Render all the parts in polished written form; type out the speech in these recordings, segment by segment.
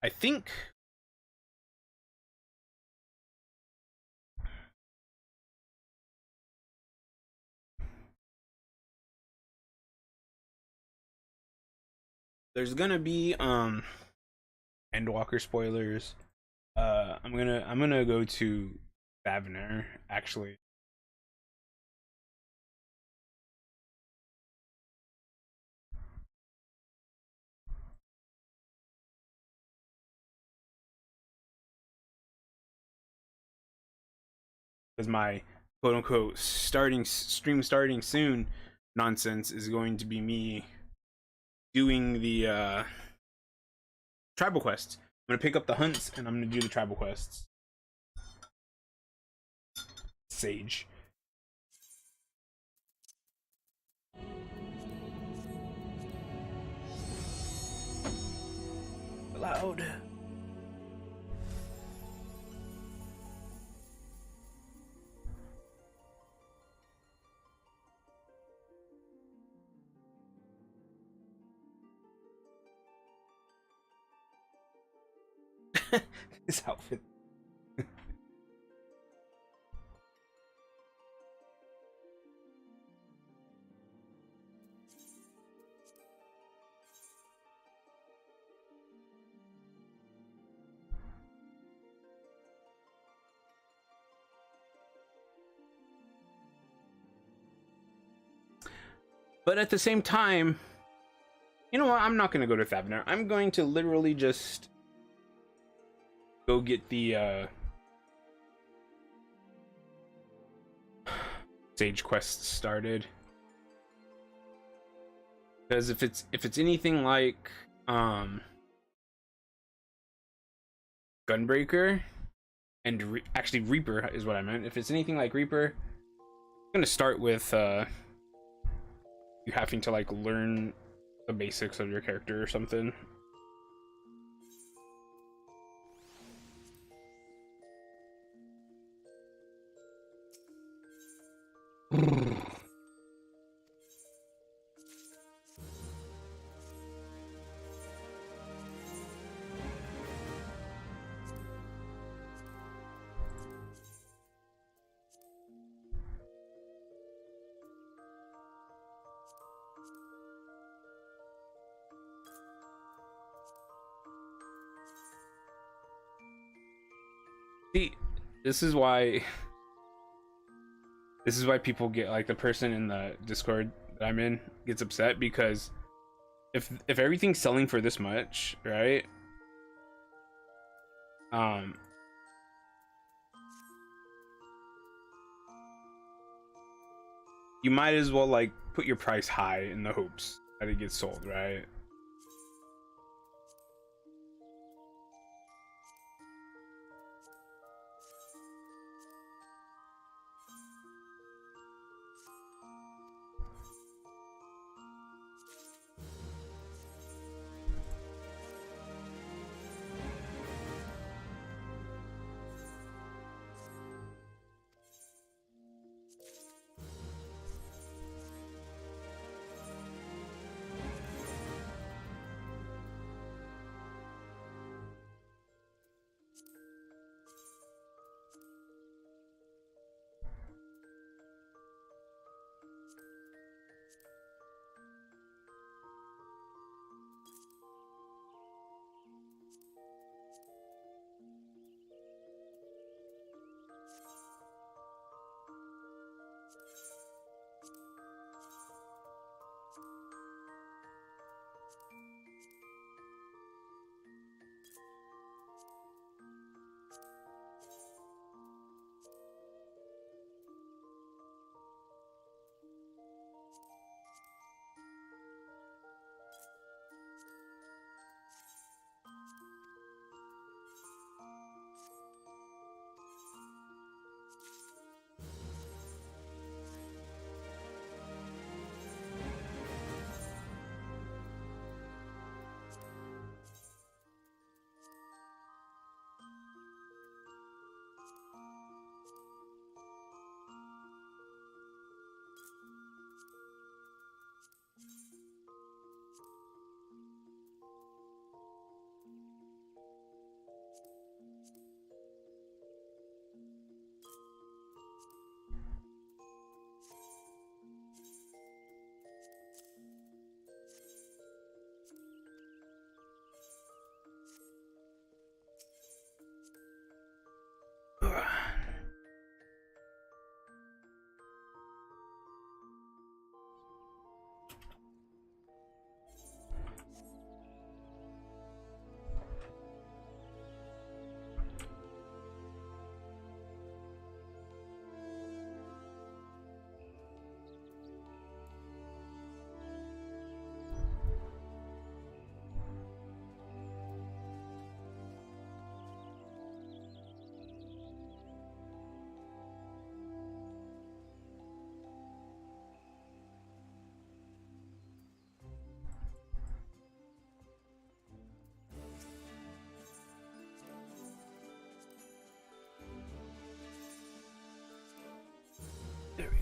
I think there's gonna be Endwalker spoilers. I'm gonna go to Thavner actually. Because my quote unquote starting stream starting soon nonsense is going to be me doing the tribal quests. I'm gonna pick up the hunts and I'm gonna do the tribal quests. Sage. Loud. This outfit. But at the same time, you know what? I'm not gonna go to Thavner. I'm going to literally just go get the Sage quests started. Because if it's anything like Gunbreaker and actually Reaper is what I meant. If it's anything like Reaper, I'm gonna start with you having to like learn the basics of your character or something. See, this is why people get like the person in the Discord that I'm in gets upset because if everything's selling for this much, right? Um you might as well like put your price high in the hopes that it gets sold, right?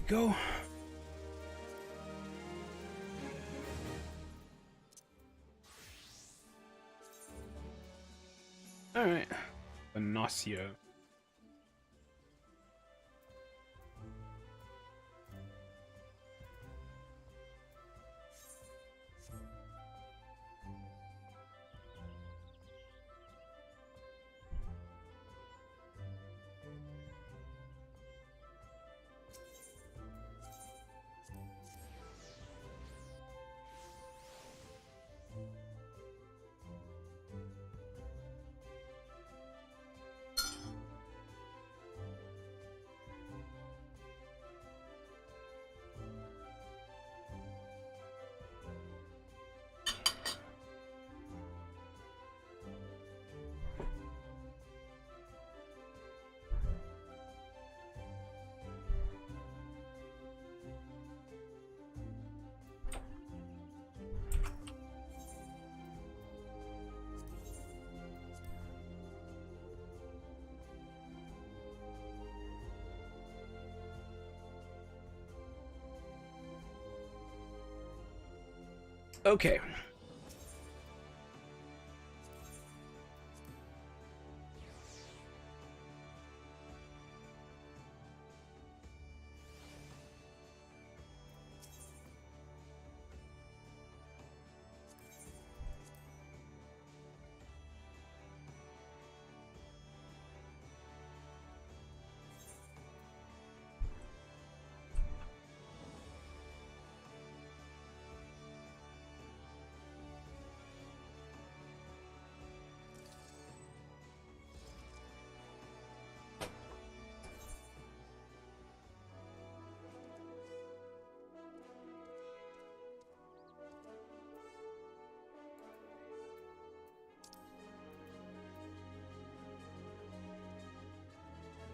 go. All right, the nausea. Okay.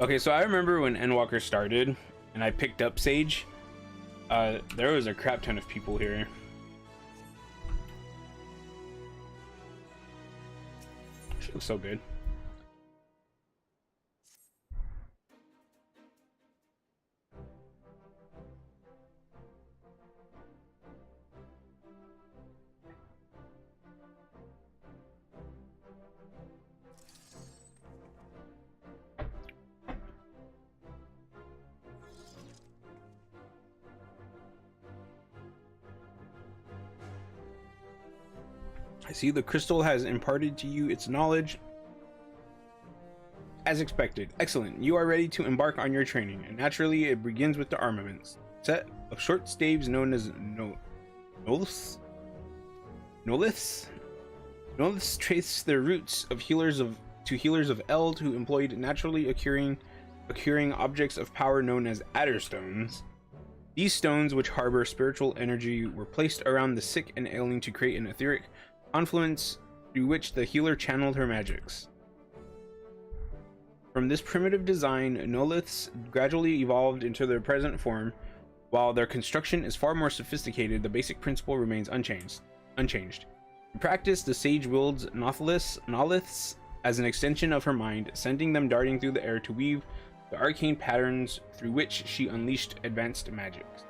Okay, so I remember when Endwalker started and I picked up Sage, there was a crap ton of people here. She looks so good. I see the crystal has imparted to you its knowledge. As expected. Excellent. You are ready to embark on your training, and naturally it begins with the armaments. Set of short staves known as Noliths? Noliths trace their roots of healers of Eld who employed naturally occurring objects of power known as Adderstones. These stones, which harbor spiritual energy, were placed around the sick and ailing to create an etheric confluence through which the healer channeled her magics. From this primitive design, Noliths gradually evolved into their present form. While their construction is far more sophisticated, the basic principle remains unchanged. In practice, the sage wields Noliths as an extension of her mind, sending them darting through the air to weave the arcane patterns through which she unleashes advanced magics.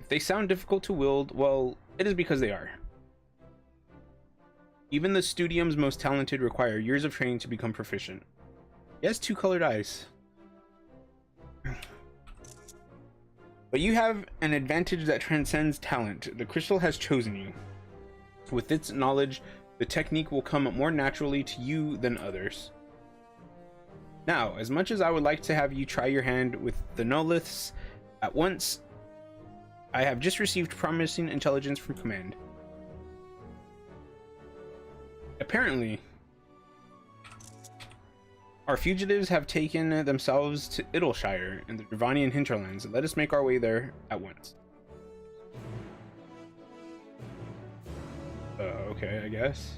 If they sound difficult to wield, well, it is because they are. Even the Studium's most talented require years of training to become proficient. He has 2 colored eyes. But you have an advantage that transcends talent. The crystal has chosen you. With its knowledge, the technique will come more naturally to you than others. Now, as much as I would like to have you try your hand with the Noliths at once, I have just received promising intelligence from Command. Apparently, our fugitives have taken themselves to Idleshire in the Dravanian hinterlands. Let us make our way there at once. Okay, I guess.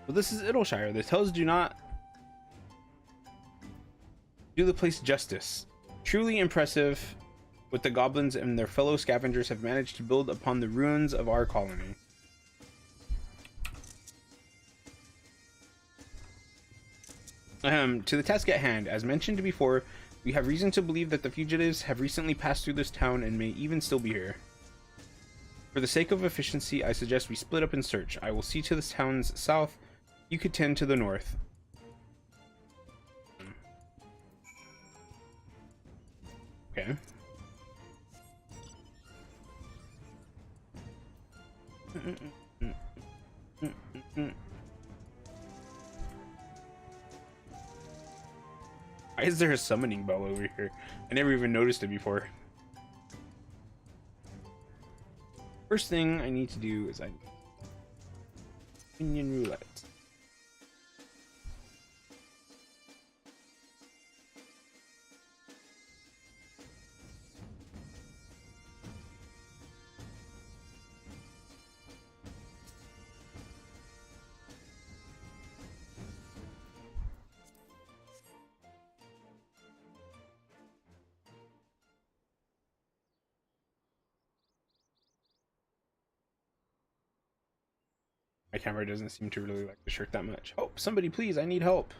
Well, this is Idleshire. The tales do not do the place justice. Truly impressive what the goblins and their fellow scavengers have managed to build upon the ruins of our colony. To the task at hand, as mentioned before, we have reason to believe that the fugitives have recently passed through this town and may even still be here. For the sake of efficiency, I suggest we split up and search. I will see to the town's south. You could tend to the north. Okay. Why is there a summoning bell over here? I never even noticed it before. First thing I need to do is Minion Roulette. My camera doesn't seem to really like the shirt that much. Oh, somebody please, I need help.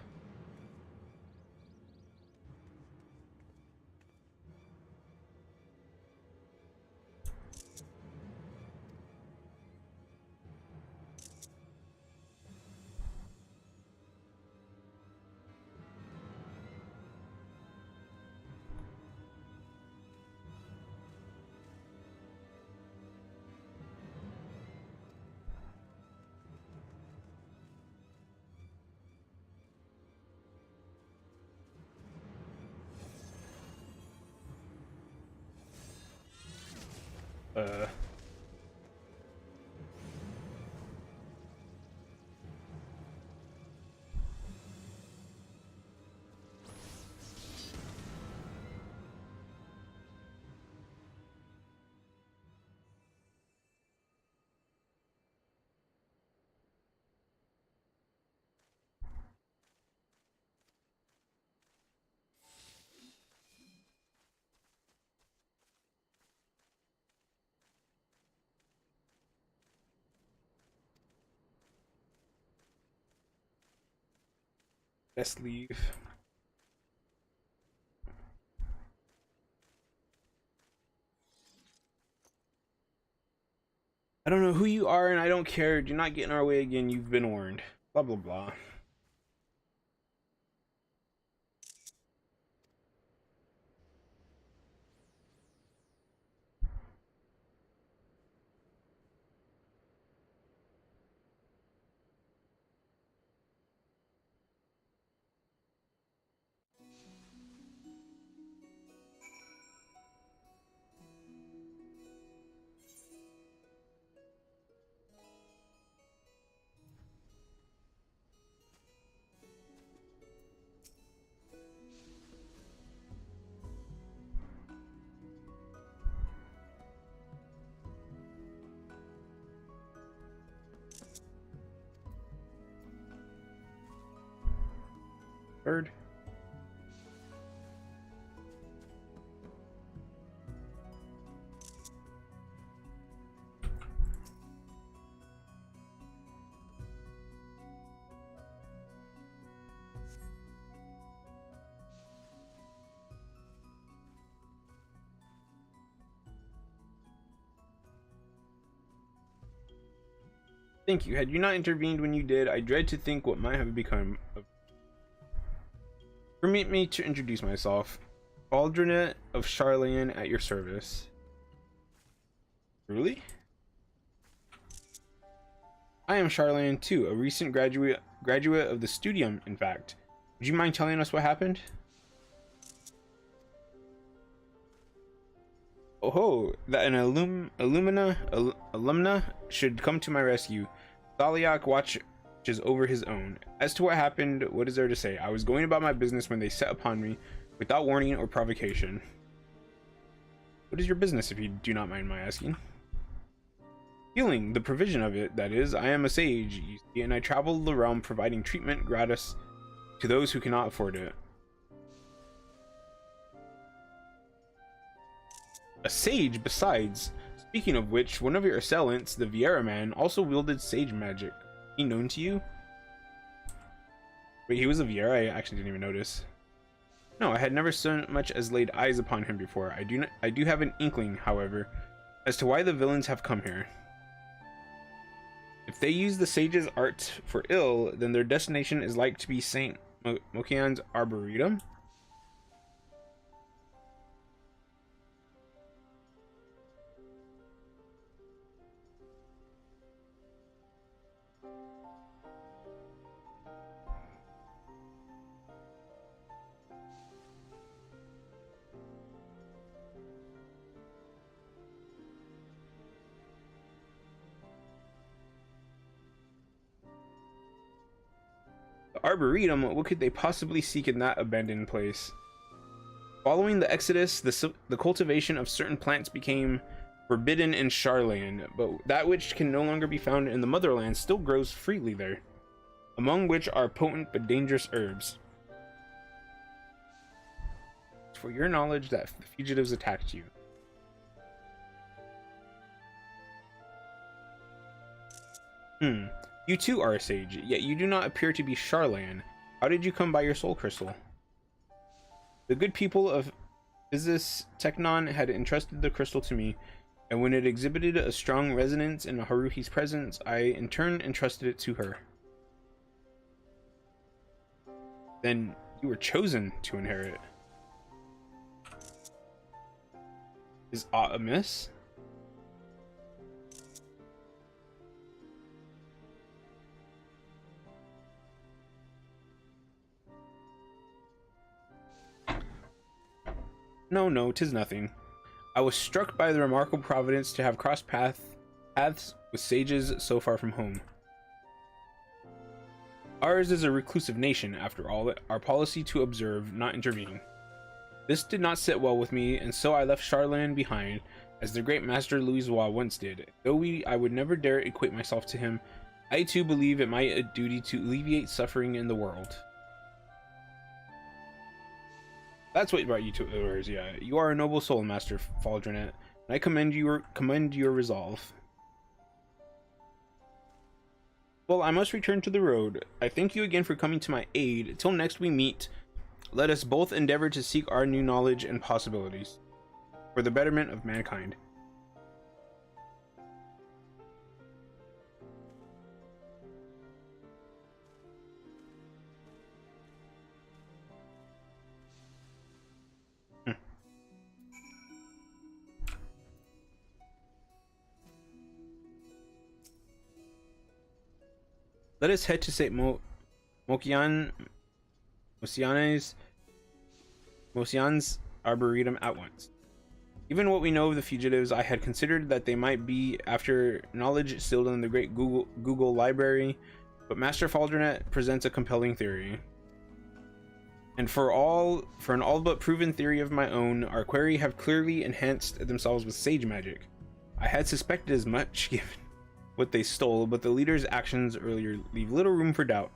Let's leave. I don't know who you are and I don't care. Do not get in our way again. You've been warned. Blah, blah, blah. Bird. Thank you. Had you not intervened when you did, I dread to think what might have become of. Permit me to introduce myself. Aldrinette of Sharlayan at your service. Really? I am Sharlayan too, a recent graduate of the Studium, in fact. Would you mind telling us what happened? Oh ho, that an alumna should come to my rescue. Thaliak watches over his own. As to what happened, what is there to say? I was going about my business when they set upon me, without warning or provocation. What is your business, if you do not mind my asking? Healing, the provision of it, that is. I am a sage, you see, and I travel the realm providing treatment gratis to those who cannot afford it. A sage, besides. Speaking of which, one of your assailants, the Vieira man, also wielded sage magic. He known to you? Wait, he was a Vieira? I actually didn't even notice. No, I had never so much as laid eyes upon him before. I do have an inkling, however, as to why the villains have come here. If they use the sage's art for ill, then their destination is like to be Saint Mokian's Arboretum. Arboretum, what could they possibly seek in that abandoned place? Following the Exodus, the cultivation of certain plants became forbidden in Sharlayan, but that which can no longer be found in the motherland still grows freely there, among which are potent but dangerous herbs. It's for your knowledge that the fugitives attacked you. You too are a sage, yet you do not appear to be Sharlayan. How did you come by your soul crystal? The good people of Isis Teknon had entrusted the crystal to me, and when it exhibited a strong resonance in Haruhi's presence, I in turn entrusted it to her. Then you were chosen to inherit. Is aught amiss? No, 'tis nothing. I was struck by the remarkable providence to have crossed paths with sages so far from home. Ours is a reclusive nation, after all, our policy to observe, not intervene. This did not sit well with me, and so I left Sharlayan behind, as the great master Louisoix once did. Though I would never dare equate myself to him, I too believe it my duty to alleviate suffering in the world. That's what brought you to ours, yeah. You are a noble soul, Master Faldronet, and I commend your resolve. Well, I must return to the road. I thank you again for coming to my aid. Till next we meet, let us both endeavor to seek our new knowledge and possibilities for the betterment of mankind. Let us head to St. Mosian's Arboretum at once. Given what we know of the fugitives, I had considered that they might be after knowledge sealed in the great Google library, but Master Faldronet presents a compelling theory. And for an all but proven theory of my own, our quarry have clearly enhanced themselves with sage magic. I had suspected as much given what they stole, but the leader's actions earlier leave little room for doubt.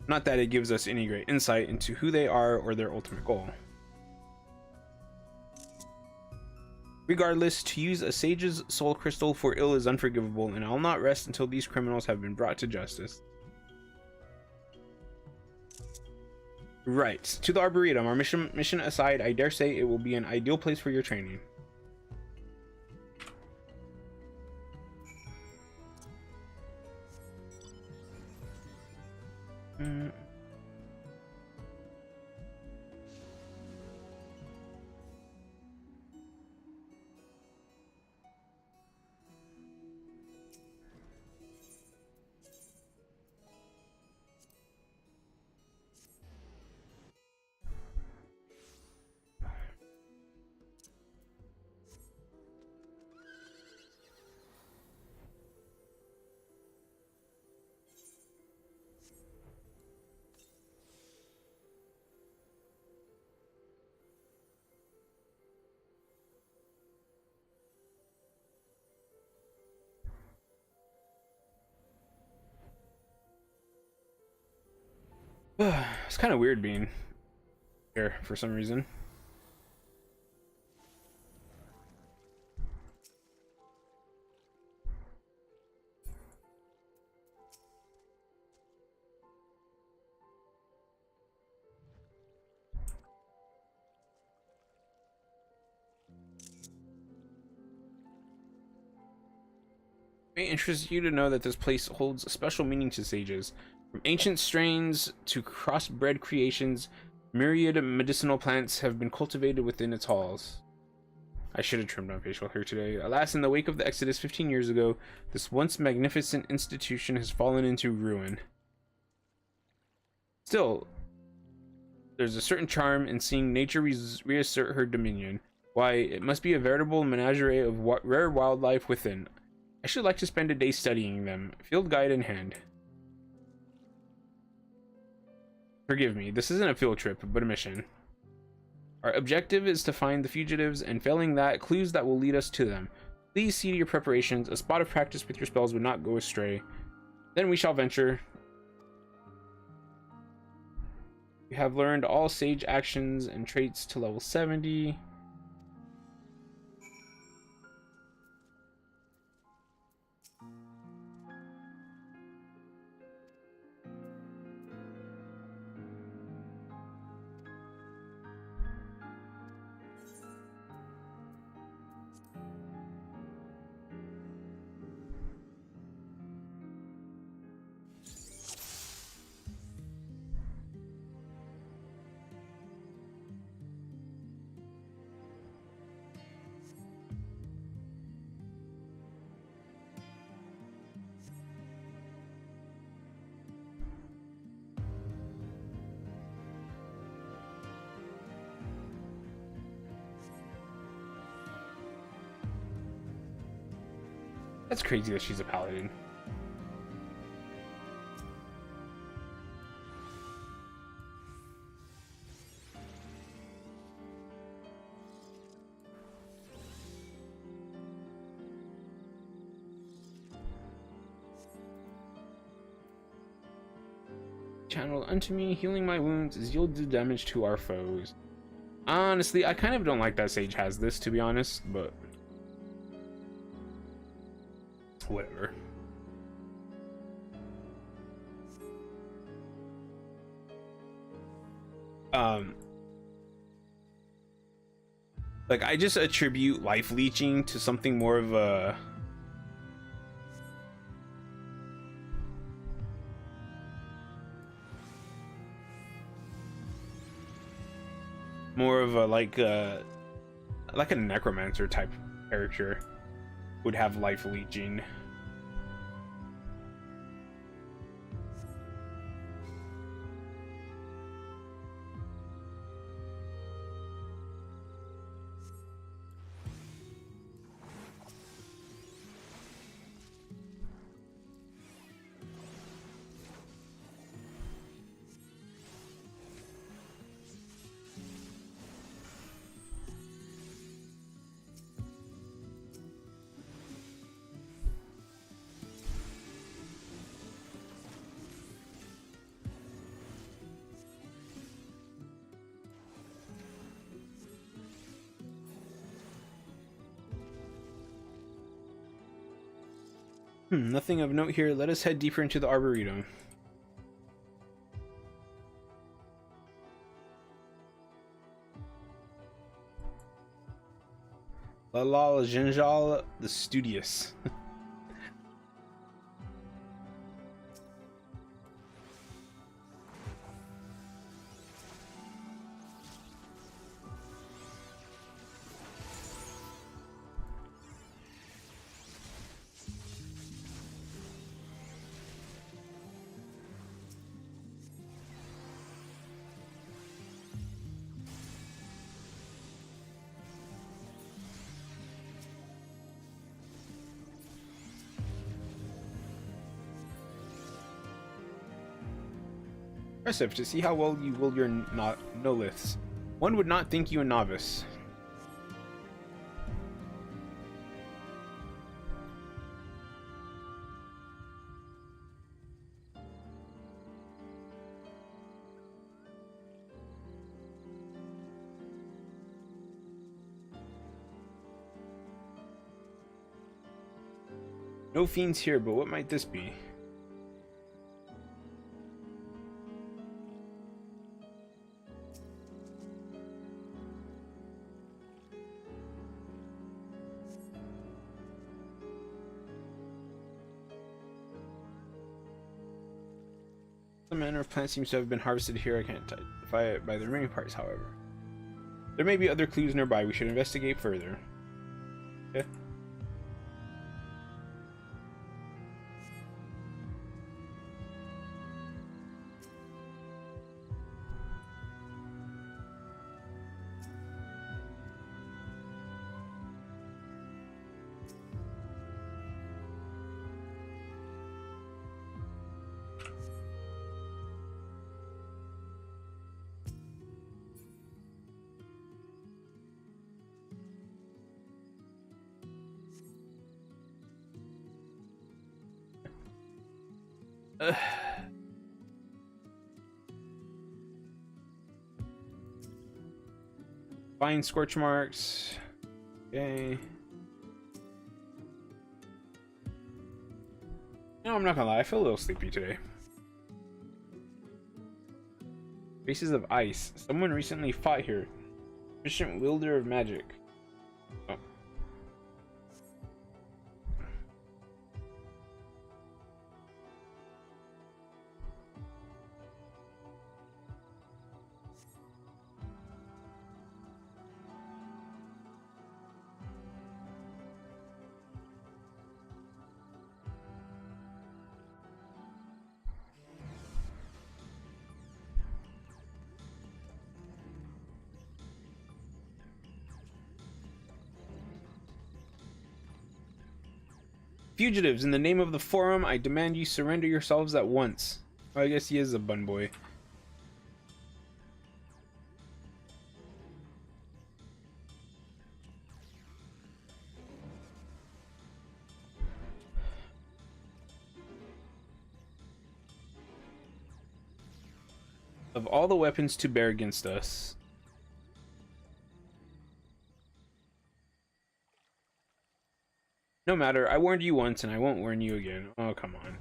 Not that it gives us any great insight into who they are or their ultimate goal. Regardless, to use a sage's soul crystal for ill is unforgivable, and I'll not rest until these criminals have been brought to justice. Right, to the Arboretum. Our mission aside, I dare say it will be an ideal place for your training. It's kind of weird being here for some reason. It may interest you to know that this place holds a special meaning to sages. From ancient strains to crossbred creations, myriad medicinal plants have been cultivated within its halls. I should have trimmed my facial hair today. Alas, in the wake of the Exodus 15 years ago, this once magnificent institution has fallen into ruin. Still, there's a certain charm in seeing nature reassert her dominion. Why, it must be a veritable menagerie of rare wildlife within. I should like to spend a day studying them, field guide in hand. Forgive me, this isn't a field trip, but a mission. Our objective is to find the fugitives, and failing that, clues that will lead us to them. Please see to your preparations. A spot of practice with your spells would not go astray. Then we shall venture. We have learned all sage actions and traits to level 70. That's crazy that she's a paladin. Channeled unto me, healing my wounds is yielded damage to our foes. Honestly, I kind of don't like that Sage has this, to be honest, but whatever. Like, I just attribute life leeching to something more of a like a necromancer type character would have life leeching. Nothing of note here. Let us head deeper into the Arboretum. La Ginjal the Studious. Impressive to see how well you will your Noliths. One would not think you a novice. No fiends here, but what might this be? The manner of plant seems to have been harvested here. I can't identify it by the remaining parts, however. There may be other clues nearby. We should investigate further. Okay. Find scorch marks. Okay. No, I'm not gonna lie, I feel a little sleepy today. Faces of ice. Someone recently fought here. Efficient wielder of magic. Oh. Fugitives, in the name of the Forum, I demand you surrender yourselves at once. Oh, I guess he is a bun boy. Of all the weapons to bear against us, no matter, I warned you once and I won't warn you again. Oh, come on.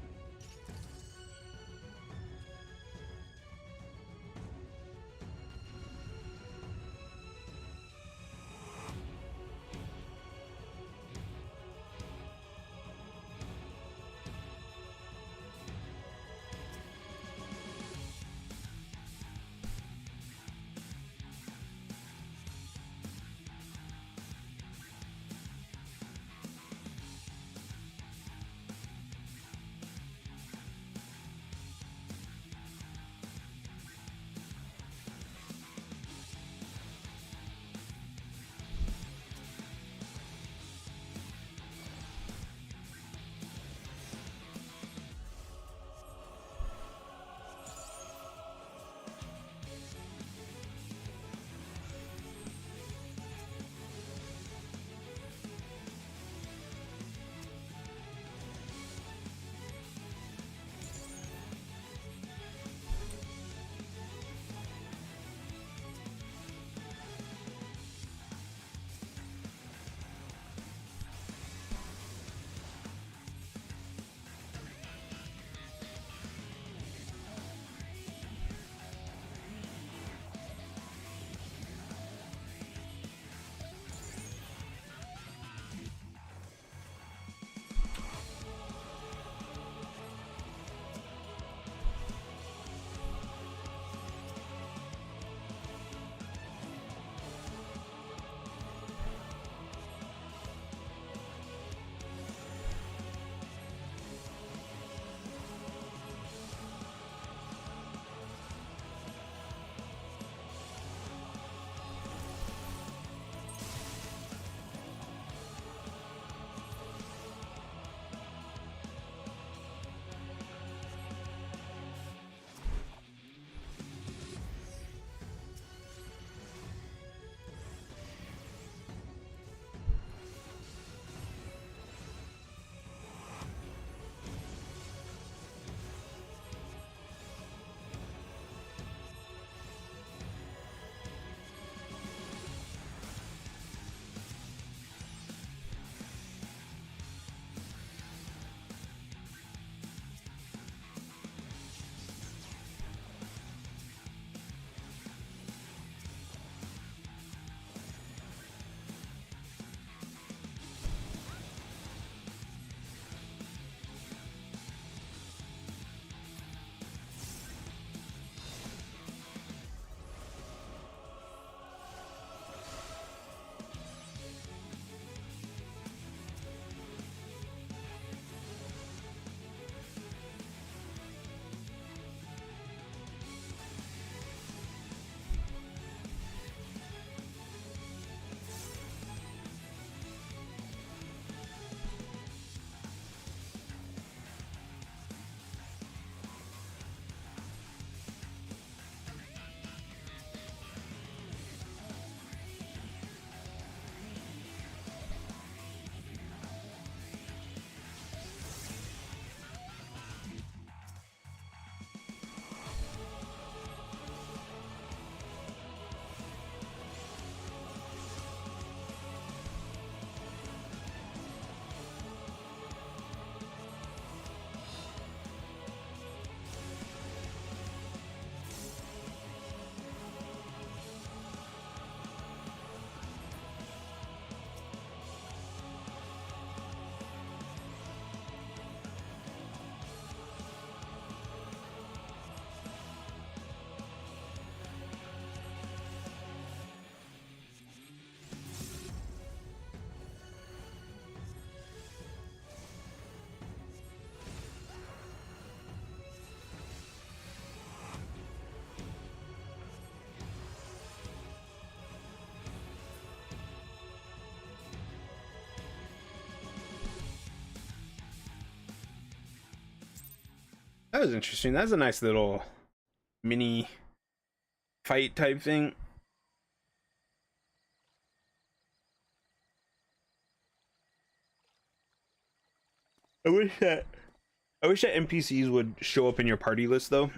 That was interesting. That's a nice little mini fight type thing. I wish that NPCs would show up in your party list though.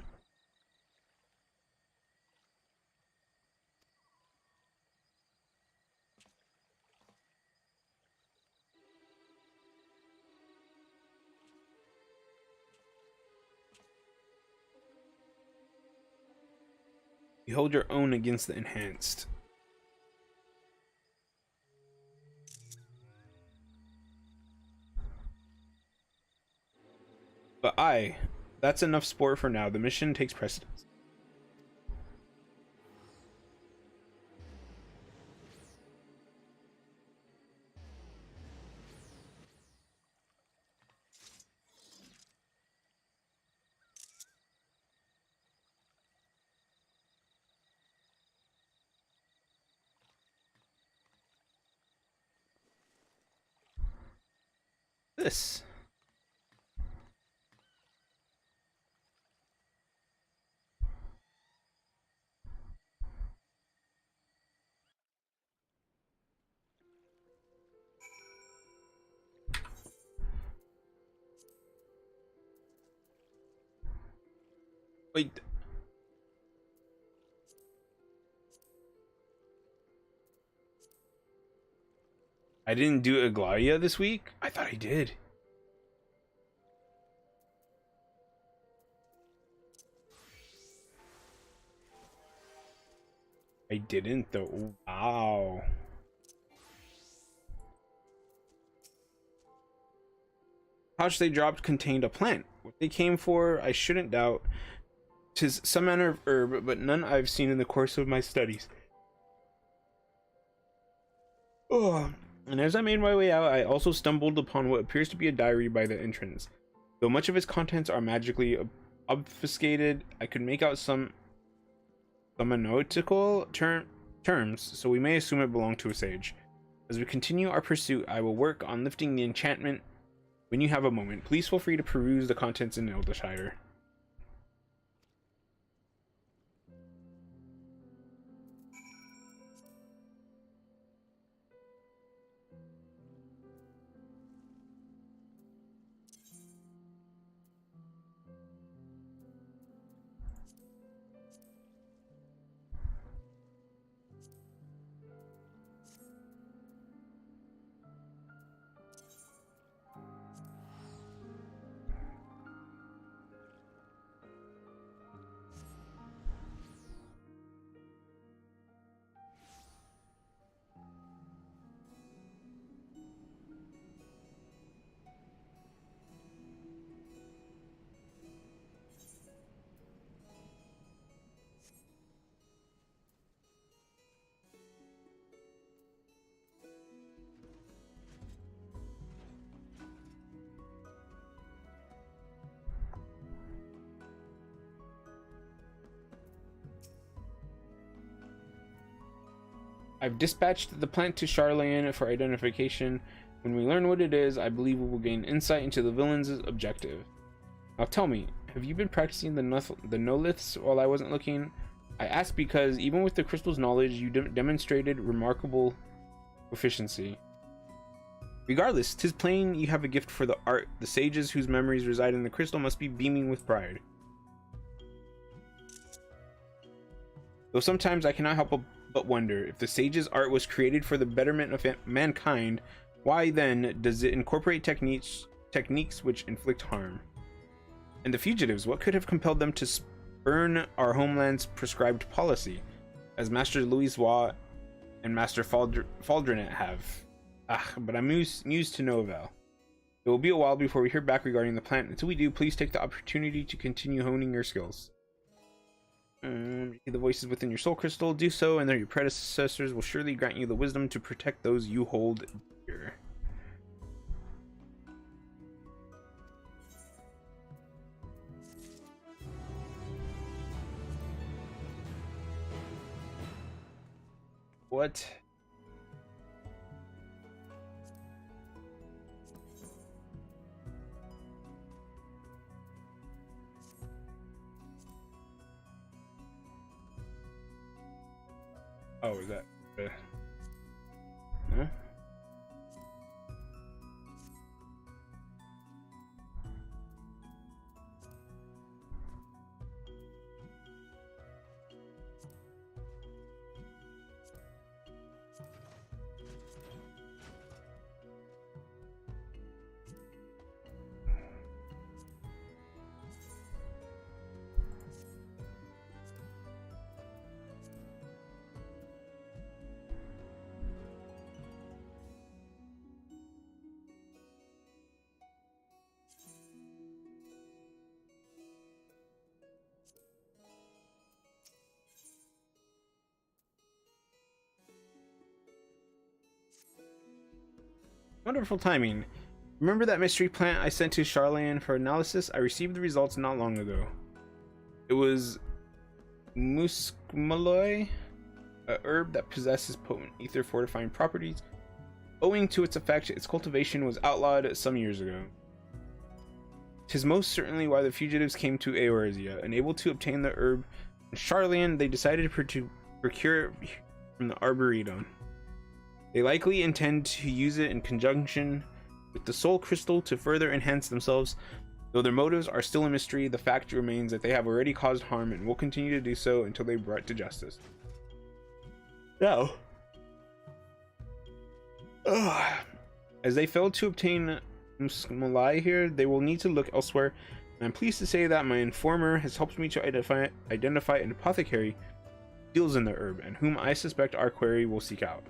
You hold your own against the enhanced. But that's enough sport for now. The mission takes precedence. This. Wait. I didn't do Aglaia this week? I thought I did. I didn't though. Wow. Pouch they dropped contained a plant. What they came for, I shouldn't doubt. 'Tis some manner of herb, but none I've seen in the course of my studies. Oh. And as I made my way out, I also stumbled upon what appears to be a diary by the entrance. Though much of its contents are magically obfuscated, I could make out some nautical terms, so we may assume it belonged to a sage. As we continue our pursuit, I will work on lifting the enchantment. When you have a moment, please feel free to peruse the contents in Eldershire. I've dispatched the plant to Charlayan for identification. When we learn what it is, I believe we will gain insight into the villain's objective. Now tell me, have you been practicing the Noliths while I wasn't looking? I ask because even with the crystal's knowledge, you demonstrated remarkable proficiency. Regardless, 'tis plain you have a gift for the art. The sages whose memories reside in the crystal must be beaming with pride. Though sometimes I cannot help but wonder, if the sage's art was created for the betterment of mankind, why then does it incorporate techniques which inflict harm? And the fugitives, what could have compelled them to spurn our homeland's prescribed policy, as Master Louis Watt and Master Faldrenet have? But I'm news to no avail. It will be a while before we hear back regarding the plant. Until we do, please take the opportunity to continue honing your skills. The voices within your soul crystal, do so, and then your predecessors will surely grant you the wisdom to protect those you hold dear. What? Oh, is that? No? Wonderful timing. Remember that mystery plant I sent to Charlene for analysis? I received the results not long ago. It was Muskmalloy, a herb that possesses potent ether fortifying properties. Owing to its effect, its cultivation was outlawed some years ago. 'Tis most certainly why the fugitives came to Eorzea. Unable to obtain the herb in Charlene, they decided to procure it from the Arboretum. They likely intend to use it in conjunction with the Soul Crystal to further enhance themselves. Though their motives are still a mystery, the fact remains that they have already caused harm and will continue to do so until they are brought to justice. Now, as they failed to obtain Muskmalloy here, they will need to look elsewhere. And I'm pleased to say that my informer has helped me to identify an apothecary who deals in the herb, and whom I suspect our query will seek out.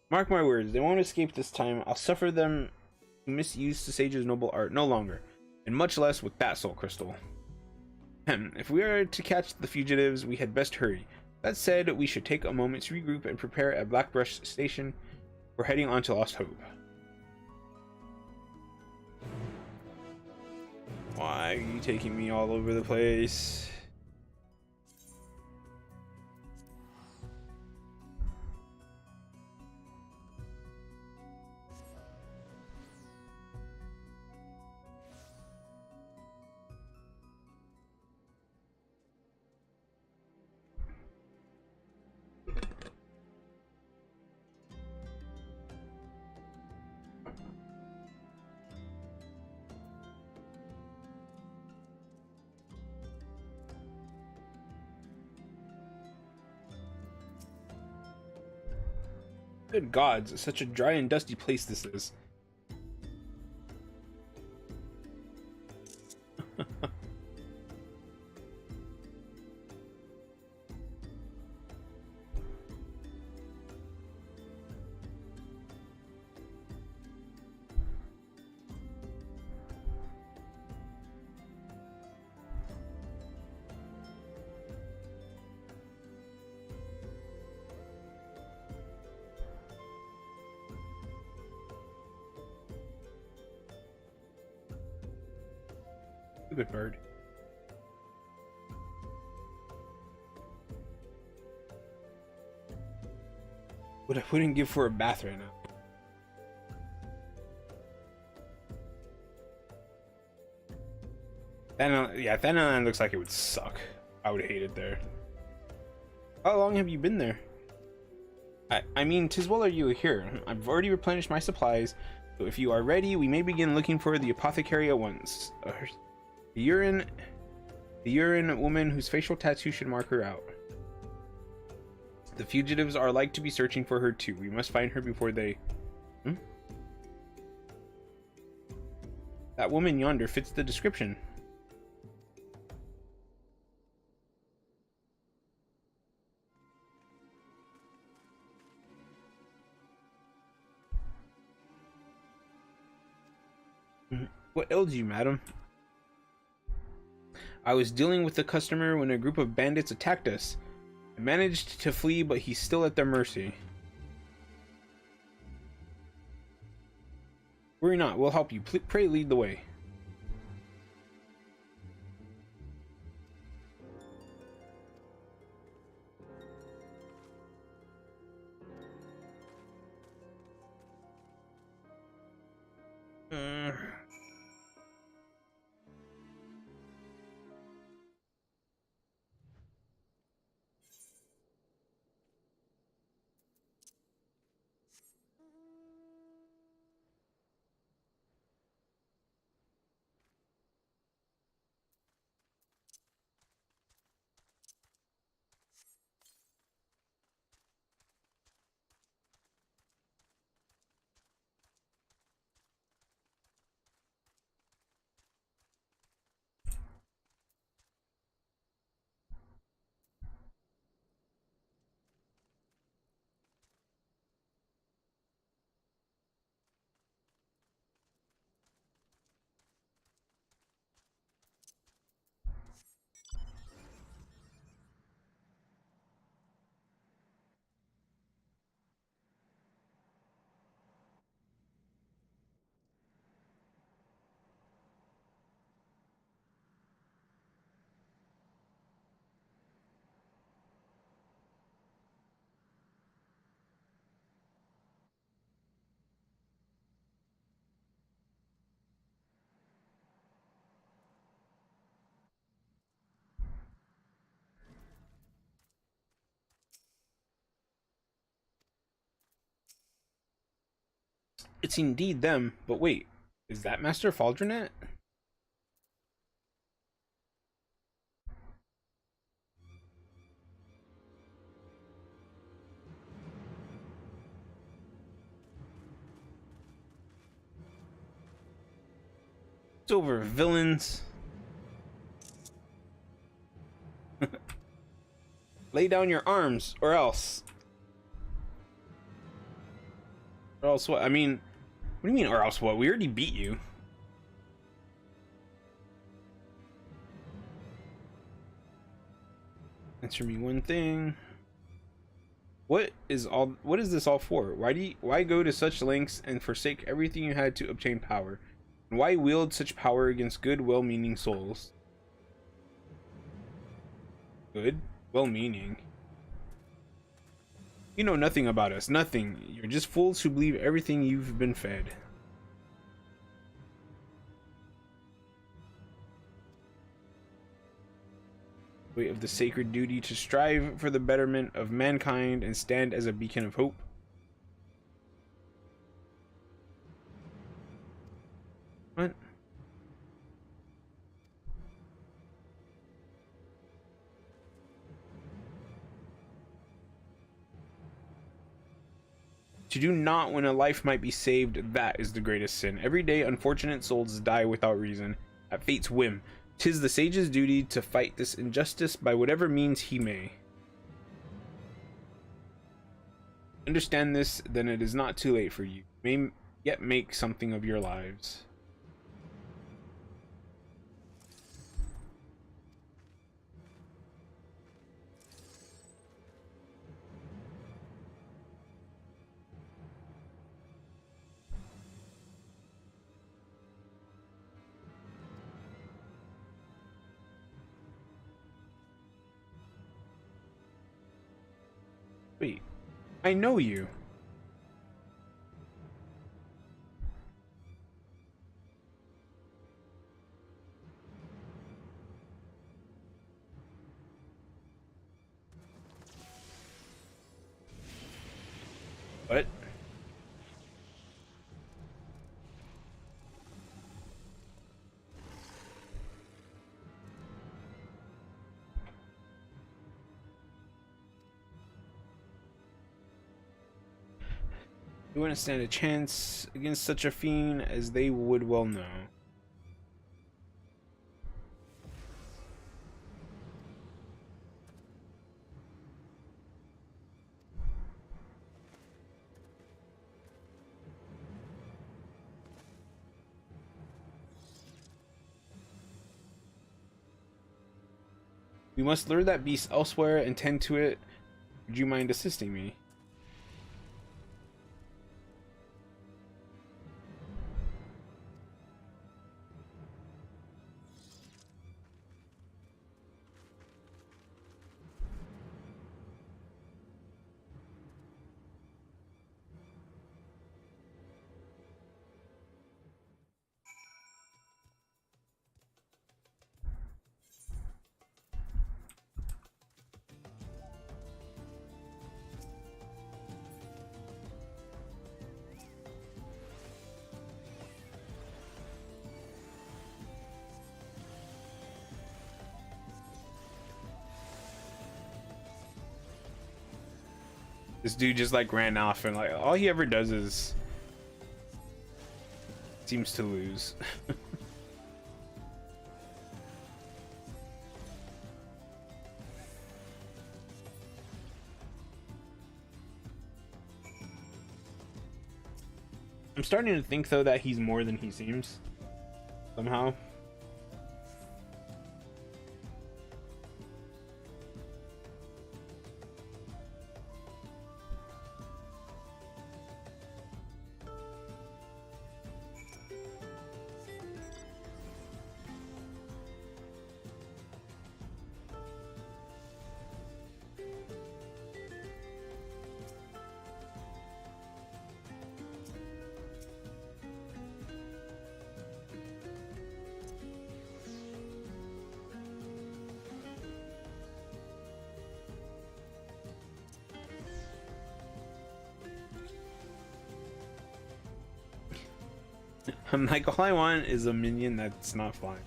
Mark my words, they won't escape this time. I'll suffer them to misuse the sage's noble art no longer, and much less with that soul crystal. If we are to catch the fugitives, we had best hurry. That said, we should take a moment to regroup and prepare at Blackbrush Station. We're heading on to Lost Hope. Why are you taking me all over the place? Good gods, such a dry and dusty place this is. Stupid bird. What I wouldn't give for a bath right now. That island looks like it would suck. I would hate it there. How long have you been there? I mean, 'tis well are you here. I've already replenished my supplies, so if you are ready, we may begin looking for the apothecary at once. The urine woman whose facial tattoo should mark her out. The fugitives are like to be searching for her too. We must find her before they... That woman yonder fits the description. What ails you, madam? I was dealing with the customer when a group of bandits attacked us. I managed to flee, but he's still at their mercy. Worry not, we'll help you. Pray lead the way. It's indeed them, but wait, is that Master Faldronet? It's over, villains. Lay down your arms, or else. Or else what? I mean, what do you mean, or else what? We already beat you. Answer me one thing. What is this all for? Why go to such lengths and forsake everything you had to obtain power? And why wield such power against good, well-meaning souls? Good? Well-meaning? You know nothing about us. Nothing. You're just fools who believe everything you've been fed. Weight of the sacred duty to strive for the betterment of mankind and stand as a beacon of hope. What? To do not when a life might be saved, that is the greatest sin. Every day unfortunate souls die without reason, at fate's whim. 'Tis the sage's duty to fight this injustice by whatever means he may. Understand this, then it is not too late for you. You may yet make something of your lives. Wait, I know you. What? You wouldn't stand a chance against such a fiend, as they would well know. We must lure that beast elsewhere and tend to it. Would you mind assisting me? This dude just like ran off, and like all he ever does is seems to lose. I'm starting to think though that he's more than he seems somehow. I'm like, all I want is a minion that's not flying.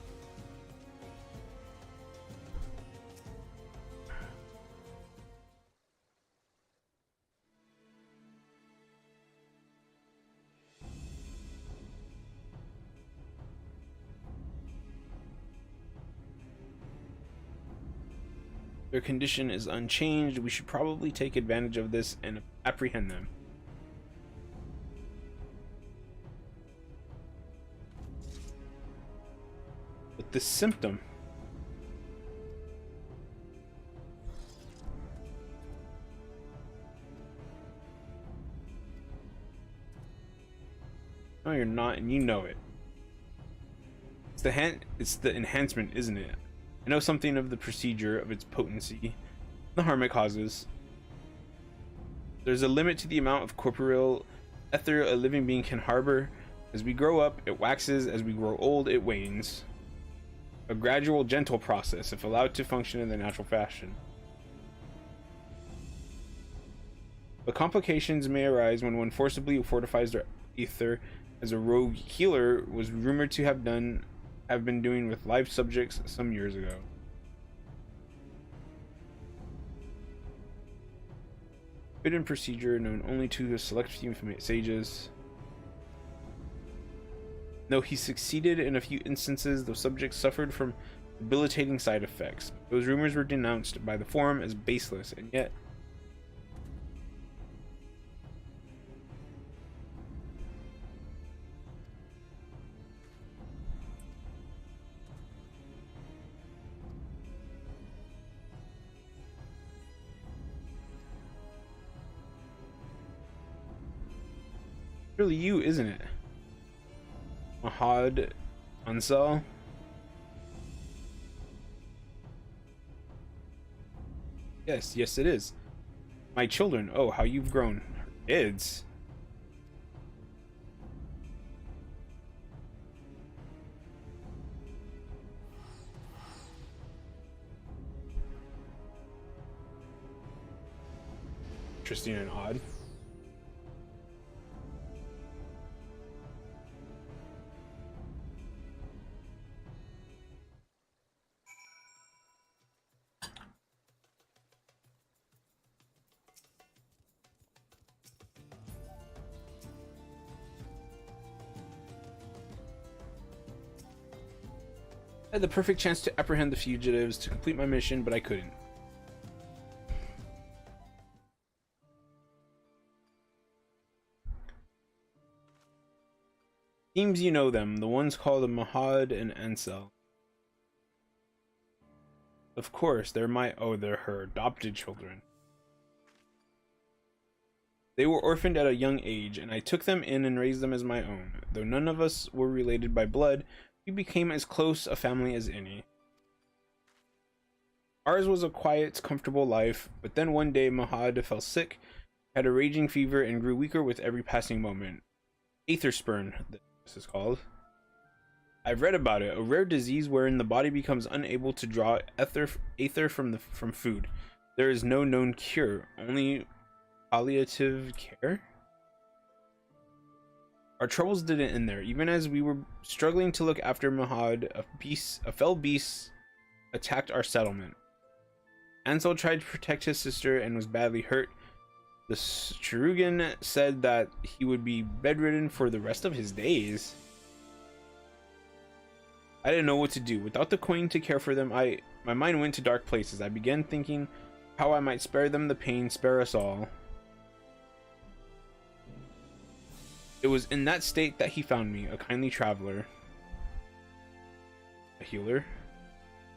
Their condition is unchanged. We should probably take advantage of this and apprehend them. But this symptom. No, you're not, and you know it. It's the enhancement, isn't it? I know something of the procedure of its potency, the harm it causes. There's a limit to the amount of corporeal ether a living being can harbor. As we grow up, it waxes. As we grow old, it wanes. A gradual, gentle process, if allowed to function in the natural fashion. But complications may arise when one forcibly fortifies their ether, as a rogue healer was rumored to have been doing with live subjects some years ago. Forbidden procedure known only to a select few sages. Though he succeeded in a few instances, those subjects suffered from debilitating side effects. Those rumors were denounced by the forum as baseless, and yet really you, isn't it? Mahad Ansel. Yes, it is. My children. Oh, how you've grown. Kids. Interesting and odd. I had the perfect chance to apprehend the fugitives to complete my mission, but I couldn't. Seems you know them, the ones called Mahad and Ansel. Of course, they're her adopted children. They were orphaned at a young age, and I took them in and raised them as my own. Though none of us were related by blood, we became as close a family as any. Ours was a quiet, comfortable life, but then one day Mahad fell sick, had a raging fever, and grew weaker with every passing moment. Aetherspurn, this is called. I've read about it, a rare disease wherein the body becomes unable to draw aether from food. There is no known cure, only palliative care. Our troubles didn't end there. Even as we were struggling to look after Mahad, a fell beast attacked our settlement. Ansel tried to protect his sister and was badly hurt. The Chirugan said that he would be bedridden for the rest of his days. I didn't know what to do. Without the coin to care for them, my mind went to dark places. I began thinking how I might spare them the pain, spare us all. It was in that state that he found me, a kindly traveler. A healer?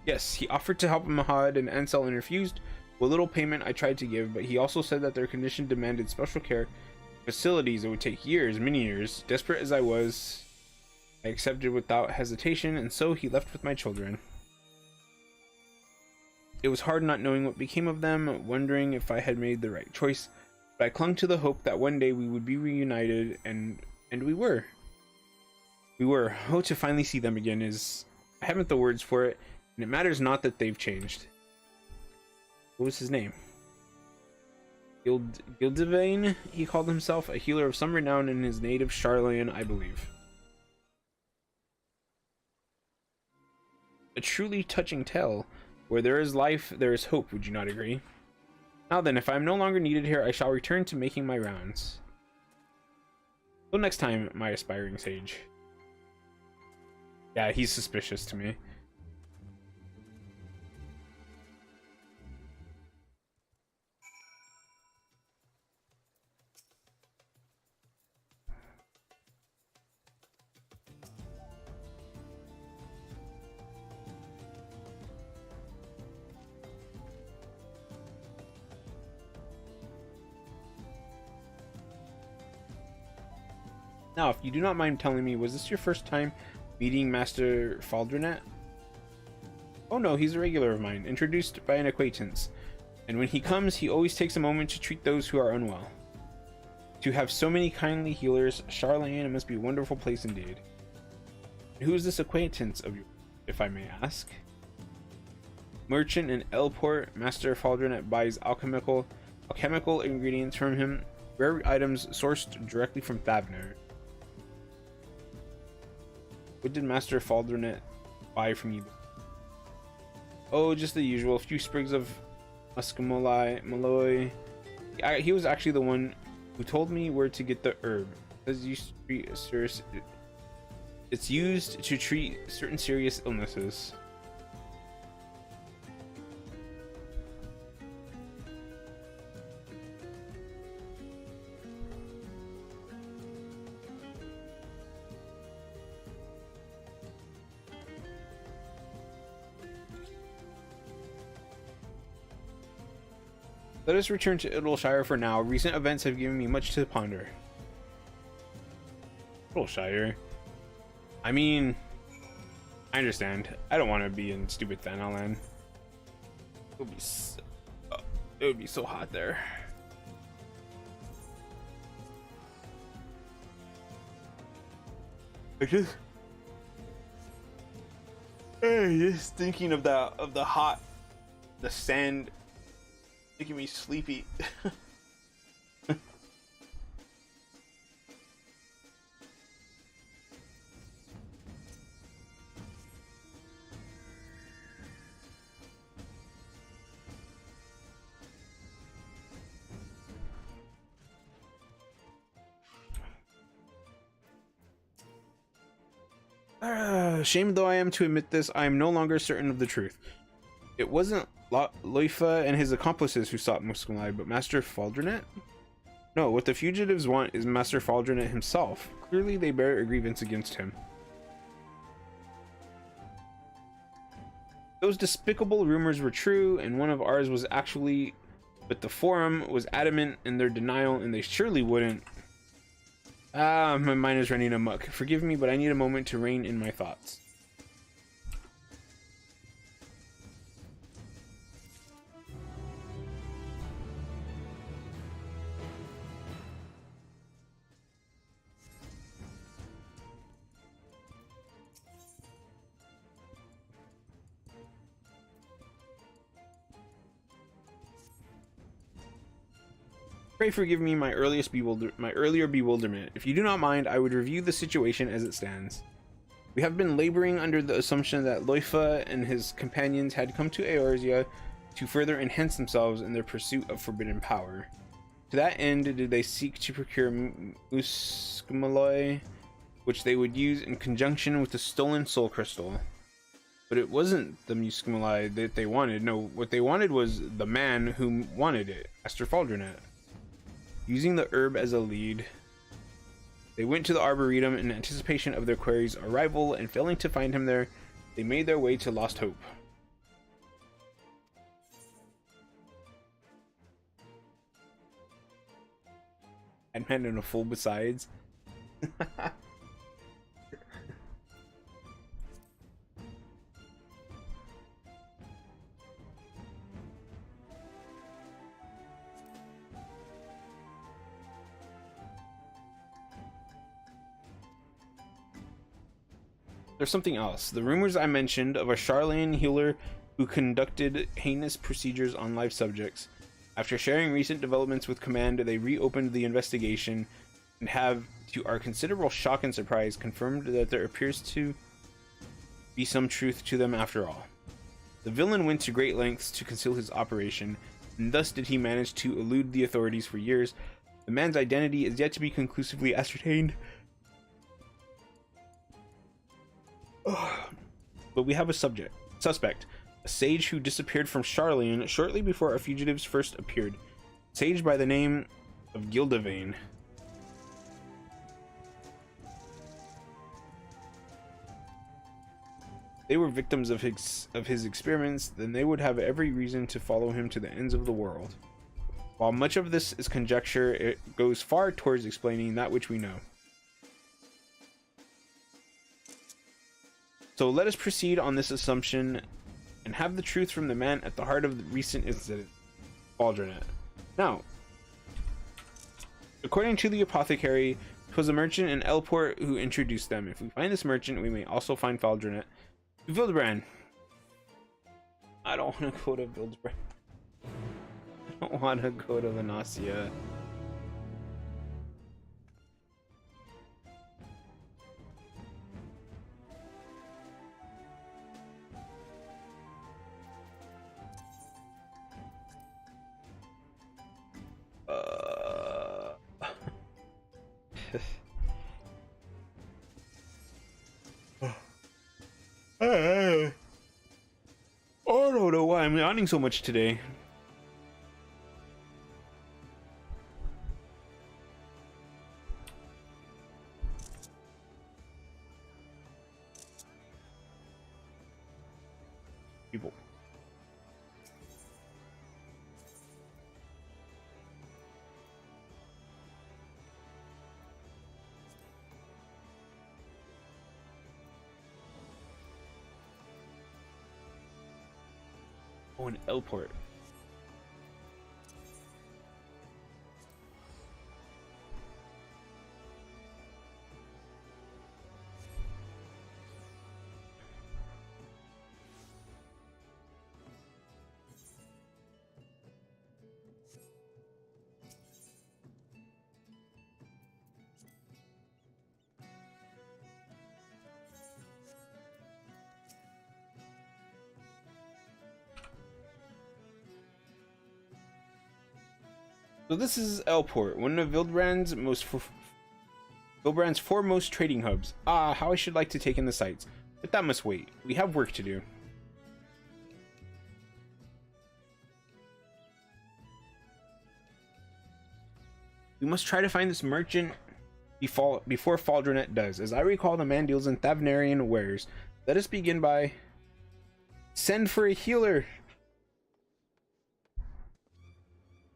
Yes, he offered to help Mahad and Ansel and refused. What little payment I tried to give, but he also said that their condition demanded special care. Facilities, it would take years, many years. Desperate as I was, I accepted without hesitation, and so he left with my children. It was hard not knowing what became of them, wondering if I had made the right choice. But I clung to the hope that one day we would be reunited, and we were. We were. Oh, to finally see them again is... I haven't the words for it, and it matters not that they've changed. What was his name? Gildivane, he called himself, a healer of some renown in his native Sharlayan, I believe. a truly touching tale. Where there is life, there is hope, would you not agree? Now then, if I am no longer needed here, I shall return to making my rounds. Till next time, my aspiring sage. Yeah, he's suspicious to me. Now, if you do not mind telling me, was this your first time meeting Master Faldronet? Oh no, he's a regular of mine, introduced by an acquaintance. And when he comes, he always takes a moment to treat those who are unwell. To have so many kindly healers, Sharlayan must be a wonderful place indeed. And who is this acquaintance of yours, if I may ask? Merchant in Elport, Master Faldronet buys alchemical ingredients from him, rare items sourced directly from Thavner. What did Master Faldronet buy from you? Oh, just the usual. A few sprigs of Malloy. He was actually the one who told me where to get the herb. It's used to treat certain serious illnesses. Let us return to Idleshire for now. Recent events have given me much to ponder. Idleshire? I mean, I understand. I don't want to be in stupid Thanalan. It would be so hot there. Just thinking of the hot, the sand, making me sleepy. Shame though I am to admit this, I am no longer certain of the truth. It wasn't Loifa and his accomplices who sought Muscumli, but Master Faldronet? No, what the fugitives want is Master Faldronet himself. Clearly they bear a grievance against him. Those despicable rumors were true, and one of ours was actually... But the Forum was adamant in their denial, and they surely wouldn't... Ah, my mind is running amok. Forgive me, but I need a moment to rein in my thoughts. Pray forgive me my earlier bewilderment. If you do not mind, I would review the situation as it stands. We have been laboring under the assumption that Loifa and his companions had come to Eorzea to further enhance themselves in their pursuit of forbidden power. To that end, did they seek to procure Muscumli, which they would use in conjunction with the stolen soul crystal. But it wasn't the Muscumli that they wanted. No, what they wanted was the man who wanted it, Master Faldronet. Using the herb as a lead, they went to the Arboretum in anticipation of their quarry's arrival, and failing to find him there, they made their way to Lost Hope. And man in a fool besides. There's something else. The rumors I mentioned of a Sharlayan healer who conducted heinous procedures on live subjects. After sharing recent developments with Command, they reopened the investigation and have, to our considerable shock and surprise, confirmed that there appears to be some truth to them after all. The villain went to great lengths to conceal his operation, and thus did he manage to elude the authorities for years. The man's identity is yet to be conclusively ascertained. But we have a suspect, a sage who disappeared from Sharlayan shortly before our fugitives first appeared. Sage by the name of Gildavane. They were victims of his experiments, then they would have every reason to follow him to the ends of the world. While much of this is conjecture, it goes far towards explaining that which we know. So let us proceed on this assumption and have the truth from the man at the heart of the recent incident, Faldronet. Now, according to the apothecary, it was a merchant in Elport who introduced them. If we find this merchant, we may also find Faldronet. Vildebrand. I don't want to go to Vildebrand. I don't want to go to Lenasia. I don't know why I'm yawning so much today. People. Oh, an Elport. So this is Elport, one of Vildebrand's foremost trading hubs. Ah, how I should like to take in the sights, but that must wait. We have work to do. We must try to find this merchant before Faldronet does. As I recall, the man deals in Thavnarian wares. Let us begin by... Send for a healer!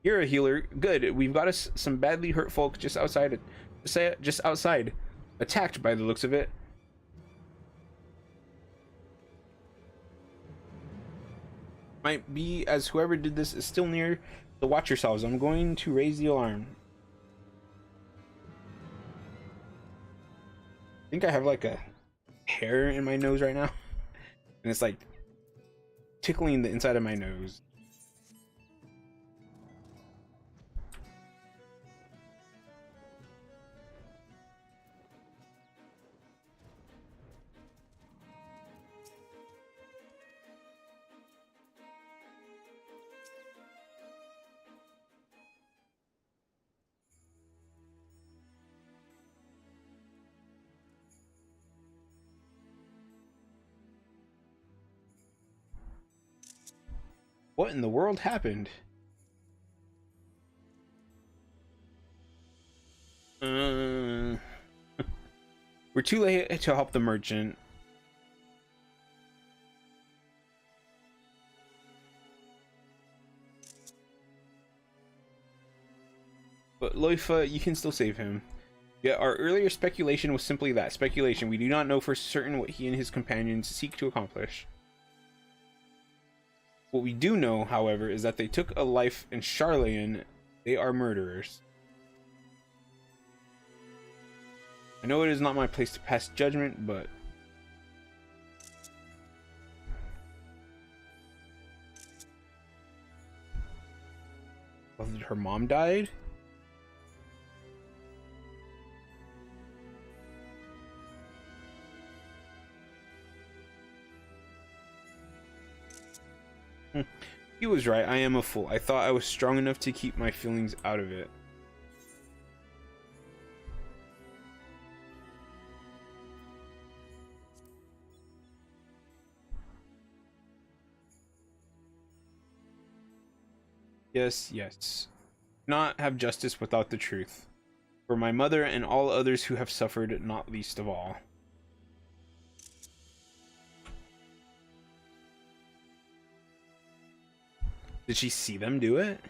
You're a healer. Good. We've got us some badly hurt folk just outside. Attacked by the looks of it. Might be as whoever did this is still near. So watch yourselves. I'm going to raise the alarm. I think I have like a hair in my nose right now. And it's like tickling the inside of my nose. What in the world happened? We're too late to help the merchant. But Loifa, you can still save him. Yet our earlier speculation was simply that, speculation. We do not know for certain what he and his companions seek to accomplish. What we do know, however, is that they took a life in Sharlayan. They are murderers. I know it is not my place to pass judgment, but... Well, her mom died? He was right, I am a fool. I thought I was strong enough to keep my feelings out of it. Yes, yes. Not have justice without the truth. For my mother and all others who have suffered, not least of all. Did she see them do it?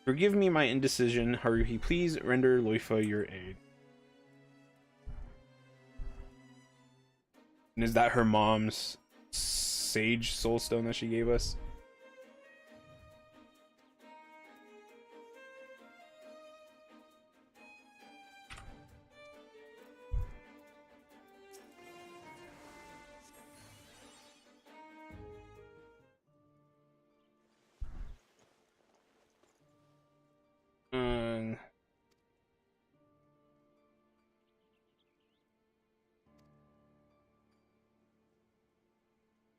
Forgive me my indecision, Haruhi. Please render Loifa your aid. And is that her mom's sage soulstone that she gave us?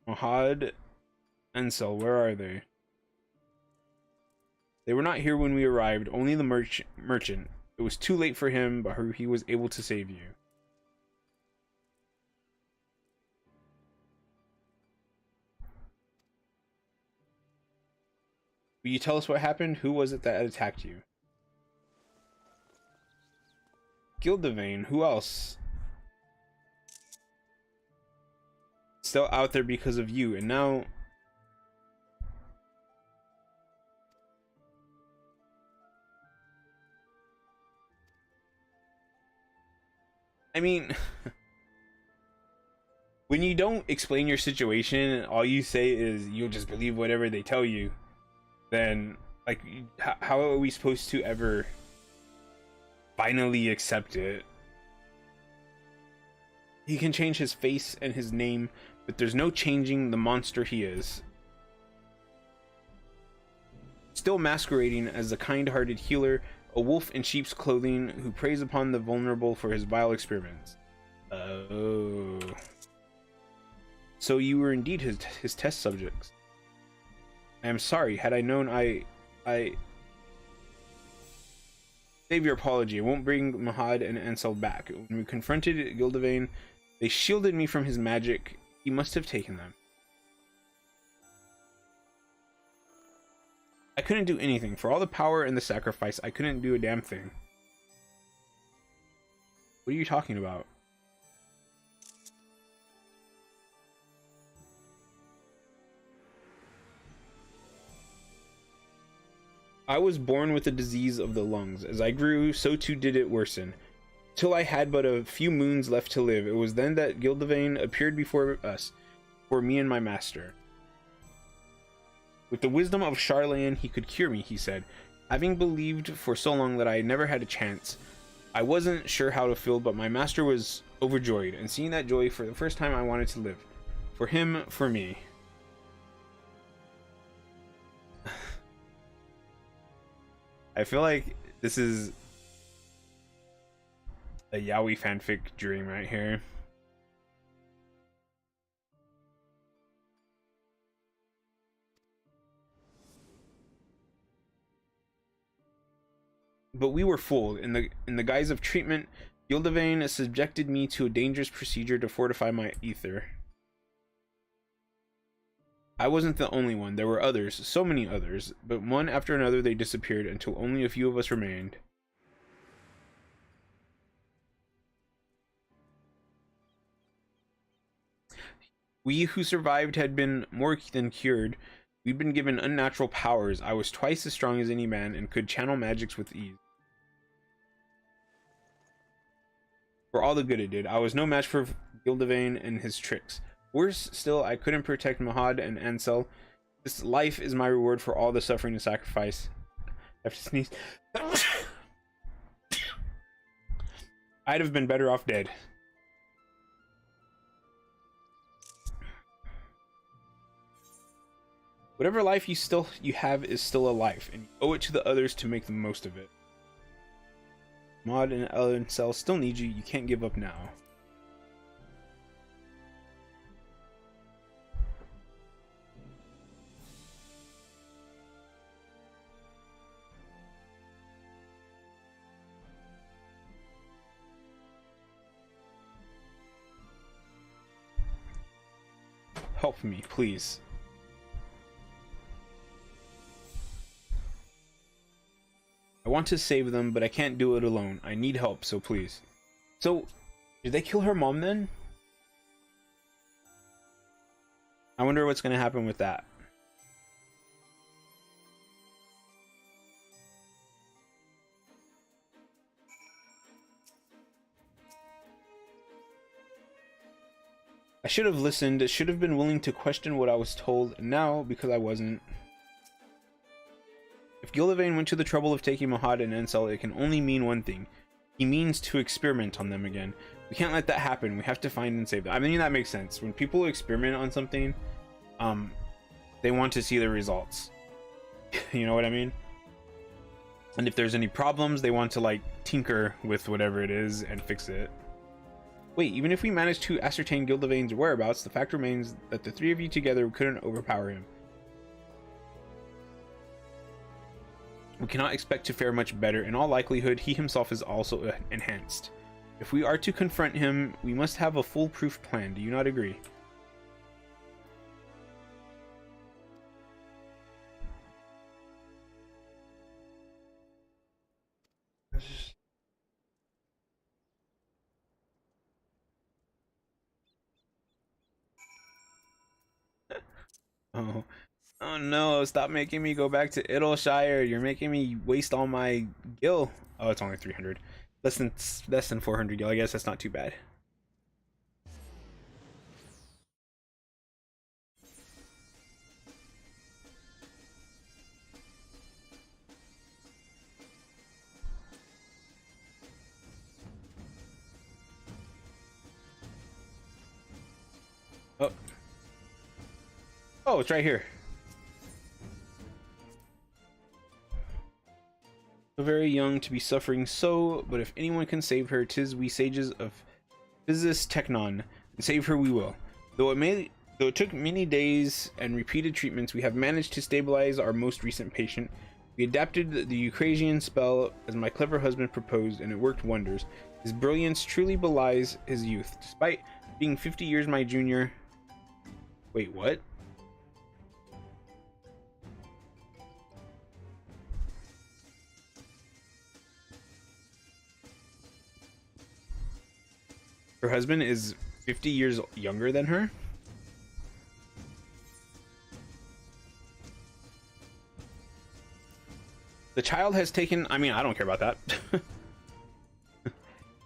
Mahad and Ansel, where are they? They were not here when we arrived, only the merchant. It was too late for him, but he was able to save you. Will you tell us what happened? Who was it that attacked you? Gildavane, who else? Still out there because of you, and now... I mean... when you don't explain your situation, all you say is you'll just believe whatever they tell you, then, like, how are we supposed to ever finally accept it? He can change his face and his name, but there's no changing the monster he is. Still masquerading as a kind-hearted healer, a wolf in sheep's clothing who preys upon the vulnerable for his vile experiments. Oh. So you were indeed his test subjects. I am sorry. Had I known, I save your apology. I won't bring Mahad and Ansel back. When we confronted Gildavane, they shielded me from his magic. He must have taken them. I couldn't do anything. For all the power and the sacrifice, I couldn't do a damn thing. What are you talking about? I was born with a disease of the lungs. As I grew, so too did it worsen. Till I had but a few moons left to live. It was then that Gildavane appeared before us, for me and my master. With the wisdom of Sharlayan, he could cure me, he said. Having believed for so long that I had never had a chance, I wasn't sure how to feel, but my master was overjoyed, and seeing that joy for the first time, I wanted to live. For him, for me. I feel like this is a yaoi fanfic dream right here. But we were fooled. In the guise of treatment, Gildavane subjected me to a dangerous procedure to fortify my ether. I wasn't the only one. There were others, so many others, but one after another they disappeared until only a few of us remained. We who survived had been more than cured. We'd been given unnatural powers. I was twice as strong as any man and could channel magics with ease. For all the good it did, I was no match for Gildavane and his tricks. Worse still, I couldn't protect Mahad and Ansel. This life is my reward for all the suffering and sacrifice. I have to sneeze. I'd have been better off dead. Whatever life you have is still a life, and you owe it to the others to make the most of it. Mahad and Ansel still need you. You can't give up now. help me, please. I want to save them, but I can't do it alone. I need help, so please. So, did they kill her mom then? I wonder what's going to happen with that. I should have listened, should have been willing to question what I was told, and now, because I wasn't. If Gildevain went to the trouble of taking Mahad and Ansel, it can only mean one thing. He means to experiment on them again. We can't let that happen. We have to find and save them. I mean, that makes sense. When people experiment on something, they want to see the results. You know what I mean? And if there's any problems, they want to like tinker with whatever it is and fix it. Wait, even if we manage to ascertain Gildevain's whereabouts, the fact remains that the three of you together couldn't overpower him. We cannot expect to fare much better. In all likelihood, he himself is also enhanced. If we are to confront him, we must have a foolproof plan. Do you not agree? Oh. Oh no, stop making me go back to Idleshire. You're making me waste all my gil. Oh, it's only 300. Less than 400 gil. I guess that's not too bad. Oh. Oh, it's right here. So very young to be suffering so, but if anyone can save her, 'tis we sages of Physis Technon, and save her we will. Though it took many days and repeated treatments, we have managed to stabilize our most recent patient. We adapted the Eucrasian spell as my clever husband proposed, and it worked wonders. His brilliance truly belies his youth, despite being 50 years my junior. Wait, what? Her husband is 50 years younger than her? The child has taken... I mean, I don't care about that.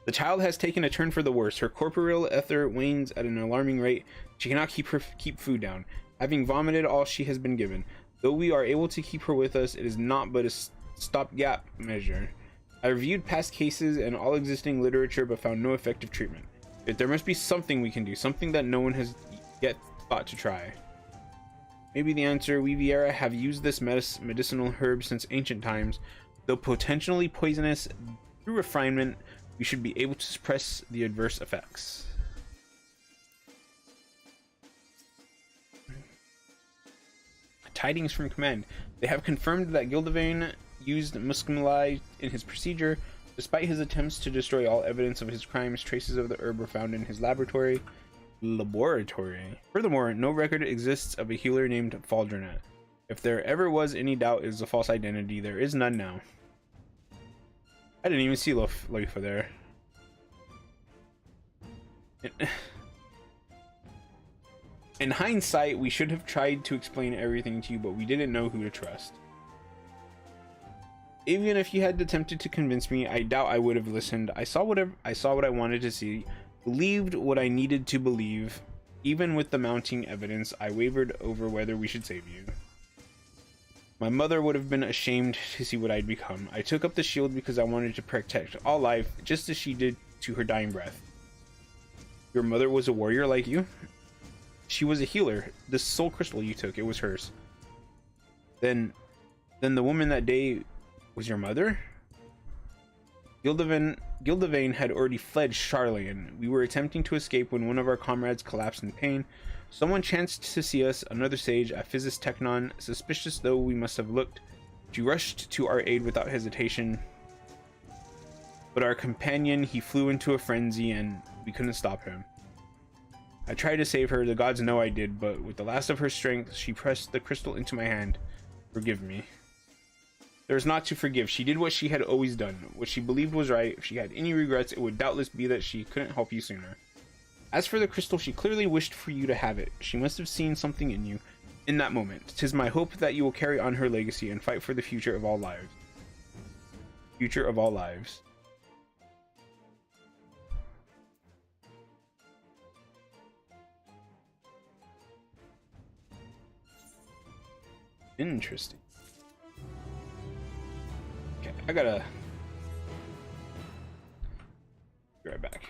The child has taken a turn for the worse. Her corporeal ether wanes at an alarming rate. She cannot keep food down, having vomited all she has been given. Though we are able to keep her with us, it is not but a stopgap measure. I reviewed past cases and all existing literature, but found no effective treatment. Yet there must be something we can do, something that no one has yet thought to try. Maybe the answer: we Viera have used this medicinal herb since ancient times. Though potentially poisonous, through refinement, we should be able to suppress the adverse effects. Tidings from command. They have confirmed that Gildevain used muscimuli in his procedure. Despite his attempts to destroy all evidence of his crimes, traces of the herb were found in his laboratory. Furthermore, no record exists of a healer named Faldronet. If there ever was any doubt it is a false identity, there is none now. I didn't even see Loifa there. In hindsight, we should have tried to explain everything to you, but we didn't know who to trust. Even if you had attempted to convince me, I doubt I would have listened. I saw what I wanted to see, believed what I needed to believe. Even with the mounting evidence, I wavered over whether we should save you. My mother would have been ashamed to see what I'd become. I took up the shield because I wanted to protect all life, just as she did to her dying breath. Your mother was a warrior like you? She was a healer. This soul crystal you took, it was hers. Then the woman that day was your mother? Gildevain had already fled Sharlayan. We were attempting to escape when one of our comrades collapsed in pain. Someone chanced to see us, another sage at Physis Technon. Suspicious though we must have looked, she rushed to our aid without hesitation. But our companion, he flew into a frenzy and we couldn't stop him. I tried to save her, the gods know I did, but with the last of her strength, she pressed the crystal into my hand. Forgive me. There is not to forgive. She did what she had always done, what she believed was right. If she had any regrets, it would doubtless be that she couldn't help you sooner. As for the crystal, she clearly wished for you to have it. She must have seen something in you in that moment. 'Tis my hope that you will carry on her legacy and fight for the future of all lives. Future of all lives. Interesting. Okay, I gotta be right back.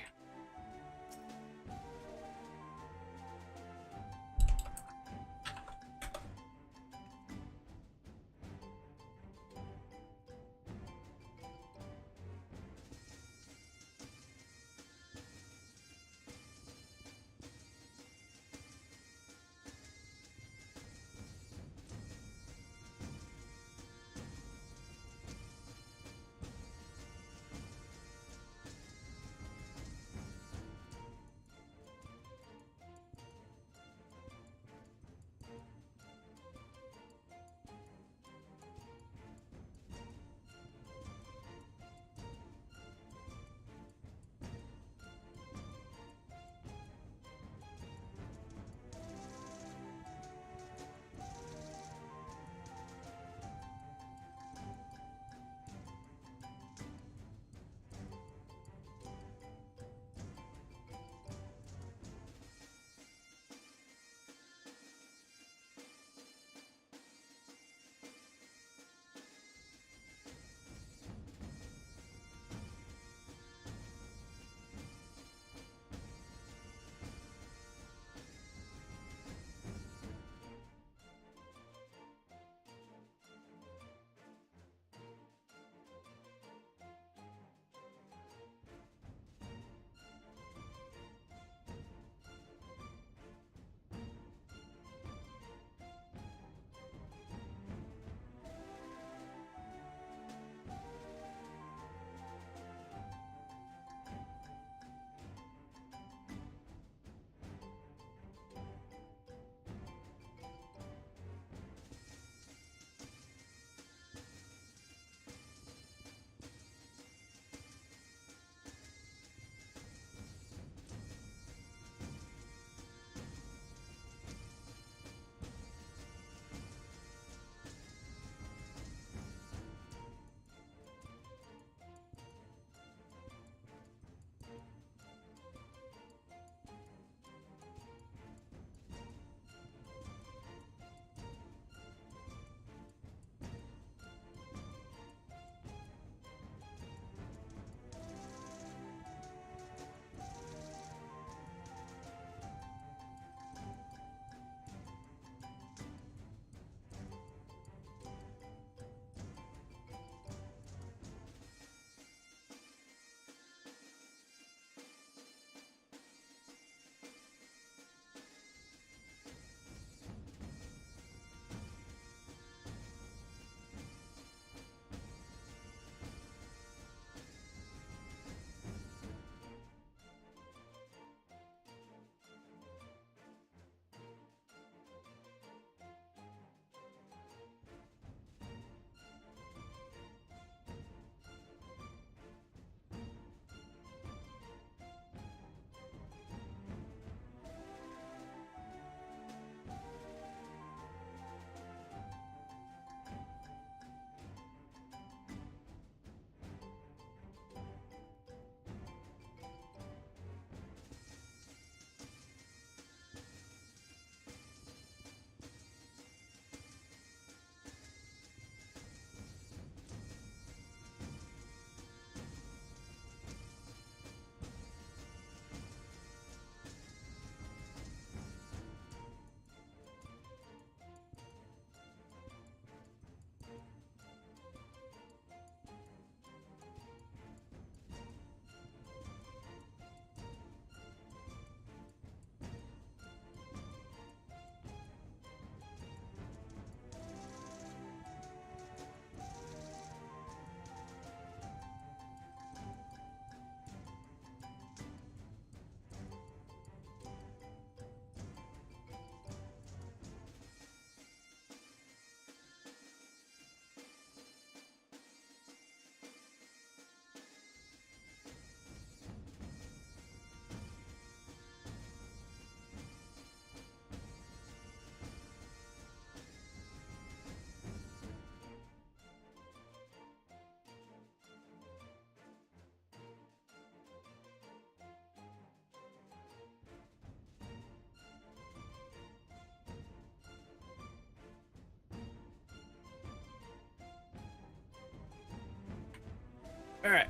All right.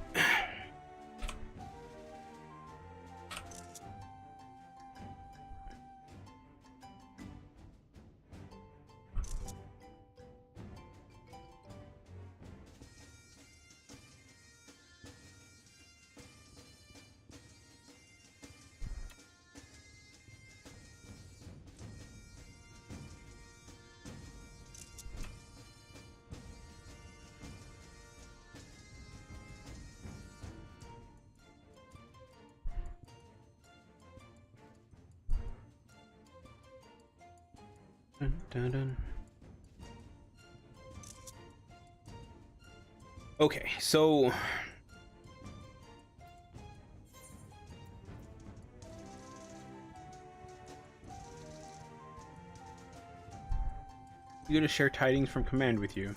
Dun, dun, dun. Okay, so eager to share tidings from command with you.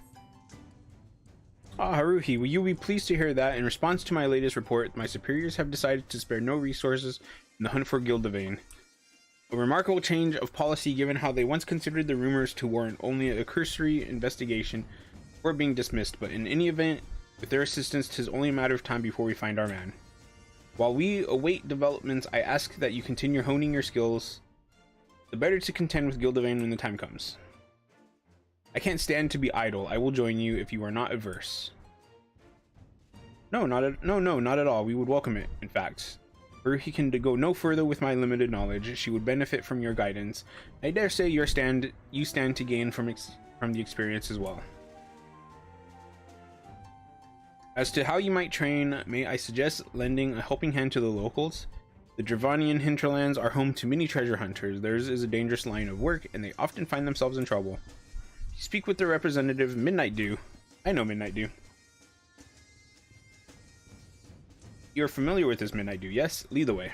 Ah, Haruhi, will you be pleased to hear that, in response to my latest report, my superiors have decided to spare no resources in the hunt for Gildevain. A remarkable change of policy given how they once considered the rumors to warrant only a cursory investigation before being dismissed, but in any event, with their assistance, 'tis only a matter of time before we find our man. While we await developments, I ask that you continue honing your skills, the better to contend with Gildevain when the time comes. I can't stand to be idle. I will join you if you are not averse. No, not at all. We would welcome it, in fact. For he can go no further with my limited knowledge. She would benefit from your guidance. I dare say you stand to gain from the experience as well. As to how you might train, may I suggest lending a helping hand to the locals? The Dravanian hinterlands are home to many treasure hunters. Theirs is a dangerous line of work, and they often find themselves in trouble. Speak with their representative, Midnight Dew. I know Midnight Dew. You're familiar with this Midnight Dew, yes? Lead the way.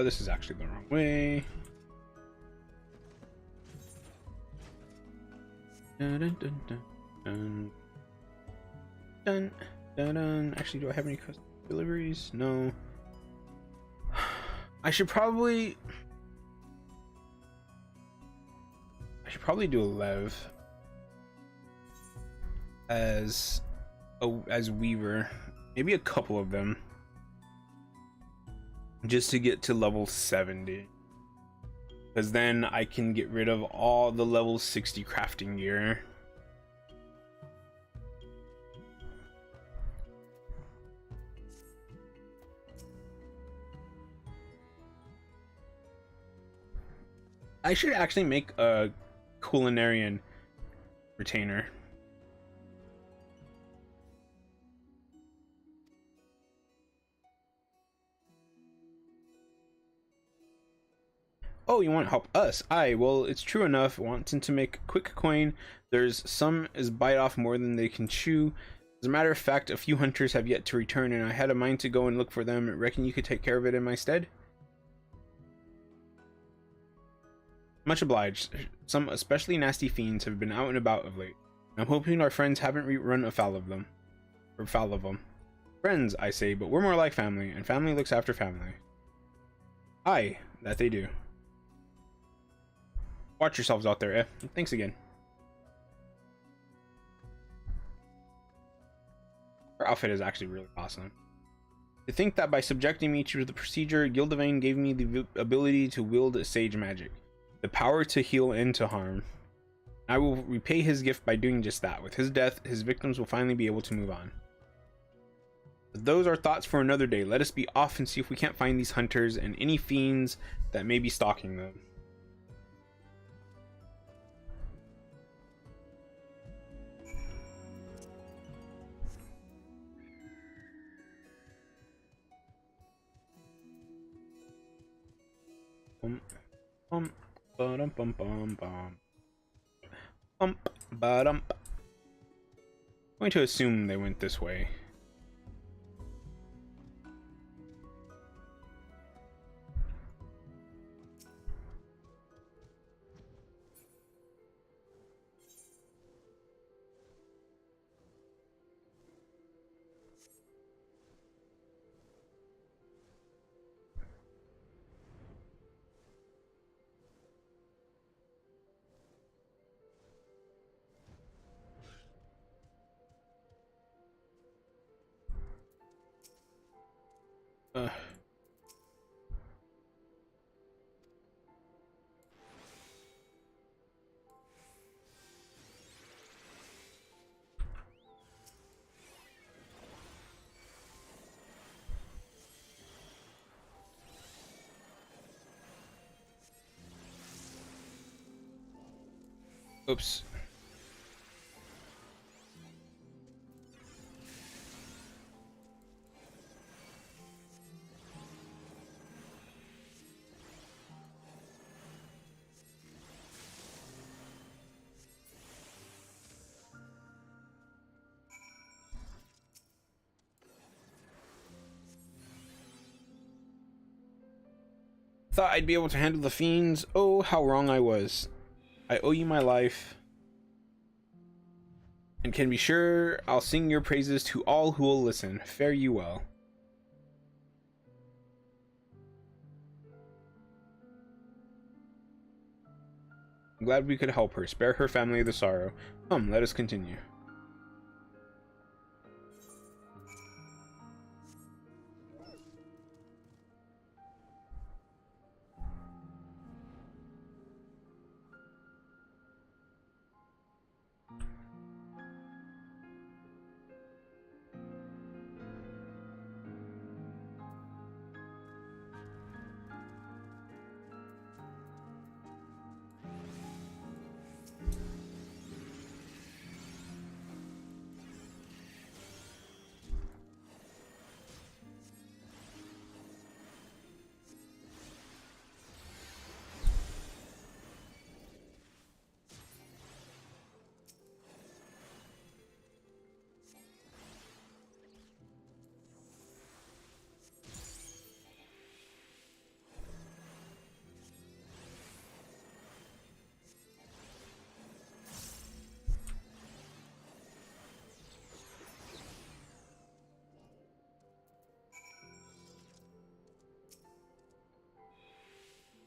This is actually the wrong way. Dun, dun, dun, dun. Dun, dun, dun. Actually, do I have any custom deliveries? No. I should probably do a Lev as Weaver, maybe a couple of them, just to get to level 70, because then I can get rid of all the level 60 crafting gear. I should actually make a culinarian retainer. Oh, you want to help us? Aye, well, it's true enough. Wanting to make quick coin, there's some as bite off more than they can chew. As a matter of fact, a few hunters have yet to return, and I had a mind to go and look for them. Reckon you could take care of it in my stead? Much obliged. Some especially nasty fiends have been out and about of late. I'm hoping our friends haven't run afoul of them. Or foul of them. Friends, I say, but we're more like family, and family looks after family. Aye, that they do. Watch yourselves out there, eh? Thanks again. Her outfit is actually really awesome. To think that by subjecting me to the procedure, Gildevain gave me the ability to wield sage magic. The power to heal and to harm. I will repay his gift by doing just that. With his death, his victims will finally be able to move on. But those are thoughts for another day. Let us be off and see if we can't find these hunters and any fiends that may be stalking them. Ba-dum, bum, bum, bum. Ba-dum. I'm going to assume they went this way. Oops. Thought I'd be able to handle the fiends. Oh, how wrong I was. I owe you my life, and can be sure I'll sing your praises to all who will listen. Fare you well. I'm glad we could help her. Spare her family the sorrow. Come, let us continue.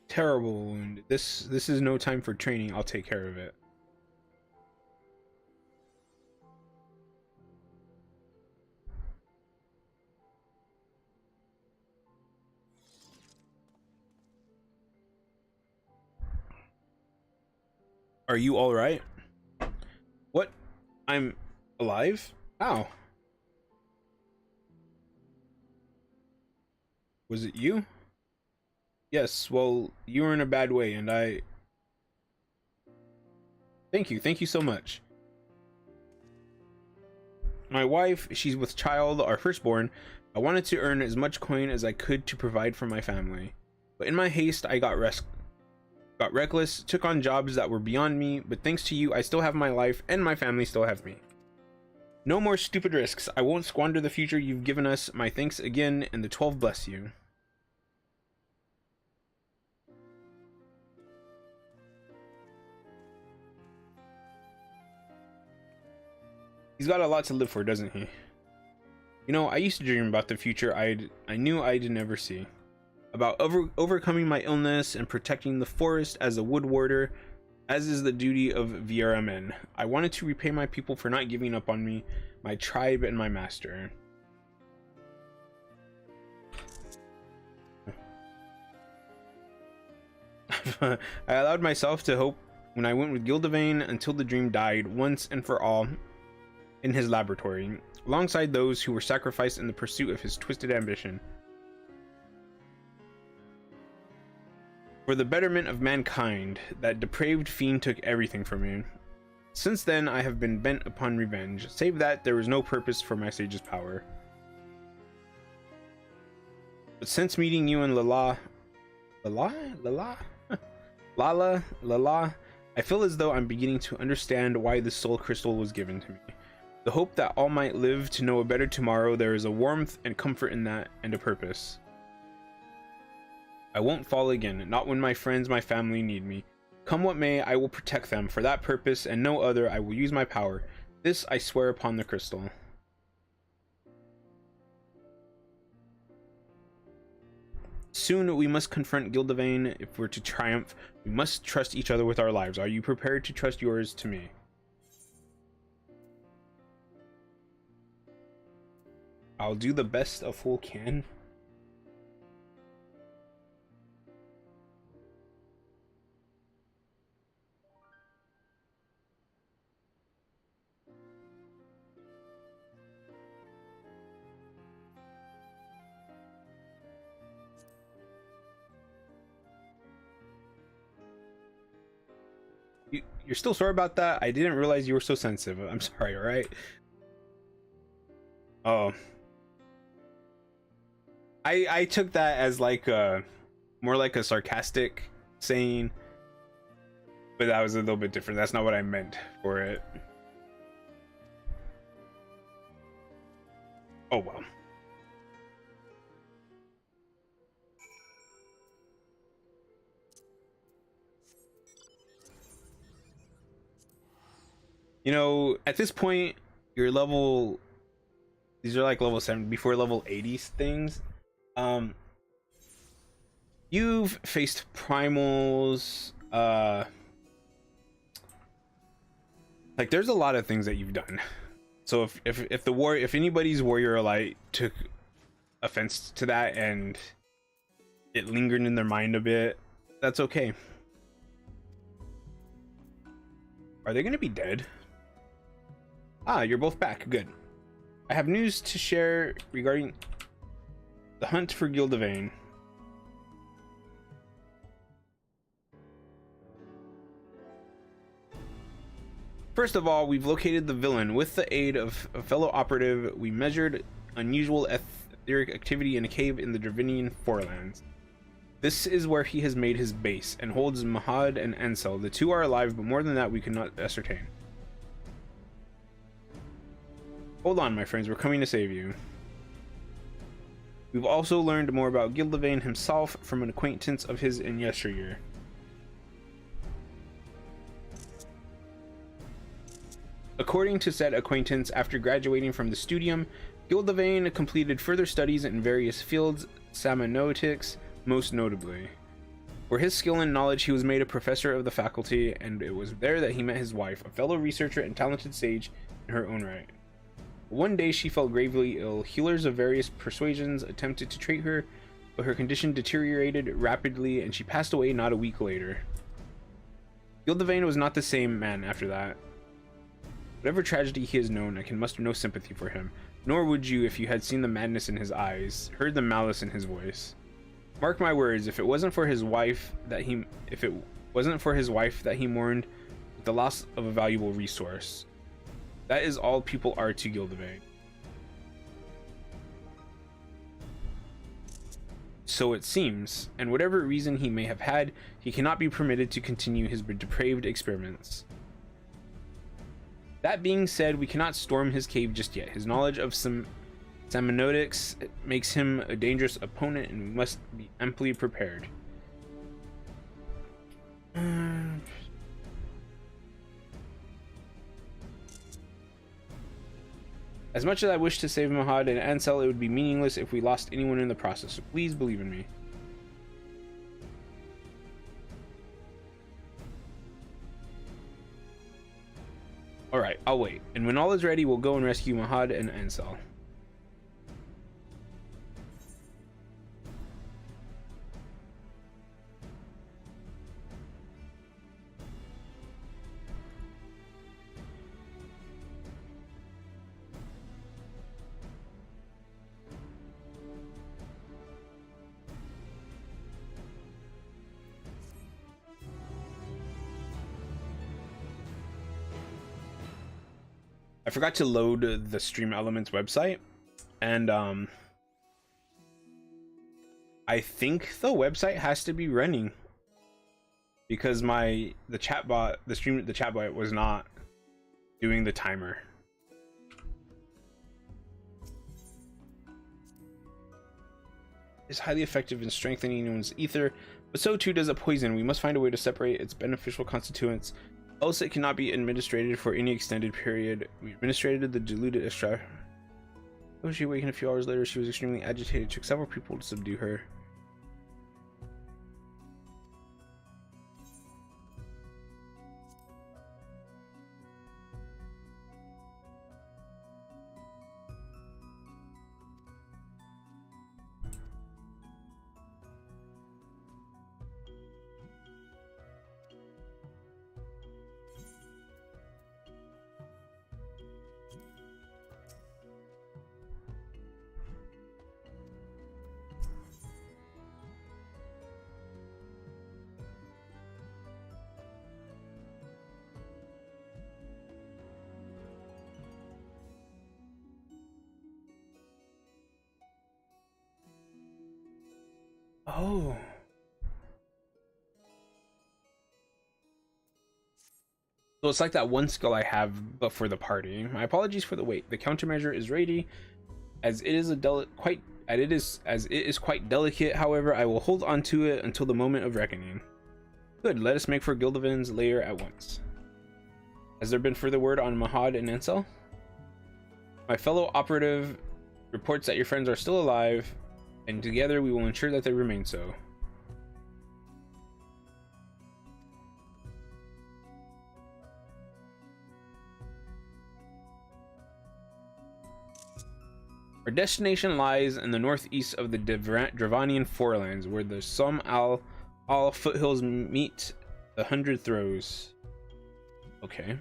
Terrible wound. This is no time for training. I'll take care of it. Are you all right? What? I'm alive? How? Was it you? Yes, well, you were in a bad way, and I... Thank you so much. My wife, she's with child, our firstborn. I wanted to earn as much coin as I could to provide for my family. But in my haste, I got reckless, took on jobs that were beyond me, but thanks to you, I still have my life, and my family still have me. No more stupid risks. I won't squander the future you've given us. My thanks again, and the 12 bless you. He's got a lot to live for, doesn't he? You know, I used to dream about the future I knew I'd never see. About overcoming my illness and protecting the forest as a wood warder, as is the duty of Viera men. I wanted to repay my people for not giving up on me, my tribe, and my master. I allowed myself to hope when I went with Gildevain until the dream died once and for all in his laboratory, alongside those who were sacrificed in the pursuit of his twisted ambition. For the betterment of mankind, that depraved fiend took everything from me. Since then, I have been bent upon revenge, save that there was no purpose for my sage's power. But since meeting you and Lala, I feel as though I'm beginning to understand why the soul crystal was given to me. The hope that all might live to know a better tomorrow. There is a warmth and comfort in that, and a purpose. I won't fall again, not when my friends, my family need me. Come what may, I will protect them. For that purpose and no other, I will use my power. This I swear upon the crystal. Soon we must confront Gildevain. If we're to triumph, we must trust each other with our lives. Are you prepared to trust yours to me? I'll do the best a fool can. you're still sore about that? I didn't realize you were so sensitive. I'm sorry, alright? Oh. I took that as like more like a sarcastic saying, but that was a little bit different. That's not what I meant for it. Oh well. You know, at this point, your level, these are like level 7 before level 80 things. You've faced primals, like there's a lot of things that you've done. So if anybody's warrior light took offense to that and it lingered in their mind a bit, that's okay. Are they gonna be dead? Ah, you're both back. Good. I have news to share regarding the hunt for Gildevain. First of all, we've located the villain. With the aid of a fellow operative, we measured unusual etheric activity in a cave in the Dravinian Forelands. This is where he has made his base and holds Mahad and Ansel. The two are alive, but more than that we cannot ascertain. Hold on, my friends, we're coming to save you. We've also learned more about Gildevain himself from an acquaintance of his in yesteryear. According to said acquaintance, after graduating from the studium, Gildevain completed further studies in various fields, semiotics most notably. For his skill and knowledge, he was made a professor of the faculty, and it was there that he met his wife, a fellow researcher and talented sage in her own right. One day she fell gravely ill. Healers of various persuasions attempted to treat her, but her condition deteriorated rapidly and she passed away not a week later. Gildevain was not the same man after that. Whatever tragedy he has known, I can muster no sympathy for him, nor would you if you had seen the madness in his eyes, heard the malice in his voice. Mark my words, if it wasn't for his wife that he mourned the loss of a valuable resource. That is all people are to Gildevain. So it seems, and whatever reason he may have had, he cannot be permitted to continue his depraved experiments. That being said, we cannot storm his cave just yet. His knowledge of some semiotics makes him a dangerous opponent and we must be amply prepared. As much as I wish to save Mahad and Ansel, it would be meaningless if we lost anyone in the process, so please believe in me. Alright, I'll wait. And when all is ready, we'll go and rescue Mahad and Ansel. I forgot to load the Stream Elements website, and I think the website has to be running because the chatbot was not doing the timer. It's highly effective in strengthening one's ether, but so too does a poison. We must find a way to separate its beneficial constituents, else it cannot be administered for any extended period. We administered the diluted extract. When she awakened a few hours later, she was extremely agitated. It took several people to subdue her. Oh. So it's like that one skill I have, but for the party. My apologies for the wait. The countermeasure is ready, as it is quite delicate. However, I will hold on to it until the moment of reckoning. Good. Let us make for Gillivan's lair at once. Has there been further word on Mahad and Ansel? My fellow operative reports that your friends are still alive, and together we will ensure that they remain so. Our destination lies in the northeast of the Dravanian Forelands, where the Som Al foothills meet the Hundred Throws. Okay.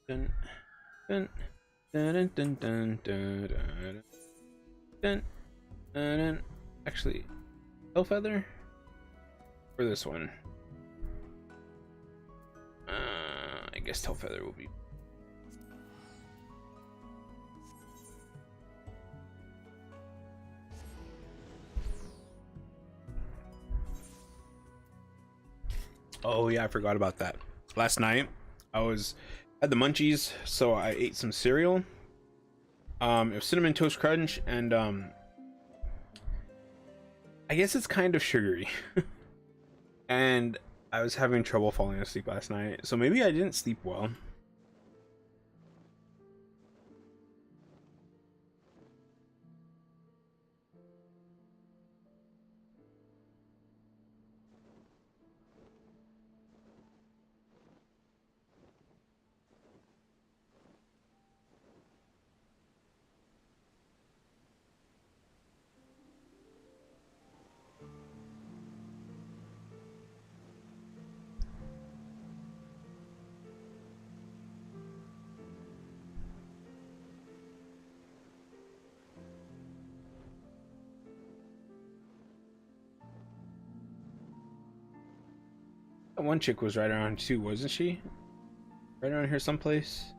Dun, dun, dun, dun, dun, dun, dun, dun, dun. Actually, Hellfeather? Or this one? I guess Hellfeather will be. Oh yeah, I forgot about that. Last night, I had the munchies, so I ate some cereal. It was Cinnamon Toast Crunch, and I guess it's kind of sugary. And I was having trouble falling asleep last night, so maybe I didn't sleep well. That one chick was right around too, wasn't she? Right around here someplace.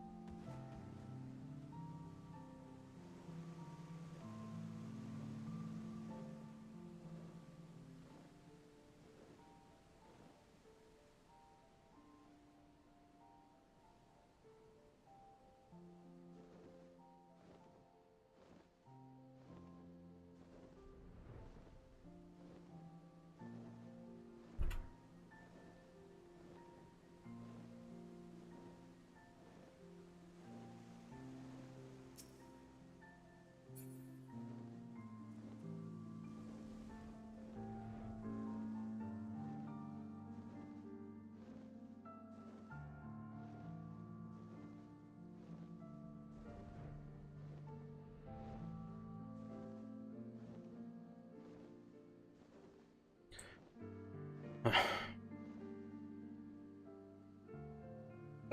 I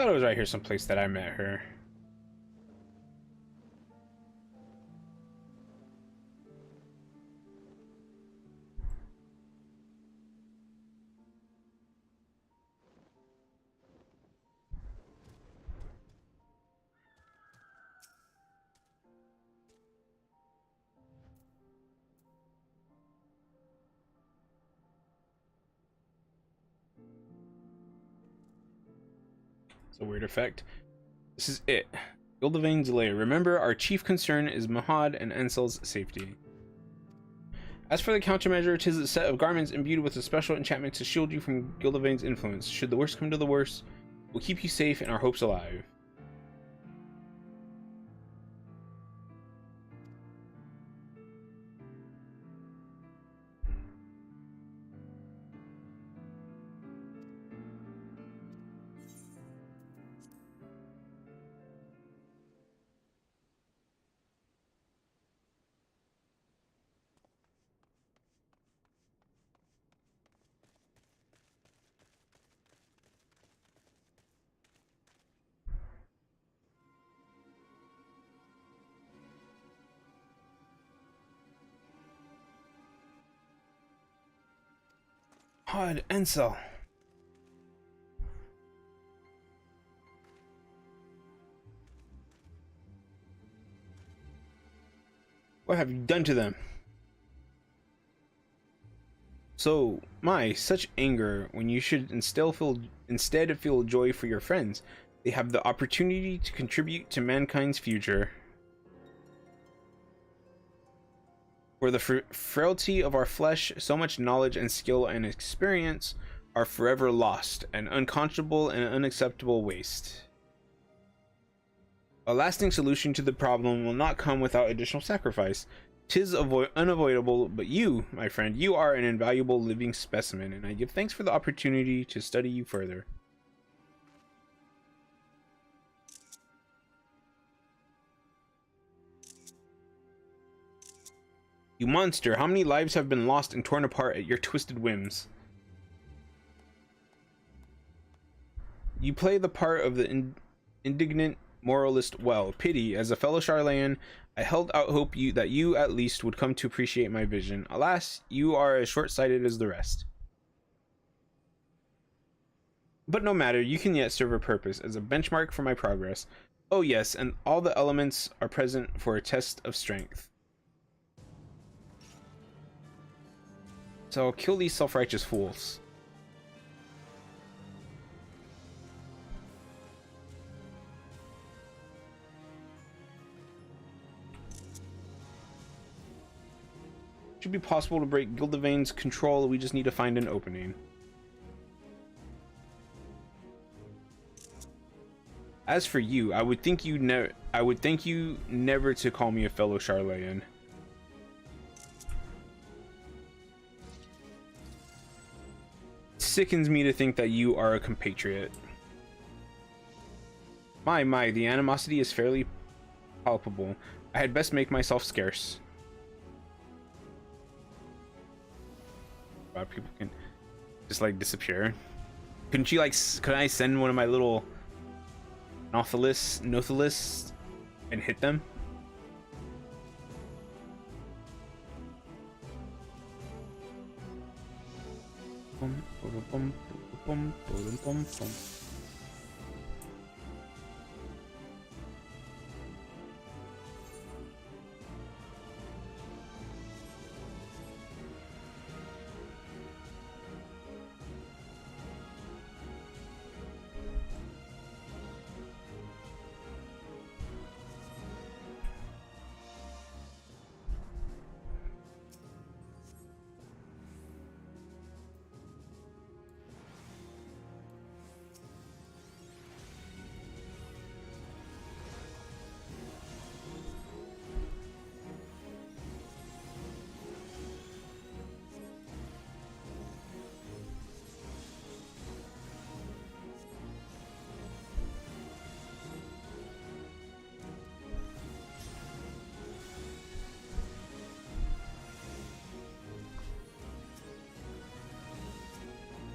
thought it was right here someplace that I met her. It's a weird effect. This is it. Gildevain's lair. Remember, our chief concern is Mahad and Ansel's safety. As for the countermeasure, it is a set of garments imbued with a special enchantment to shield you from Gildevain's influence. Should the worst come to the worst, we'll keep you safe and our hopes alive. Hod Ensel. What have you done to them? So, such anger when you should instead feel joy for your friends. They have the opportunity to contribute to mankind's future. For the frailty of our flesh, so much knowledge and skill and experience are forever lost, an unconscionable and unacceptable waste. A lasting solution to the problem will not come without additional sacrifice. 'Tis unavoidable, but you, my friend, you are an invaluable living specimen, and I give thanks for the opportunity to study you further. You monster, how many lives have been lost and torn apart at your twisted whims? You play the part of the indignant moralist well. Pity, as a fellow Sharlayan, I held out hope that you at least would come to appreciate my vision. Alas, you are as short-sighted as the rest. But no matter, you can yet serve a purpose as a benchmark for my progress. Oh yes, and all the elements are present for a test of strength. So kill these self-righteous fools. Should be possible to break Gildevain's control. We just need to find an opening. As for you, I would thank you never to call me a fellow Sharlayan. It sickens me to think that you are a compatriot. My, the animosity is fairly palpable. I had best make myself scarce. People can just like disappear. Couldn't you like could I send one of my little Nothilis and hit them?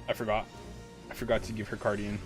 I forgot to give her Guardian.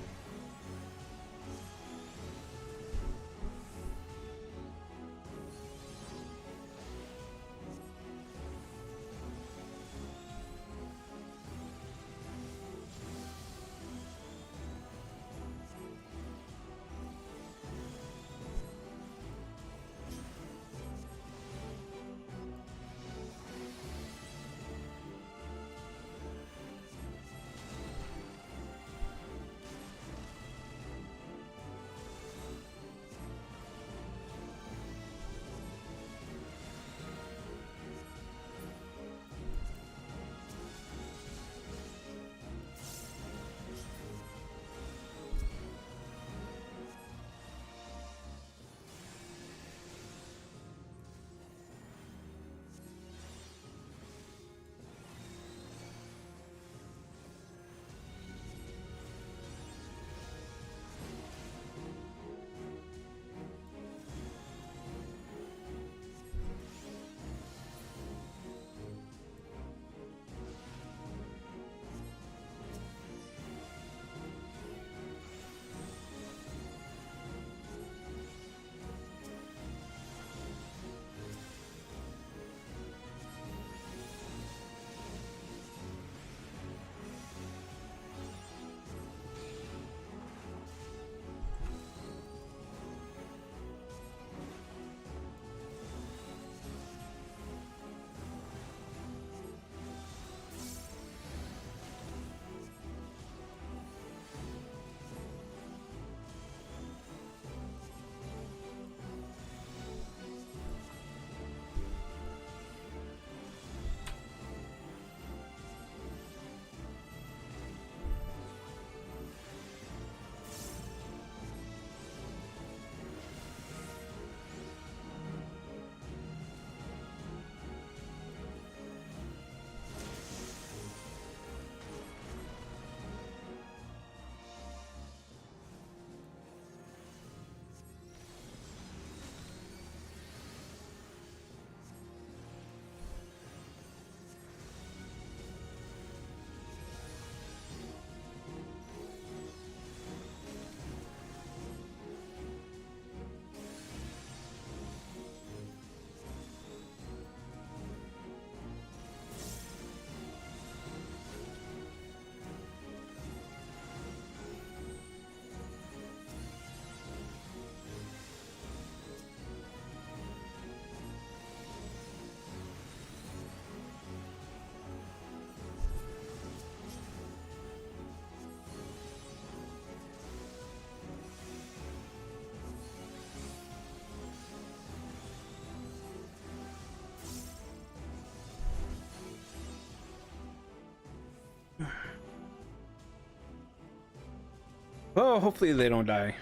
Oh, hopefully they don't die.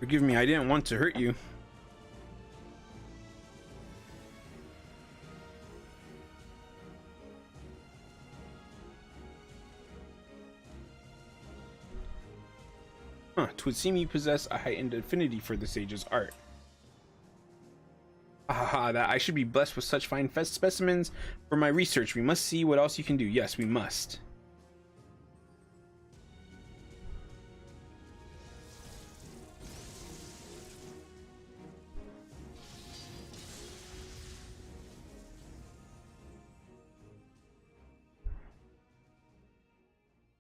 Forgive me, I didn't want to hurt you. Huh, 'twould seem you possess a heightened affinity for the sage's art. Ah, that I should be blessed with such fine specimens for my research. We must see what else you can do. Yes, we must.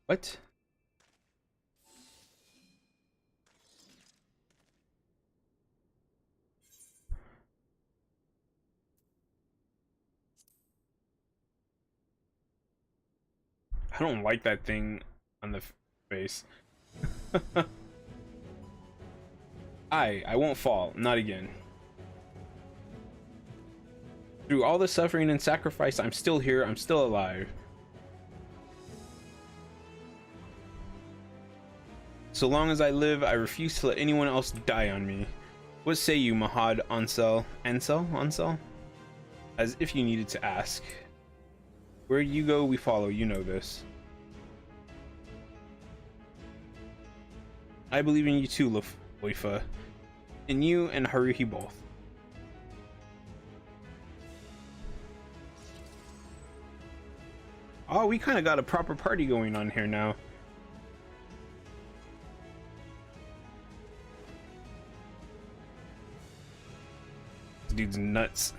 What? I don't like that thing on the face. I won't fall. Not again. Through all the suffering and sacrifice, I'm still here. I'm still alive. So long as I live, I refuse to let anyone else die on me. What say you, Mahad Ansel? Ansel? As if you needed to ask. Where you go, we follow. You know this. I believe in you too, Loifa. In you and Haruhi both. Oh, we kind of got a proper party going on here now. This dude's nuts.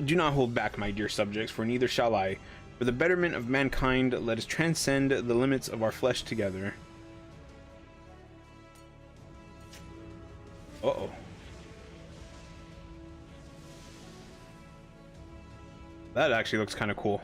Do not hold back, my dear subjects, for neither shall I. For the betterment of mankind, let us transcend the limits of our flesh together. Uh-oh. That actually looks kind of cool.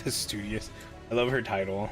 Studious. I love her title.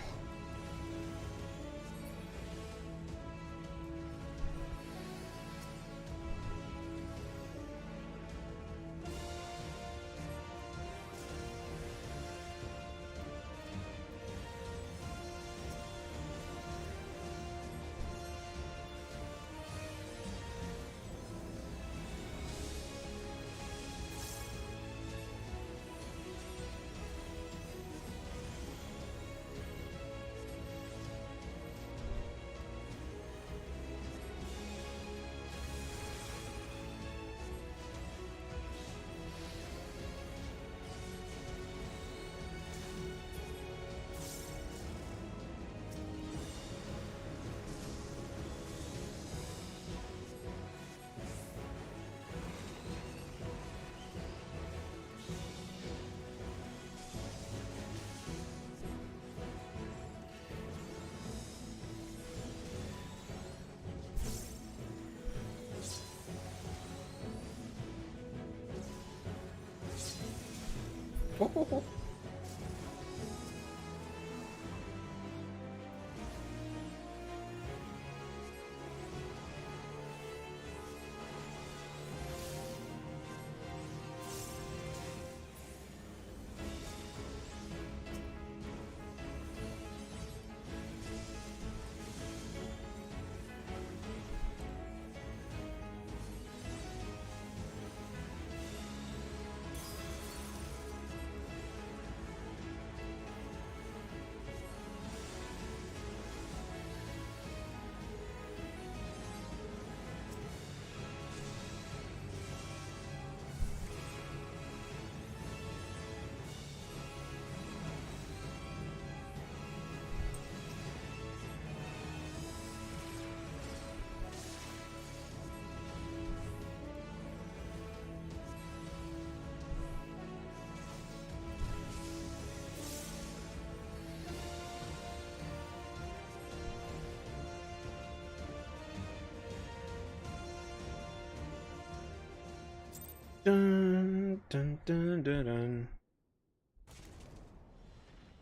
Dun dun dun dun dun.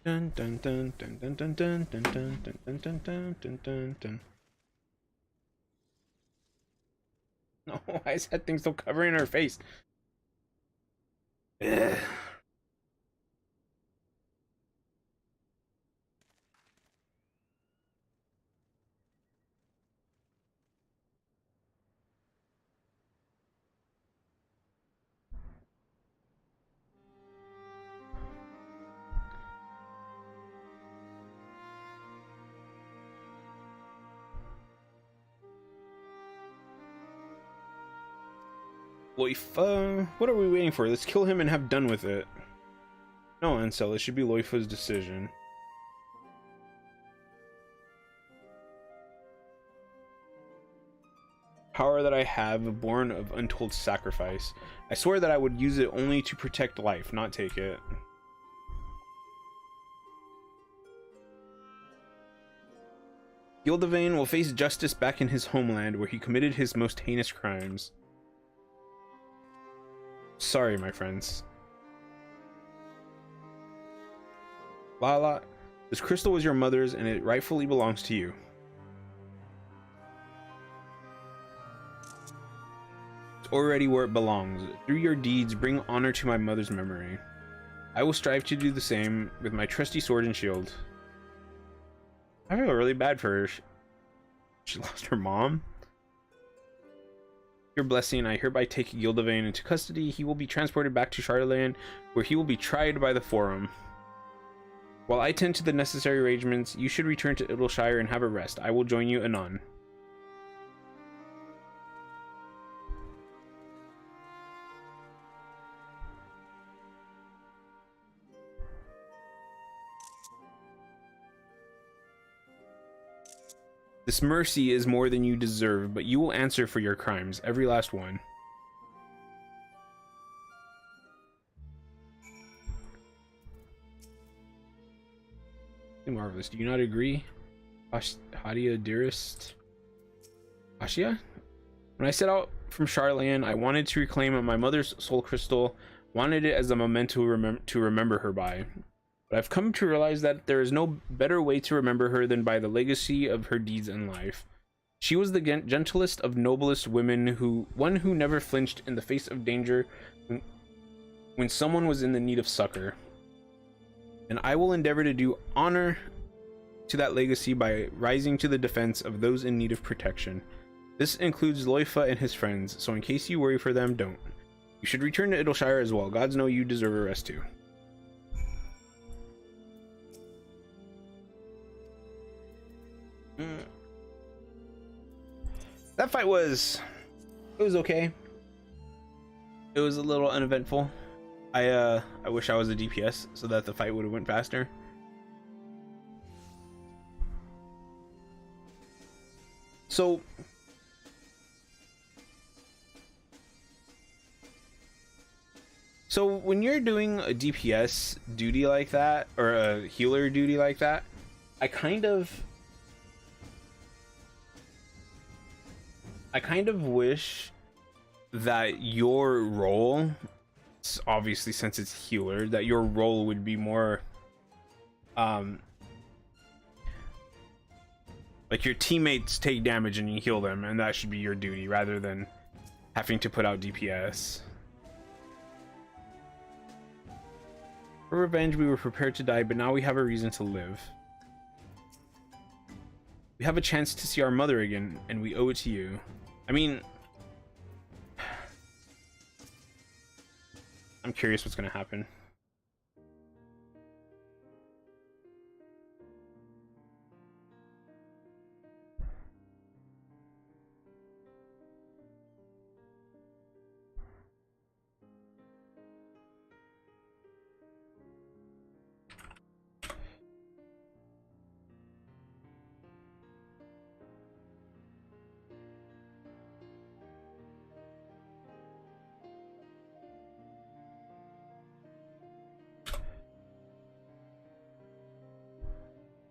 Dun dun dun dun dun dun dun dun dun dun dun dun dun dun dun. No, why is that thing still covering her face? Ugh. Loifa, what are we waiting for? Let's kill him and have done with it. No, Ansel, it should be Loifa's decision. Power that I have, born of untold sacrifice. I swear that I would use it only to protect life, not take it. Gildevain will face justice back in his homeland where he committed his most heinous crimes. Sorry, my friends. Lala, this crystal was your mother's and it rightfully belongs to you. It's already where it belongs. Through your deeds, bring honor to my mother's memory. I will strive to do the same with my trusty sword and shield. I feel really bad for her. She lost her mom. Your blessing, I hereby take Gildevain into custody. He will be transported back to Chardallan, where he will be tried by the Forum. While I tend to the necessary arrangements, you should return to Idleshire and have a rest. I will join you anon. This mercy is more than you deserve, but you will answer for your crimes, every last one. Marvelous. Do you not agree? Hadia, dearest. Ashia? When I set out from Chardallan, I wanted to reclaim my mother's soul crystal, wanted it as a memento to remember her by. but I've come to realize that there is no better way to remember her than by the legacy of her deeds in life. She was the gentlest of noblest women, one who never flinched in the face of danger when someone was in the need of succor. And I will endeavor to do honor to that legacy by rising to the defense of those in need of protection. This includes Loifa and his friends, so in case you worry for them, don't. You should return to Idleshire as well. Gods know you deserve a rest too. That fight was okay. It was a little uneventful. I wish I was a DPS so that the fight would have went faster. So when you're doing a DPS duty like that, or a healer duty like that, I kind of wish that your role, obviously since it's healer, that your role would be more like your teammates take damage and you heal them, and that should be your duty rather than having to put out DPS. For revenge, we were prepared to die, but now we have a reason to live. We have a chance to see our mother again, and we owe it to you. I mean, I'm curious what's going to happen.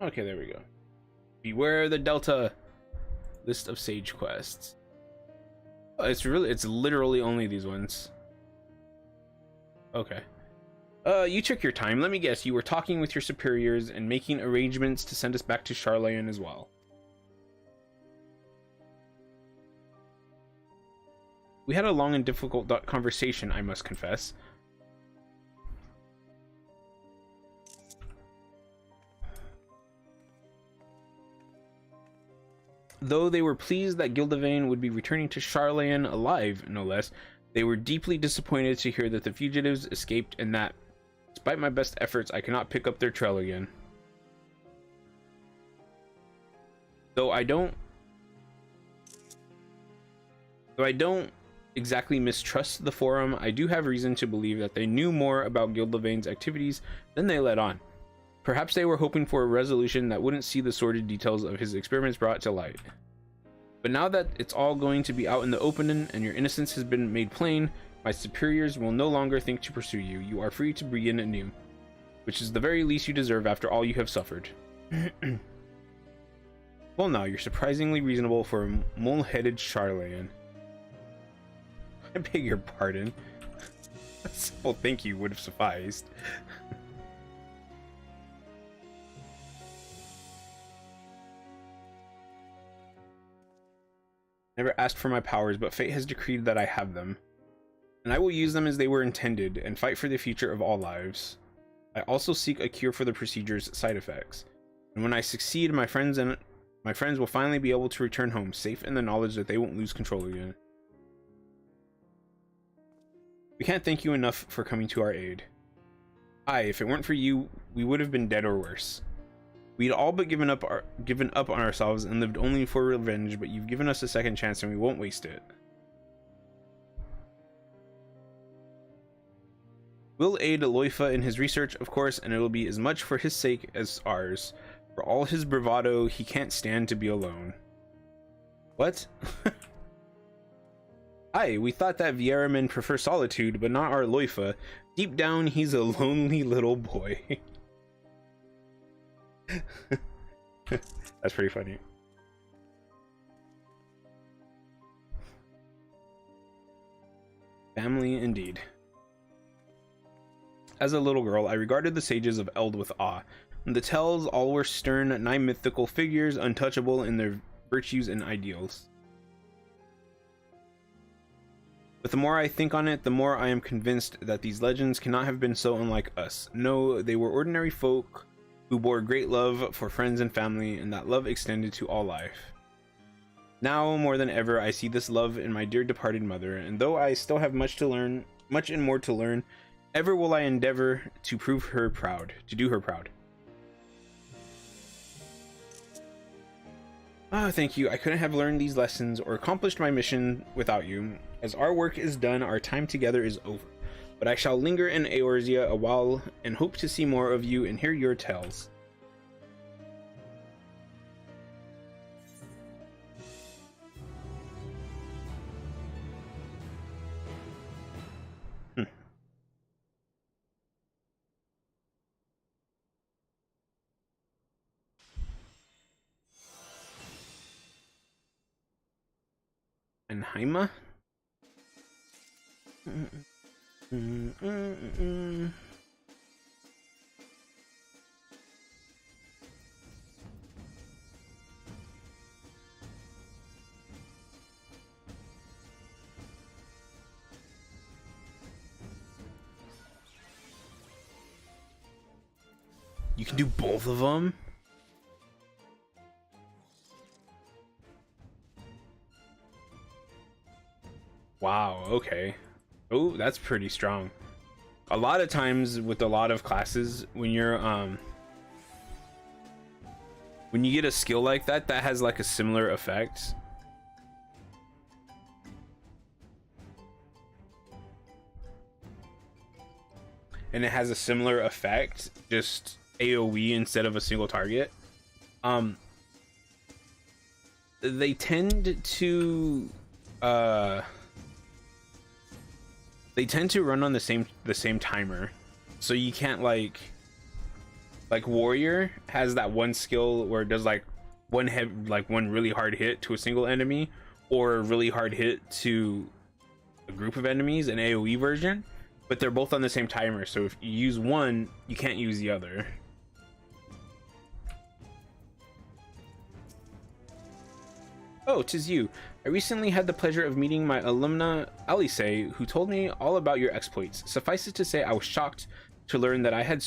Okay, there we go. Beware the Delta. List of sage quests. Oh, it's literally only these ones. Okay. You took your time. Let me guess, you were talking with your superiors and making arrangements to send us back to Sharlayan as well. We had a long and difficult conversation, I must confess. Though they were pleased that Gildevain would be returning to Sharlayan alive, no less, they were deeply disappointed to hear that the fugitives escaped and that, despite my best efforts, I cannot pick up their trail again. Though I don't exactly mistrust the Forum, I do have reason to believe that they knew more about Gildevain's activities than they let on. Perhaps they were hoping for a resolution that wouldn't see the sordid details of his experiments brought to light. But now that it's all going to be out in the open and your innocence has been made plain, my superiors will no longer think to pursue you. You are free to begin anew, which is the very least you deserve after all you have suffered. Well, now you're surprisingly reasonable for a mole-headed Sharlayan. I beg your pardon. A simple thank you would have sufficed. Never asked for my powers, but fate has decreed that I have them, and I will use them as they were intended and fight for the future of all lives. I also seek a cure for the procedure's side effects, and when I succeed, my friends will finally be able to return home, safe in the knowledge that they won't lose control again. We can't thank you enough for coming to our aid. Aye, if it weren't for you, we would have been dead or worse. We'd all but given up on ourselves and lived only for revenge, but you've given us a second chance and we won't waste it. We'll aid Loifa in his research, of course, and it'll be as much for his sake as ours. For all his bravado, he can't stand to be alone. What? Aye, we thought that Viera men prefer solitude, but not our Loifa. Deep down, he's a lonely little boy. That's pretty funny. Family indeed. as a little girl, I regarded the sages of Eld with awe. The Tells all were stern, nigh mythical figures, untouchable in their virtues and ideals. But the more I think on it, the more I am convinced that these legends cannot have been so unlike us. No, they were ordinary folk who bore great love for friends and family, and that love extended to all life. Now, more than ever, I see this love in my dear departed mother, and though I still have much to learn, much and more to learn, ever will I endeavor to prove her proud, to do her proud. Ah, thank you. I couldn't have learned these lessons or accomplished my mission without you. As our work is done, our time together is over. But I shall linger in Eorzea a while and hope to see more of you and hear your tales. Enheima? You can do both of them? Wow, okay. Oh, that's pretty strong. A lot of times with a lot of classes, when you're when you get a skill like that, that has like a similar effect. And it has a similar effect, just AoE instead of a single target. They tend to run on the same timer, so you can't like Warrior has that one skill where it does like one really hard hit to a single enemy or a really hard hit to a group of enemies, an AoE version, but they're both on the same timer, so if you use one you can't use the other. Oh, 'tis you. I recently had the pleasure of meeting my alumna Alice, who told me all about your exploits. Suffice it to say, I was shocked to learn that I had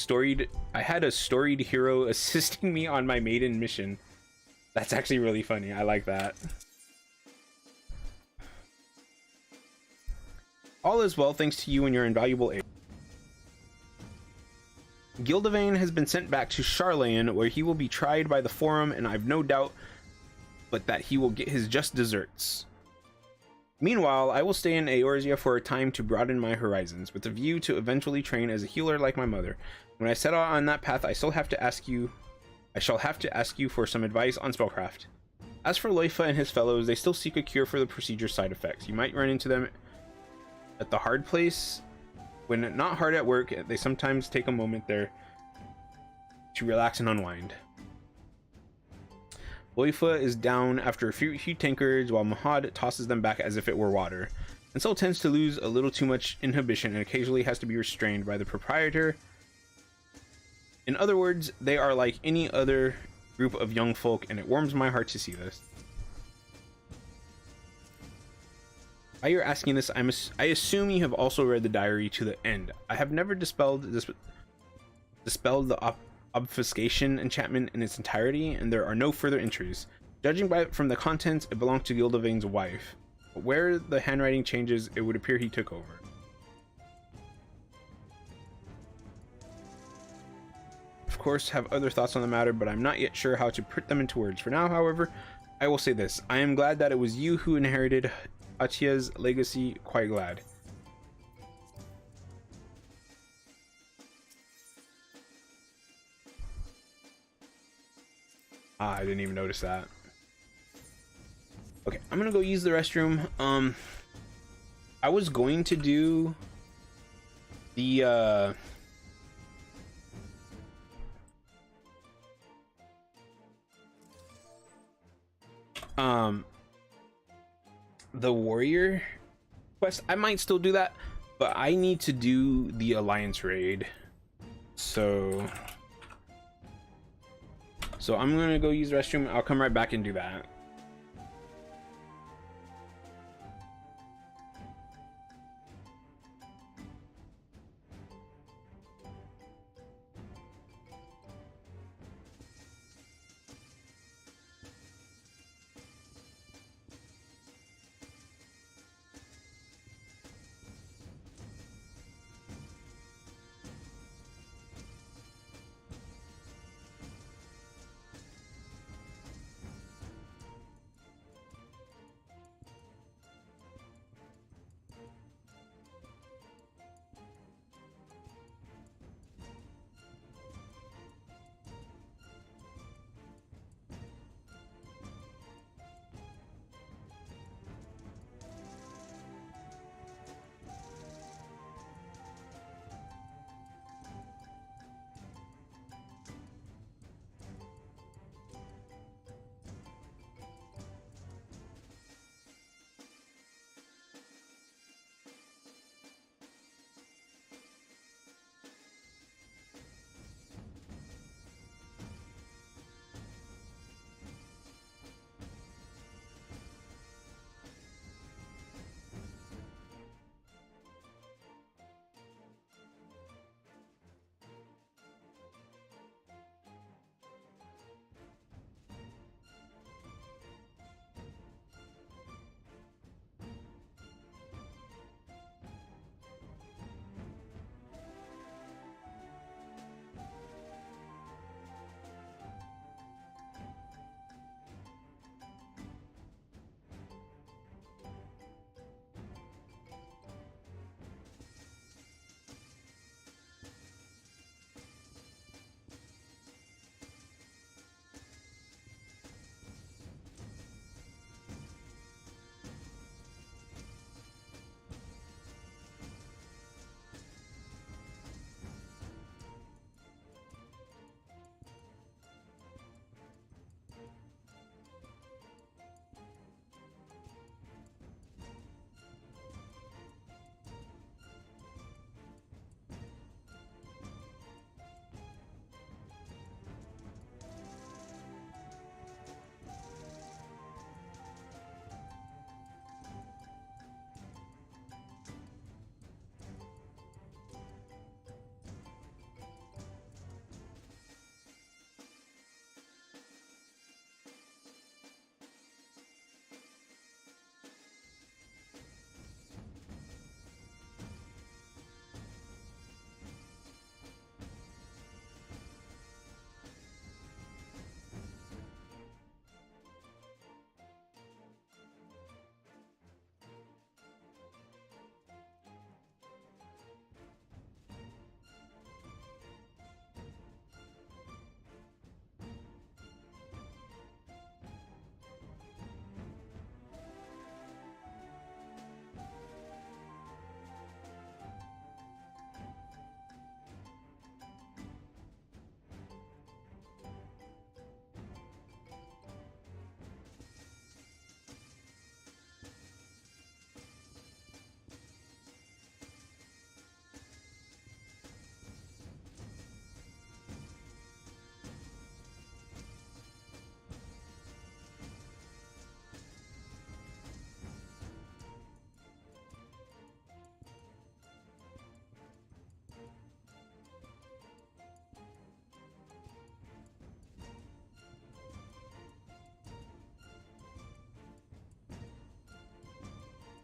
a storied hero assisting me on my maiden mission. That's actually really funny. I like that. All is well thanks to you and your invaluable aid. Gildavane has been sent back to Sharlayan, where he will be tried by the Forum, and I've no doubt but that he will get his just deserts. Meanwhile, I will stay in Eorzea for a time to broaden my horizons, with a view to eventually train as a healer like my mother. When I set out on that path, I shall have to ask you for some advice on spellcraft. As for Loifa and his fellows, they still seek a cure for the procedure side effects. You might run into them at the hard place. When not hard at work, they sometimes take a moment there to relax and unwind. Loifa is down after a few tankards, while Mahad tosses them back as if it were water, and so tends to lose a little too much inhibition and occasionally has to be restrained by the proprietor. In other words, they are like any other group of young folk, and it warms my heart to see this. While you're asking this, I assume you have also read the diary to the end. I have never dispelled the obfuscation enchantment in its entirety, and there are no further entries. Judging from the contents, it belonged to Gildavane's wife. But where the handwriting changes, it would appear he took over. Of course, have other thoughts on the matter, but I'm not yet sure how to put them into words. For now, however, I will say this. I am glad that it was you who inherited Atia's legacy. Quite glad. Ah, I didn't even notice that. Okay, I'm gonna go use the restroom. I was going to do the warrior quest. I might still do that, but I need to do the alliance raid. So I'm gonna go use the restroom. I'll come right back and do that.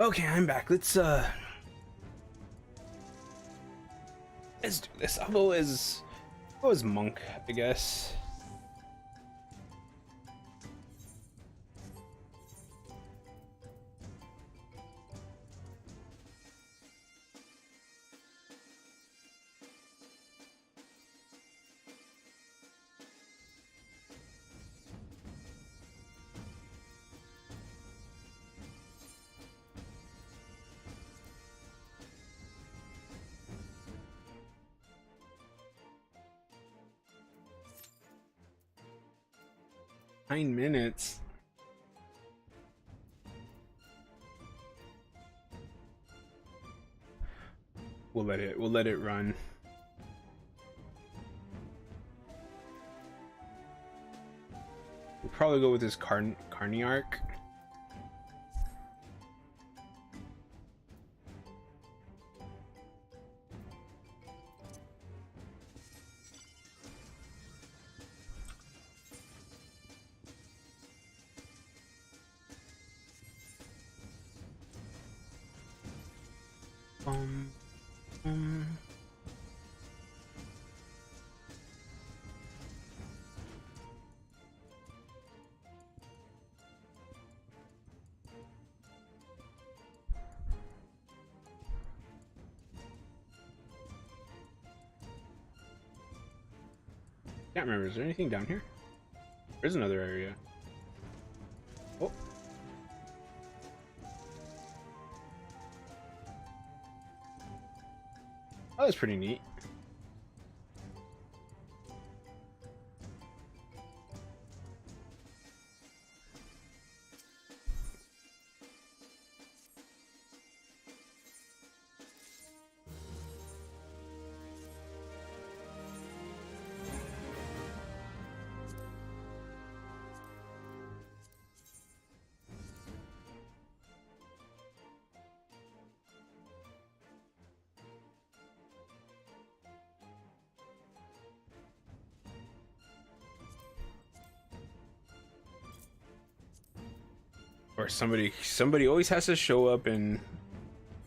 Okay, I'm back. Let's do this. I'll go as monk, I guess. Nine minutes. We'll let it run. probably go with this Carniarch. Um, um. Can't remember. Is there anything down here? There's another area. Oh. Oh, that's pretty neat. Or somebody always has to show up and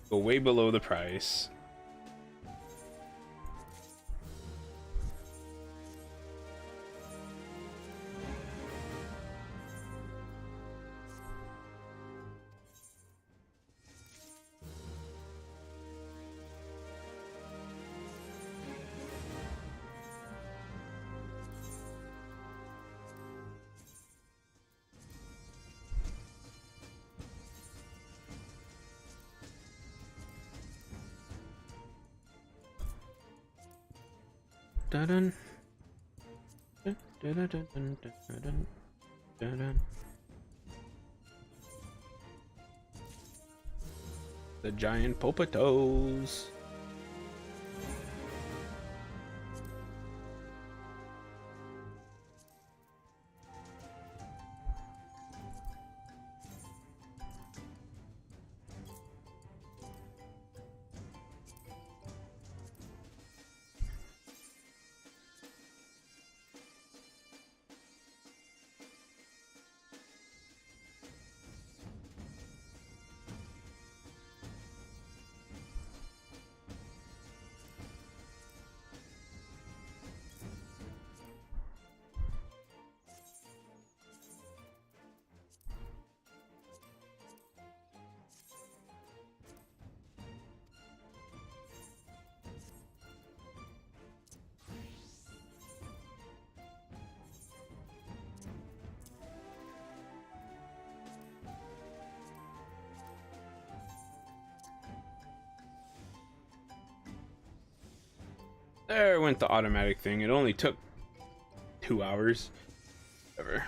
go way below the price. Dun dun dun dun dun dun dun dun dun. The giant Popatos. There went the automatic thing. It only took 2 hours. Whatever.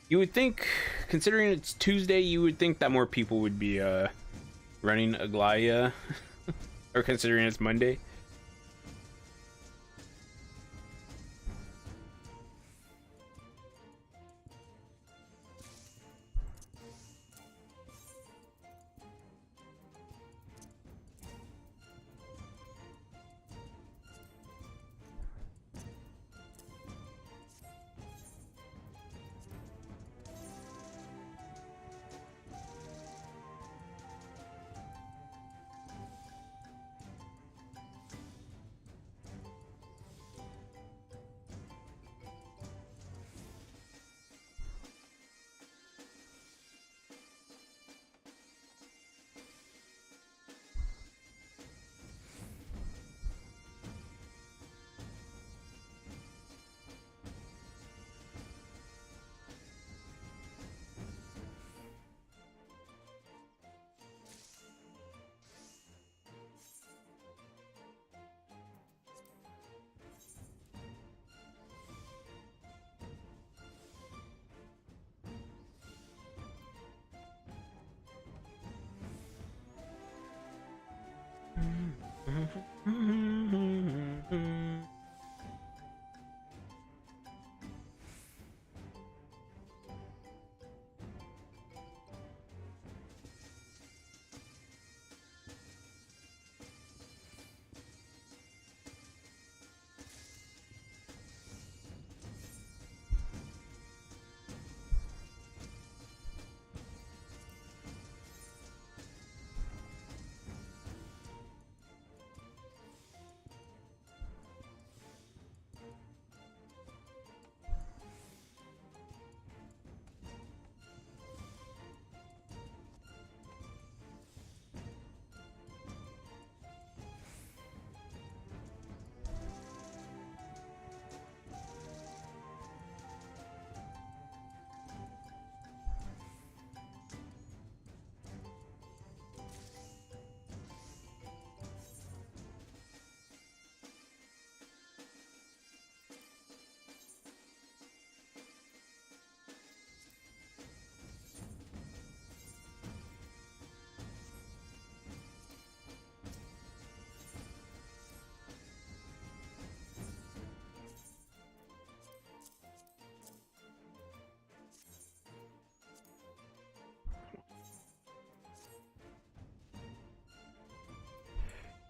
You would think, considering it's Tuesday, you would think that more people would be running Aglaya, or considering it's Monday.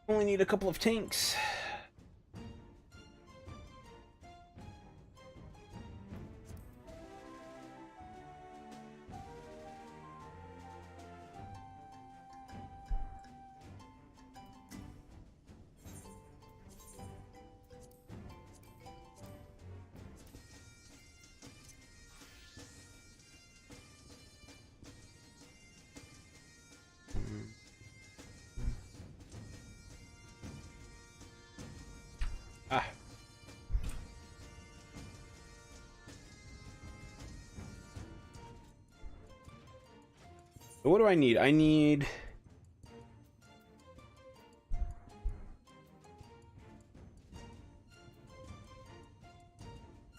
Only need a couple of tanks. Ah. So what do I need? I need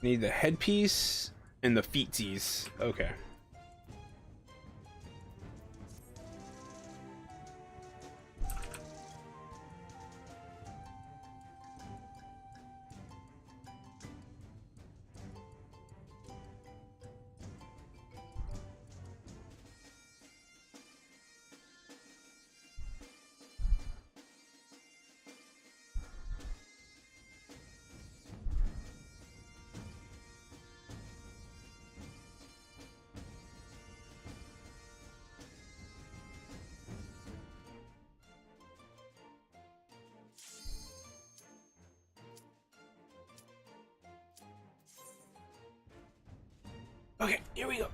the headpiece and the feetsies. Okay. Okay, here we go.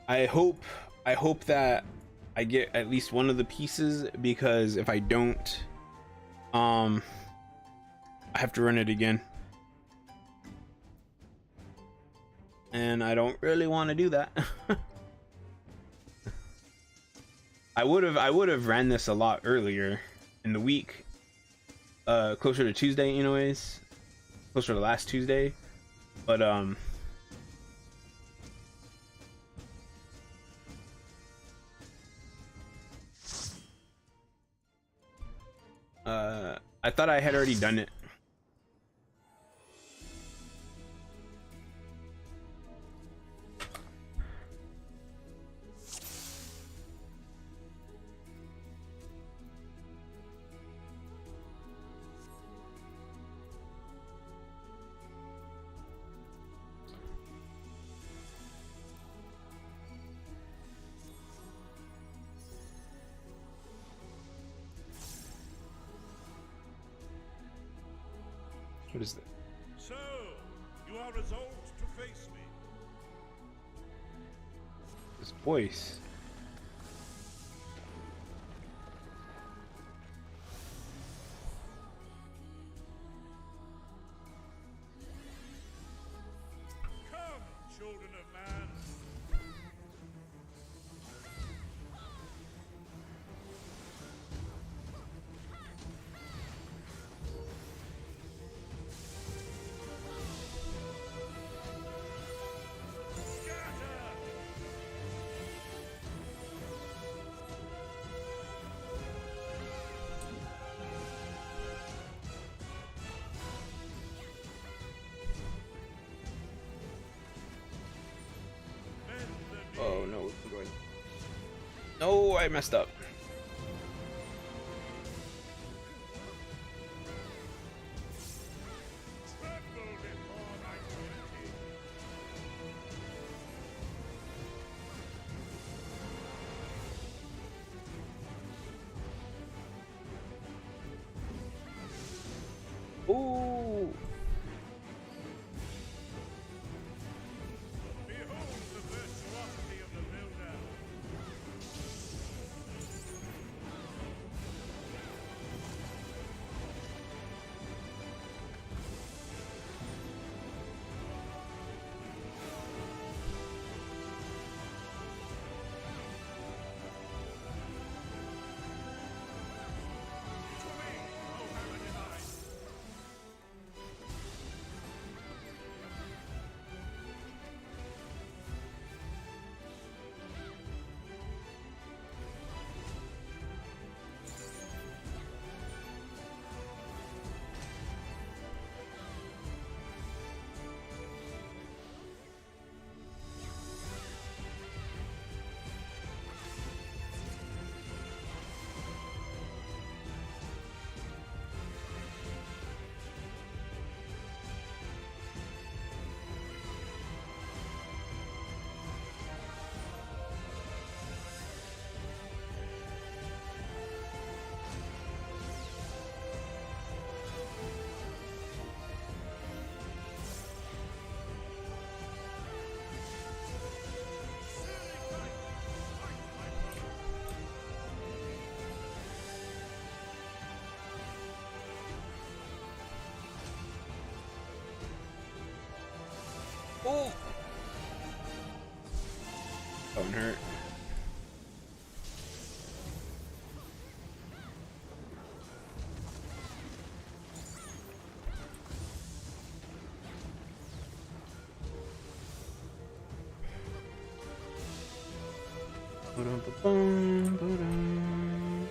I hope that I get at least one of the pieces, because if I don't, I have to run it again. And I don't really want to do that. I would have ran this a lot earlier in the week. Closer to Tuesday anyways. Closer to last Tuesday. But I thought I had already done it. What is that? So, you are resolved to face me. This voice. Come, children of man. Oh no, I'm going. No, I messed up. Tremble before my divinity. Ooh. Behold the virtuosity of the builder. To me, O Haradinai. Oh! Don't hurt. Ba-dum-ba-bum, ba-dum.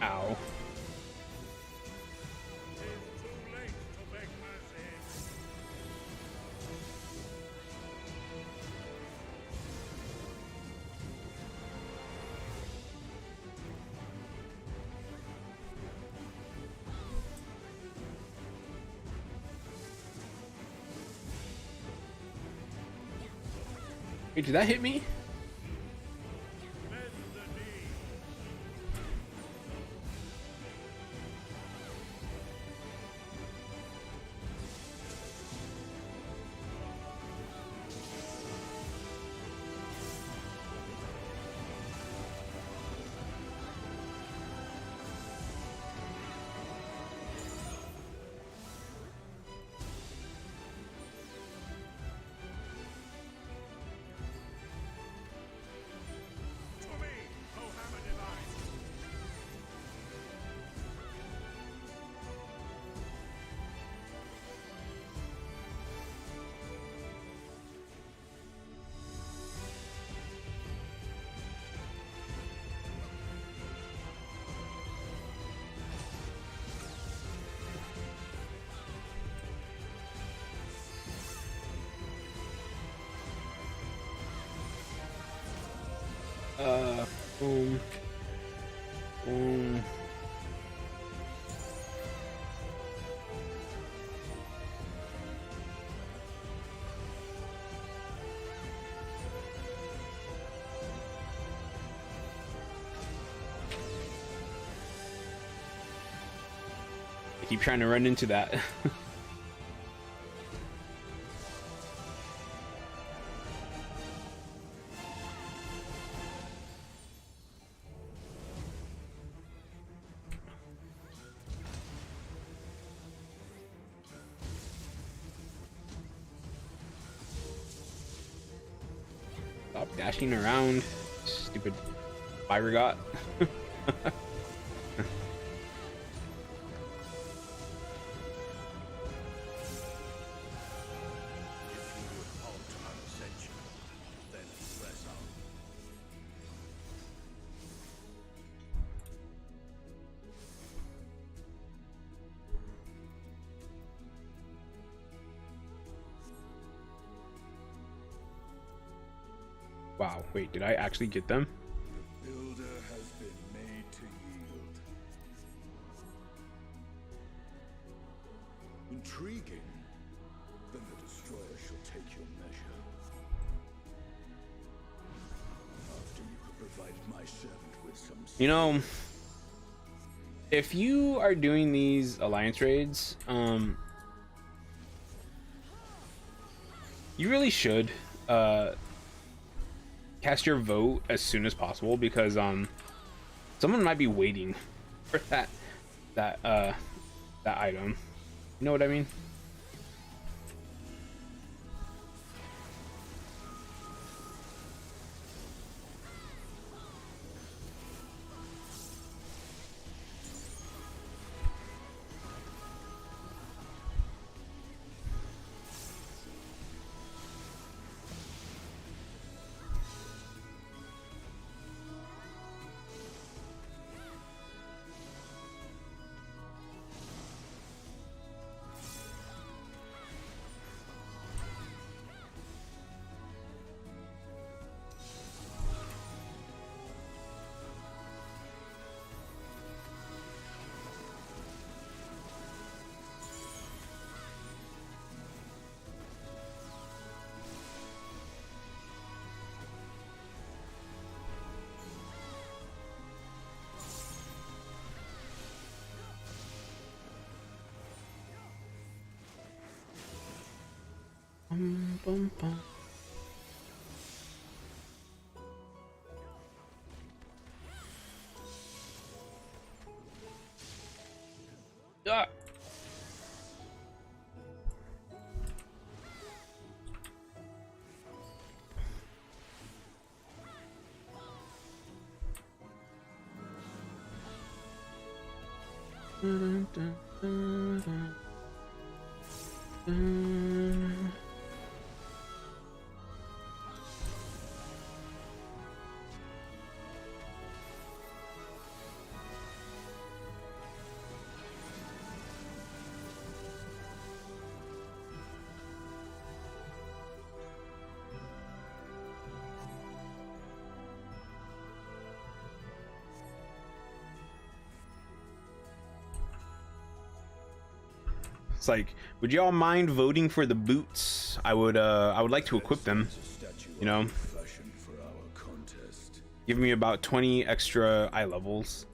Ow. It's too late to beg mercy. Wait, did that hit me? Bend the knee. To me, O Hammer Divine. Boom. Boom. I keep trying to run into that. Stop dashing around, stupid Fyregot. If you would halt uncensured, then press on. Wow, wait, did I actually get them? The builder has been made to yield. Intriguing. Then the destroyer shall take your measure. After you have provided my servant with some. You know, if you are doing these alliance raids, you really should cast your vote as soon as possible, because someone might be waiting for that item. You know what I mean? Bum, bum, bum. Ah. Dun, dun, dun, dun, dun. It's like, would y'all mind voting for the boots? I would like to equip them. You know, Fashion for our contest. give me about 20 extra eye levels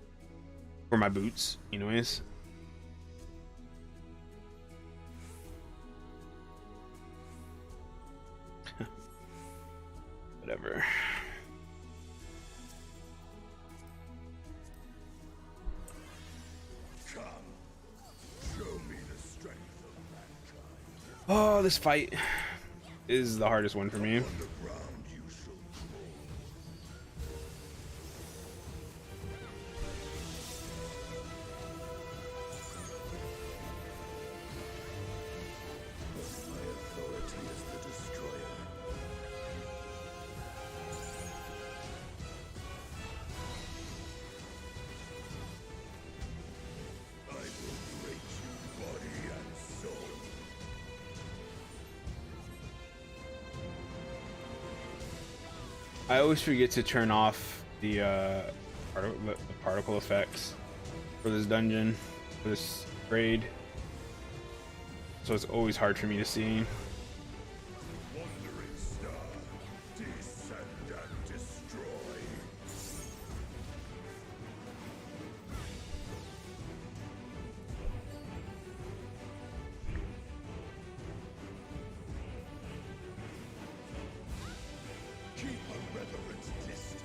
for my boots, anyways. Whatever. Come, show me the strength of mankind. Oh, this fight is the hardest one for me. On the ground you shall crawl. My authority is the destroyer. I will break you body and soul. I always forget to turn off the particle effects for this dungeon, for this raid. So it's always hard for me to see. Wandering star, descend and destroy. Keep a reverent distance.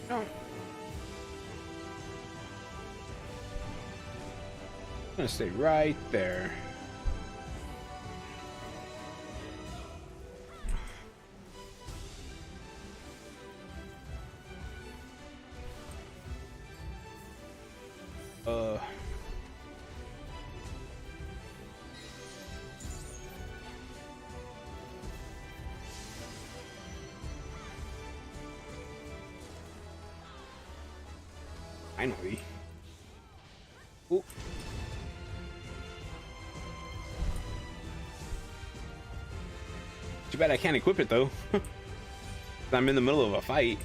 No. I'm gonna stay right there. Uh. Finally. Ooh. Too bad I can't equip it though. I'm in the middle of a fight.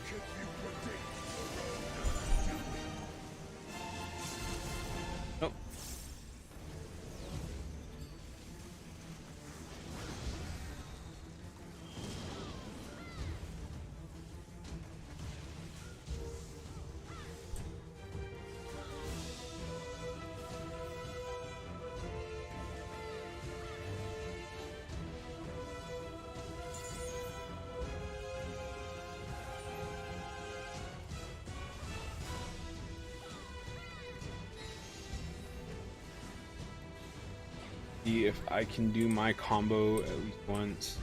Can you predict your own doom? Nope. See if I can do my combo at least once.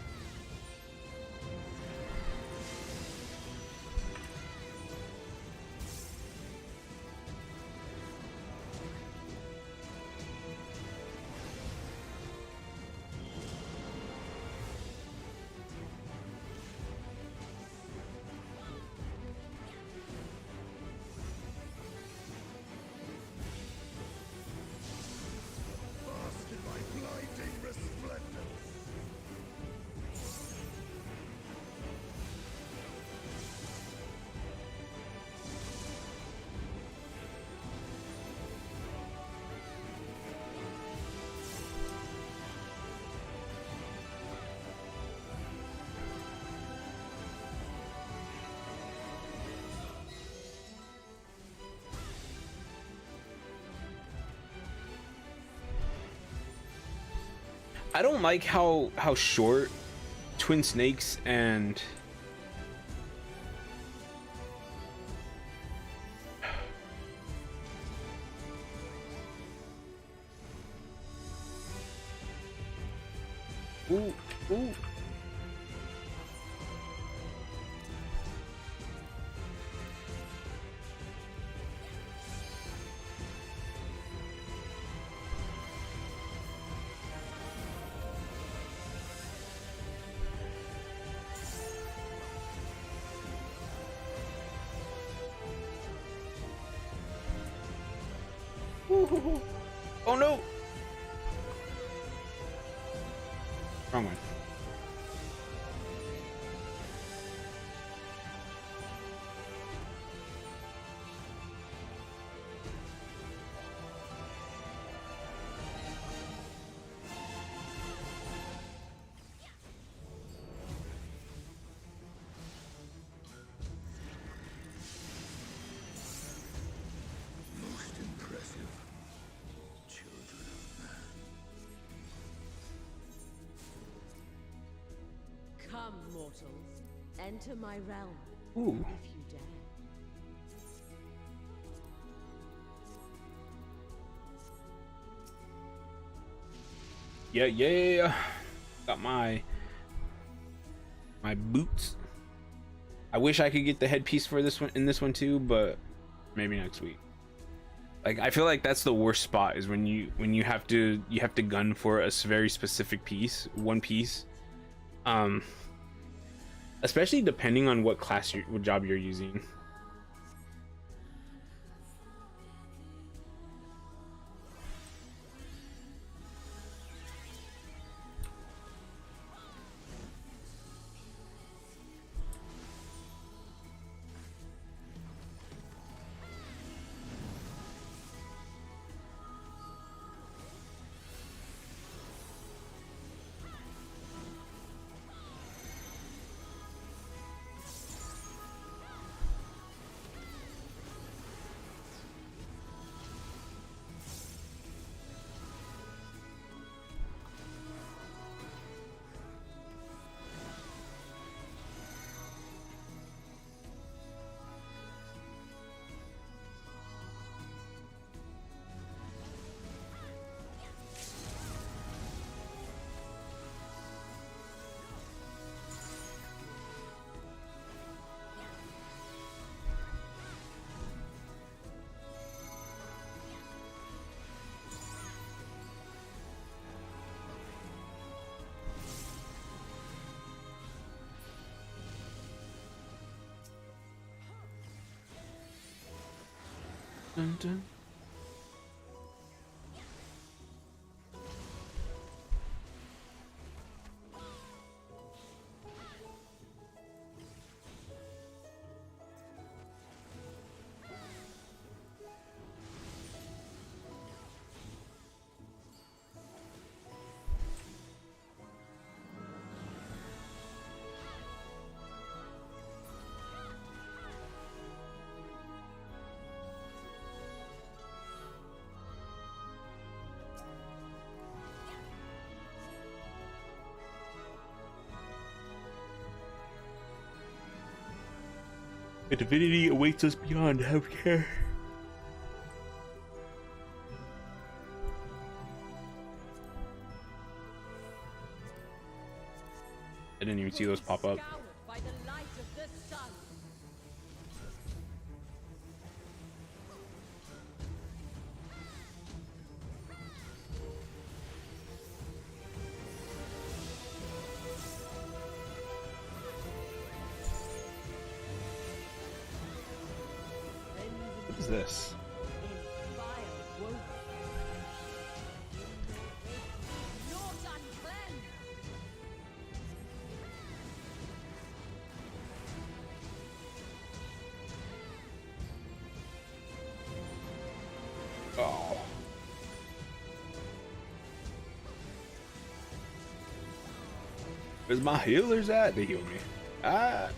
I don't like how short Twin Snakes and ooh, ooh. Ooh. Oh no! Wrong one. Most impressive. Children of man. Come, mortals, enter my realm, Ooh. if you dare. Yeah. Got my boots. I wish I could get the headpiece for this one in this one too, but maybe next week. Like I feel like that's the worst spot is when you have to gun for a very specific piece, one piece. Especially depending on what class what job you're using. Dun, dun. A divinity awaits us beyond healthcare. I didn't even see those pop up. Scoured by the light of the sun. What is this? In fire woven. Not uncleansed. Oh. Where's my healers at? They heal me. Ah.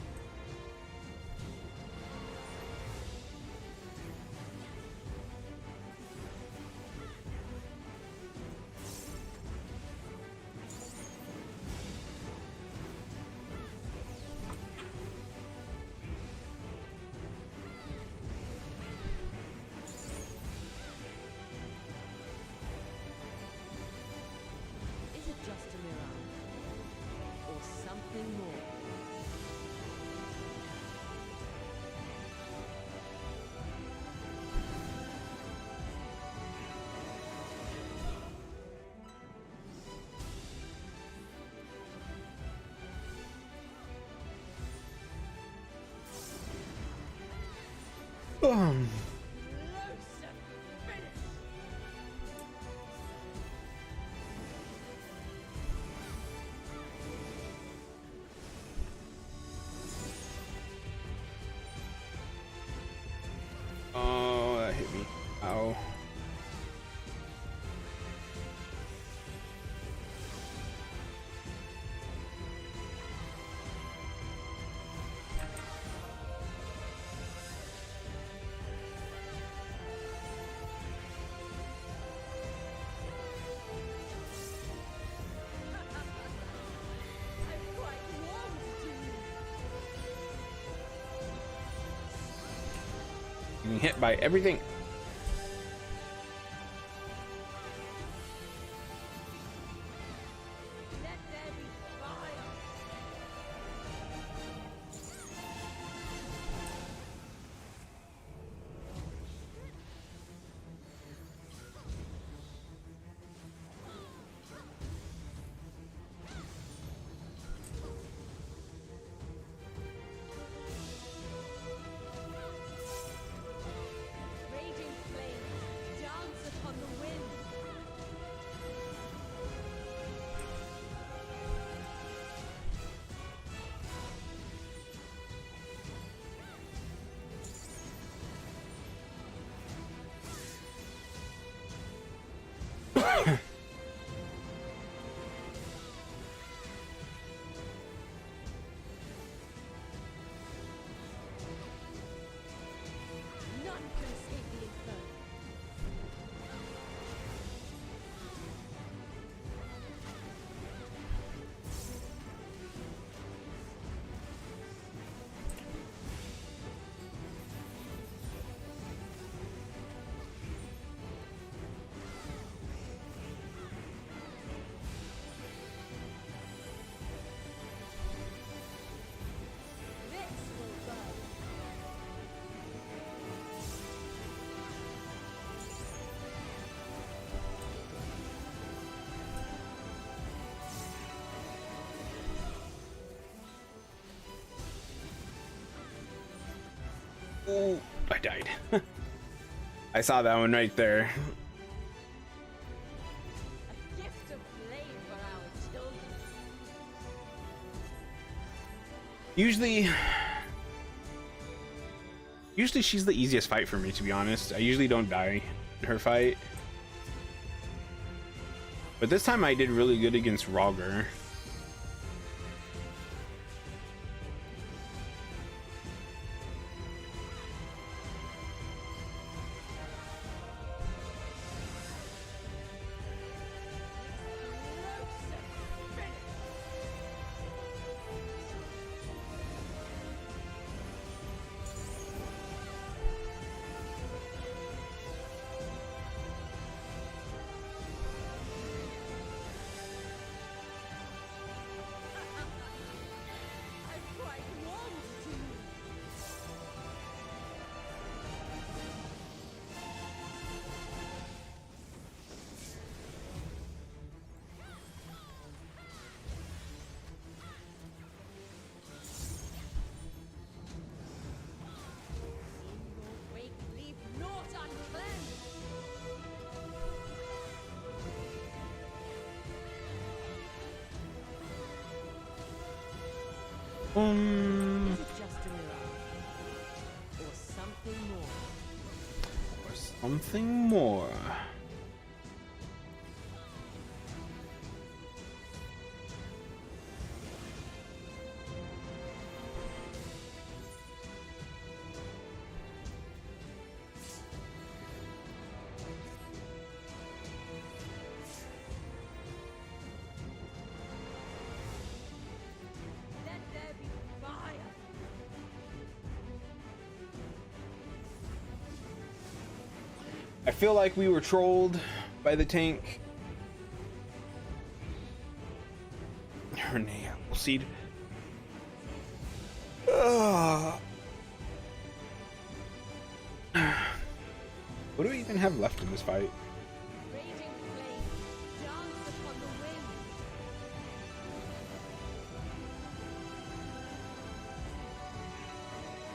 Um, oh, that hit me. Ow. I'm quite warm to you. Getting hit by everything. Let there be fire. Raging flames dance upon the wind. None can escape the inferno. This will burn. Oh, I died. I saw that one right there. A gift of flame for our children. Usually she's the easiest fight for me, to be honest. I usually don't die in her fight. But this time I did really good against Rogger. I'm quite warm to you. In your wake, leave naught uncleansed. Is it just a mirage? Or something more? Or something more. Let there be fire. I feel like we were trolled by the tank. Renee Appleseed. Ugh. What do we even have left in this fight? Raging flames dance upon the wind.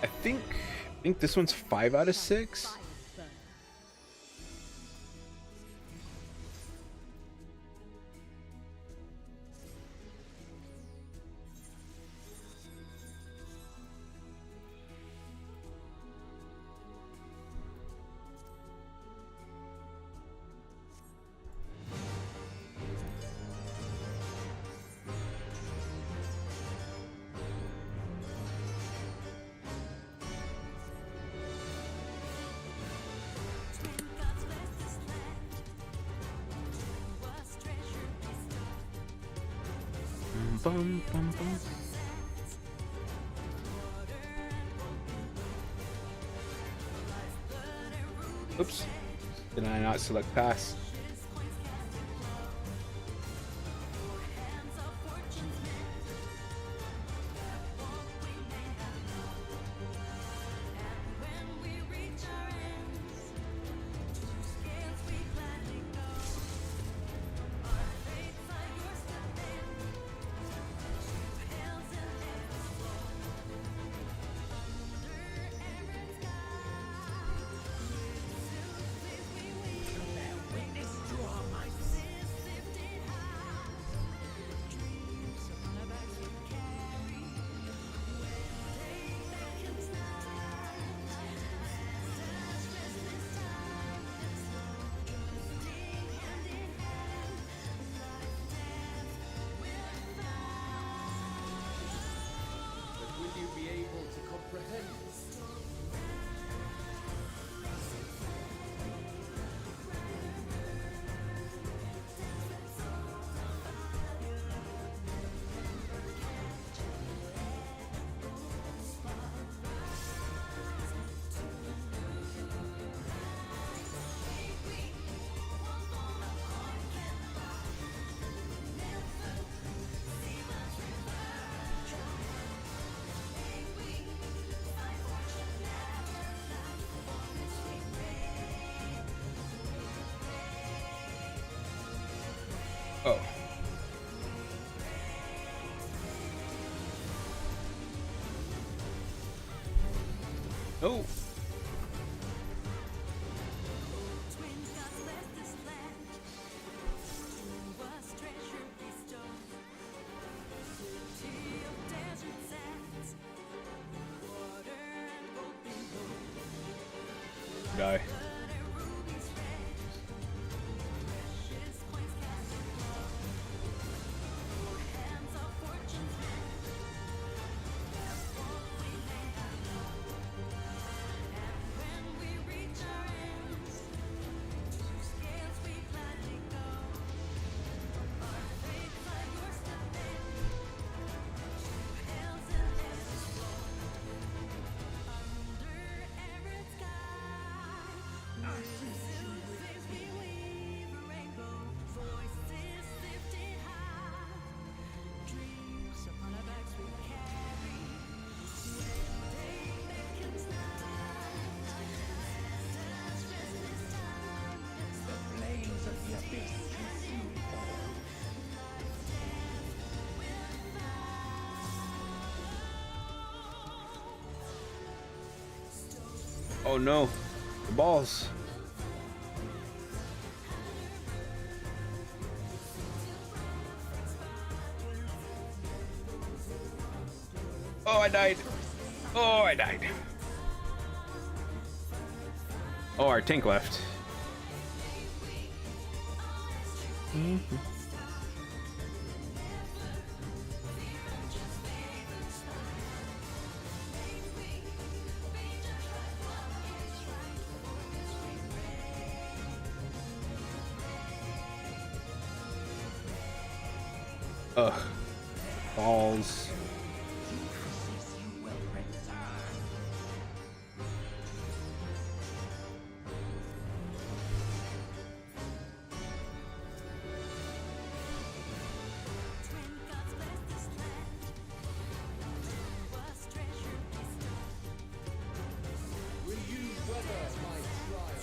I think I think this one's 5 out of 6. Fire burn. Bum, bum, bum. Oops. Did I not select pass? But will you be able to comprehend? Oh. Oh. Die. Oh no, the balls. Oh, I died. Oh, I died. Oh, our tank left. Ugh. Balls. Will you weather my trial?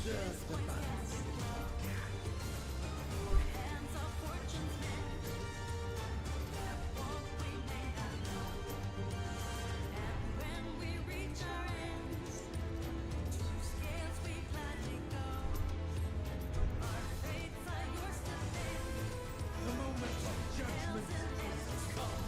deserve the balance. The moment of judgment has come.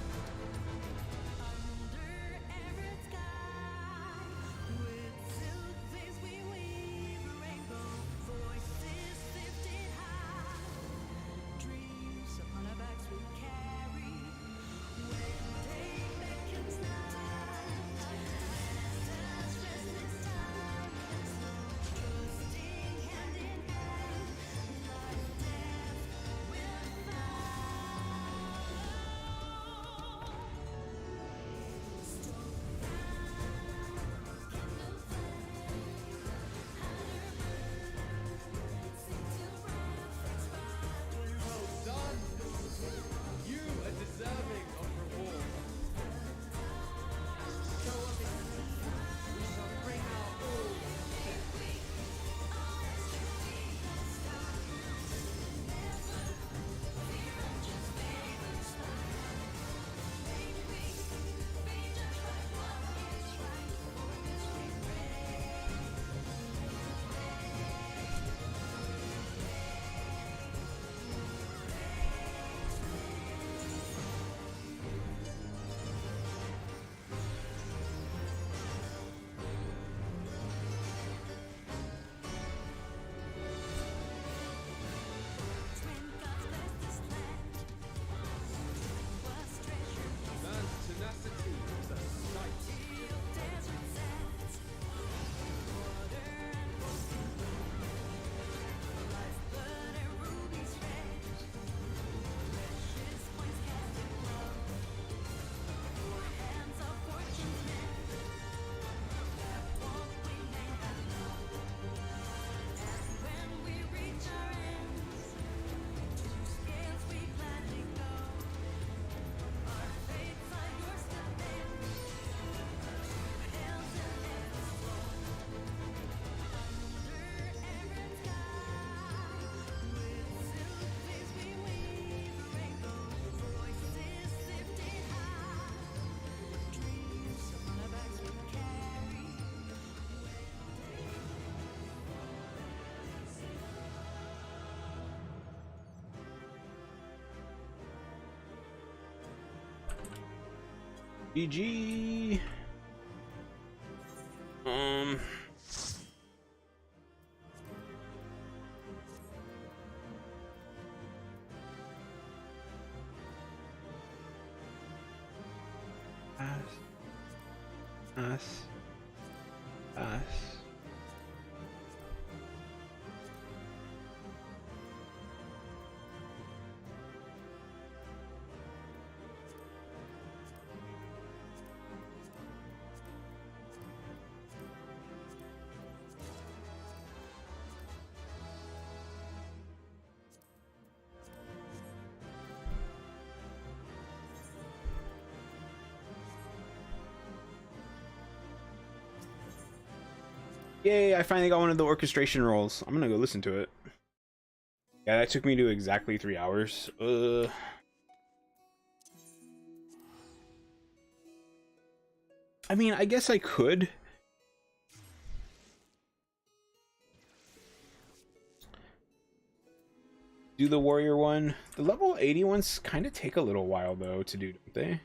Well done! You are deserving of reward. Show us we shall bring our all to death. Man's tenacity is a sight. GG. Pass. Yay, I finally got one of the orchestration roles. I'm gonna go listen to it. Yeah, that took me to exactly 3 hours. I mean, I guess I could. Do the warrior one. The level 80 ones kind of take a little while though to do, don't they?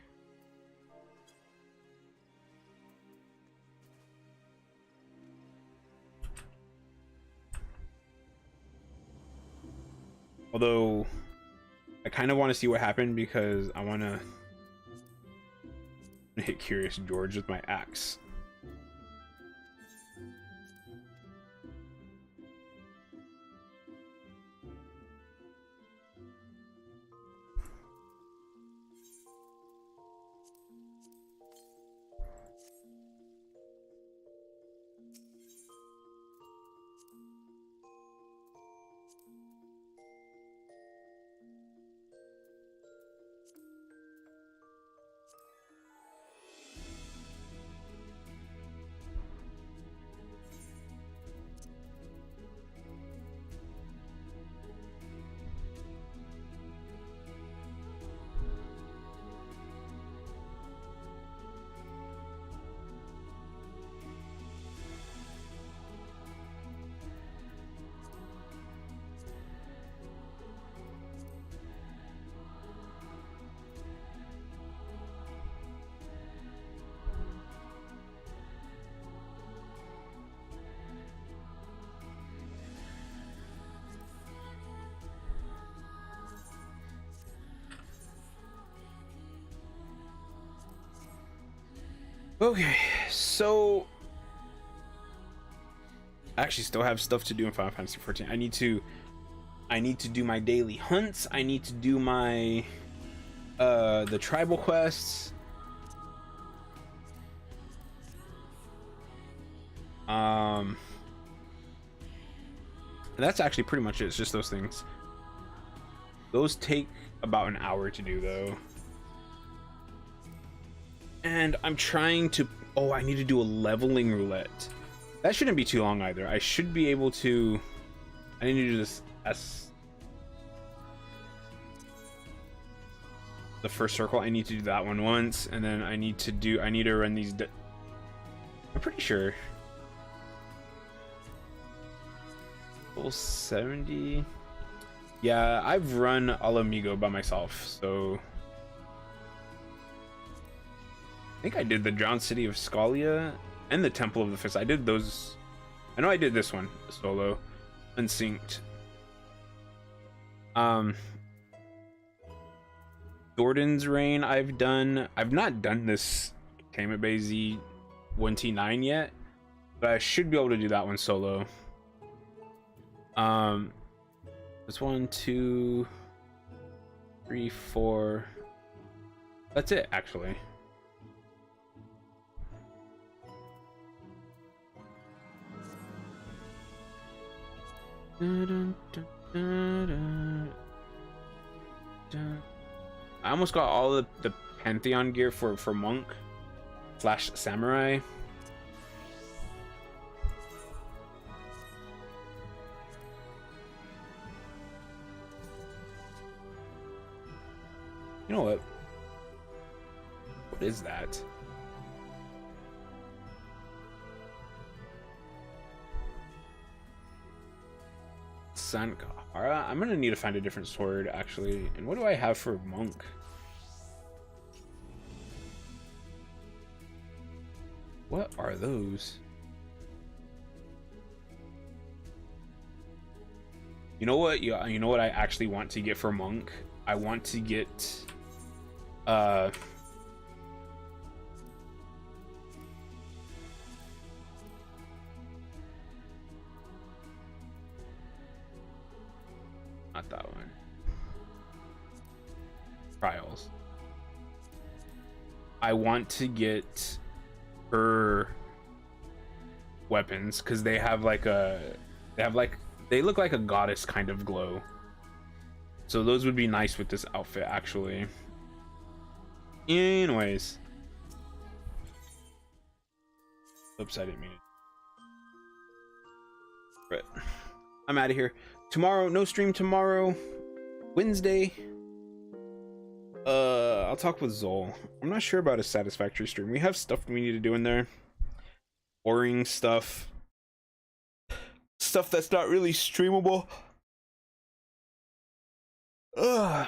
Although I kind of want to see what happened because I want to hit Curious George with my axe. Okay, so I actually still have stuff to do in Final Fantasy 14. I need to do my daily hunts. I need to do my the tribal quests. That's actually pretty much it. It's just those things. Those take about an hour to do though. And I'm trying to, oh, I need to do a leveling roulette. That shouldn't be too long either. I should be able to, I need to do this as the first circle. I need to do that one once, and then I need to run these. I'm pretty sure. Full 70. Yeah, I've run Alamigo by myself, so I think I did the Drowned City of Scalia and the Temple of the Fist. I did those. I know I did this one solo, unsynced. Jordan's Reign I've done. I've not done this Containment Bay Z1T9 yet, but I should be able to do that one solo. There's 1, 2, 3, 4. That's it, actually. I almost got all the Pantheon gear for monk / samurai. You know what? What is that? Sankara? I'm gonna need to find a different sword, actually. And what do I have for monk? What are those? You know what? You know what I actually want to get for monk? I want to get not that one. Trials. I want to get her weapons because they have like they look like a goddess kind of glow. So those would be nice with this outfit, actually. Anyways. Oops, I didn't mean it. But I'm out of here. Tomorrow, no stream tomorrow. Wednesday. I'll talk with Zol. I'm not sure about a satisfactory stream. We have stuff we need to do in there. Boring stuff. Stuff that's not really streamable. Ugh.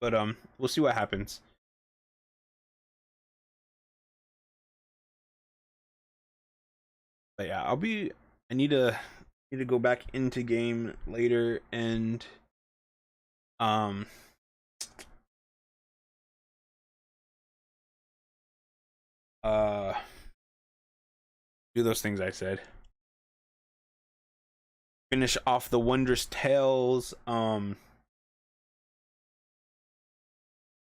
But we'll see what happens. But yeah, I need to go back into game later and do those things I said. Finish off the Wondrous Tales,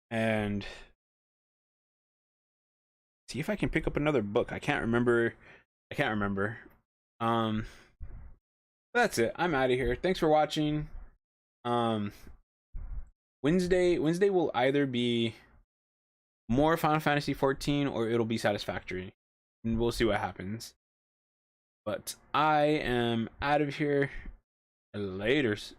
and see if I can pick up another book. I can't remember. That's it. I'm out of here. Thanks for watching. Wednesday will either be more Final Fantasy 14 or it'll be Satisfactory, and we'll see what happens. But I am out of here. Laters.